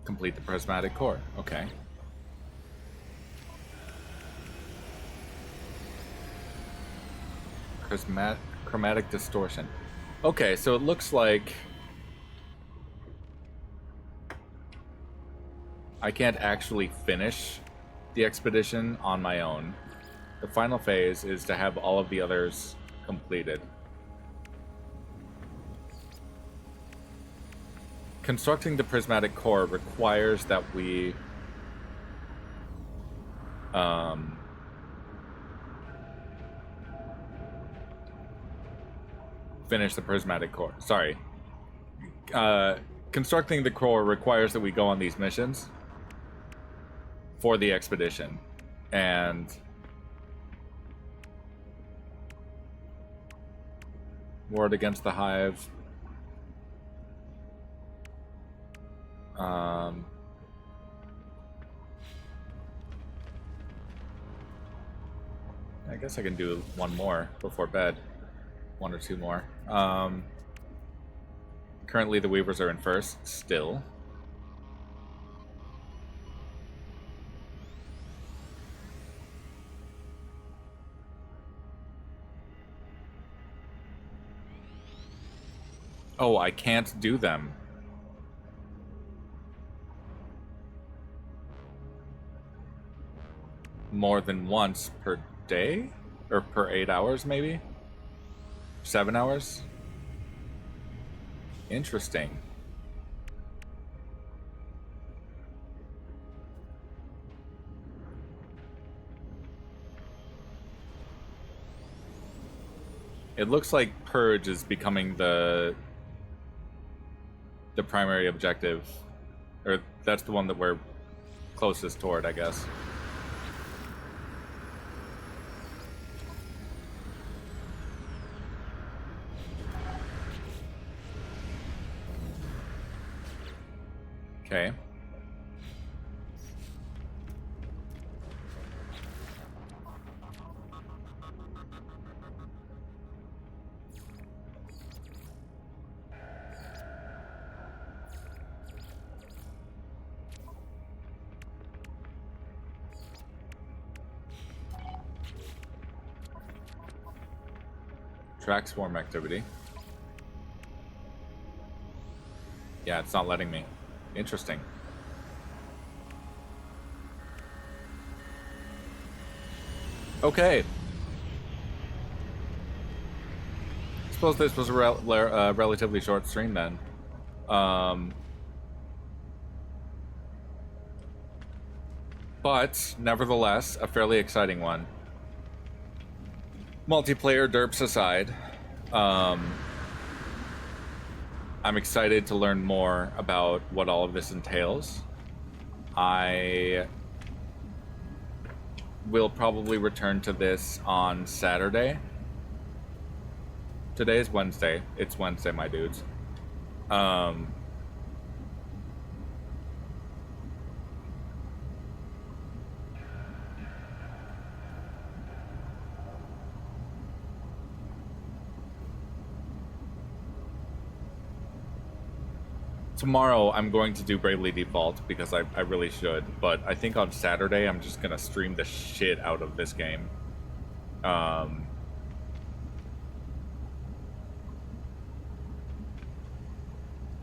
Speaker 1: Complete the Prismatic Core. Okay. Chromatic distortion. Okay, so it looks like I can't actually finish the expedition on my own. The final phase is to have all of the others completed. Constructing the Prismatic Core requires that we finish the Prismatic Core. Sorry. Constructing the core requires that we go on these missions for the expedition. And ward against the Hive. I guess I can do one more before bed. One or two more. Currently the Weavers are in first, still. Oh, I can't do them. More than once per day? Or per 8 hours, maybe? 7 hours? Interesting. It looks like Purge is becoming the primary objective. Or that's the one that we're closest toward, I guess. Okay. Track swarm activity. Yeah, it's not letting me. Interesting. Okay. Suppose this was a relatively short stream then. But, nevertheless, a fairly exciting one. Multiplayer derps aside, I'm excited to learn more about what all of this entails. I will probably return to this on Saturday. Today is Wednesday. It's Wednesday, my dudes. Tomorrow I'm going to do Bravely Default because I really should, but I think on Saturday I'm just gonna stream the shit out of this game.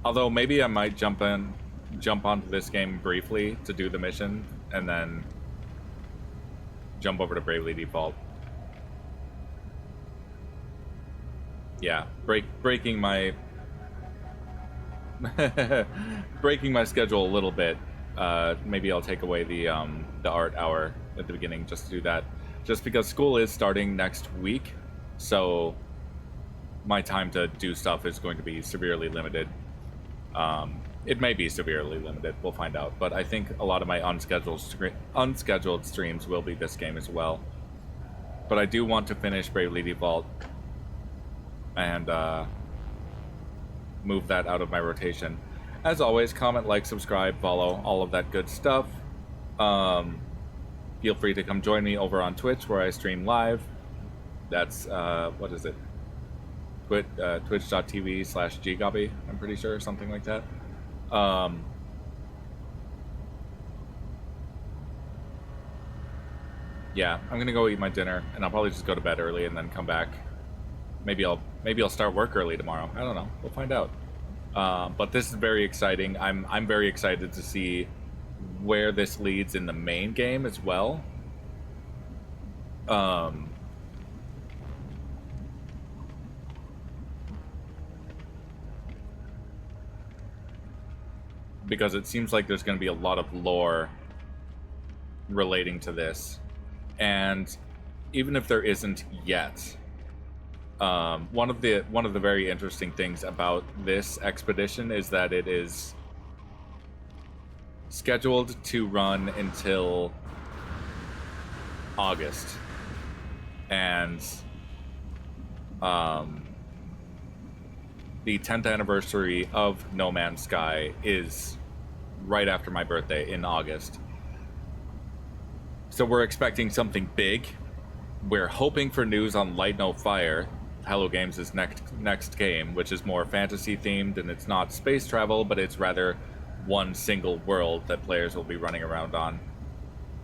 Speaker 1: Although maybe I might jump onto this game briefly to do the mission and then jump over to Bravely Default. Yeah, breaking my breaking my schedule a little bit. Maybe I'll take away the art hour at the beginning just to do that. Just because school is starting next week, so my time to do stuff is going to be severely limited. It may be severely limited, we'll find out. But I think a lot of my unscheduled streams will be this game as well. but I do want to finish Bravely Default and move that out of my rotation. As always, comment, like, subscribe, follow, all of that good stuff. Feel free to come join me over on Twitch where I stream live. That's, what is it? Twitch.tv/GGobbie, I'm pretty sure, something like that. Yeah, I'm gonna go eat my dinner, and I'll probably just go to bed early and then come back. Maybe I'll start work early tomorrow. I don't know. We'll find out. But this is very exciting. I'm very excited to see where this leads in the main game as well. Because it seems like there's going to be a lot of lore relating to this. And even if there isn't yet, one of the very interesting things about this expedition is that it is scheduled to run until August, and the 10th anniversary of No Man's Sky is right after my birthday in August. So we're expecting something big. We're hoping for news on Light No Fire, Hello Games' next game, which is more fantasy themed, and it's not space travel, but it's rather one single world that players will be running around on.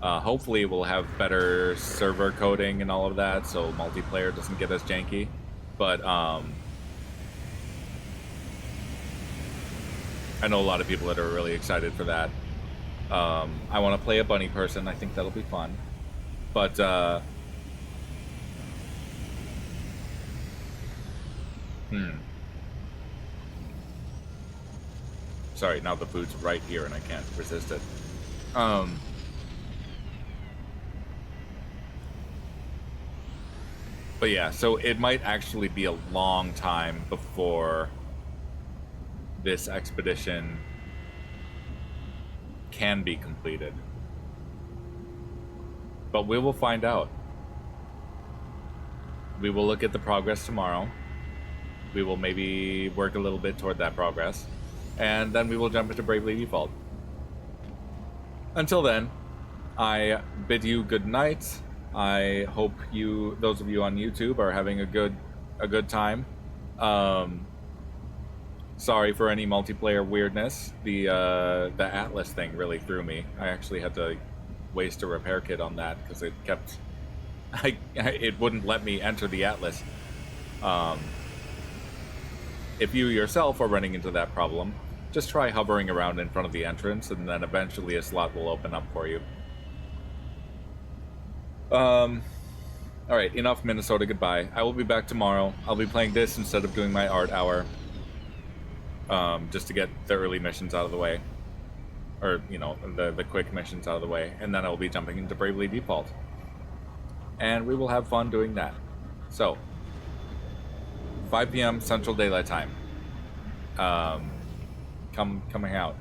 Speaker 1: Hopefully we'll have better server coding and all of that, so multiplayer doesn't get as janky. But I know a lot of people that are really excited for that. I want to play a bunny person. I think that'll be fun. But sorry, now the food's right here and I can't resist it. But yeah, so it might actually be a long time before this expedition can be completed. But we will find out. We will look at the progress tomorrow. We will maybe work a little bit toward that progress. And then we will jump into Bravely Default. Until then, I bid you good night. I hope those of you on YouTube, are having a good time. Sorry for any multiplayer weirdness. The Atlas thing really threw me. I actually had to waste a repair kit on that because it kept... it wouldn't let me enter the Atlas. If you yourself are running into that problem, just try hovering around in front of the entrance, and then eventually a slot will open up for you. Alright, enough Minnesota goodbye. I will be back tomorrow. I'll be playing this instead of doing my art hour. Just to get the early missions out of the way. Or, you know, the quick missions out of the way. And then I'll be jumping into Bravely Default. And we will have fun doing that. So, 5 p.m. Central Daylight Time. Come hang out.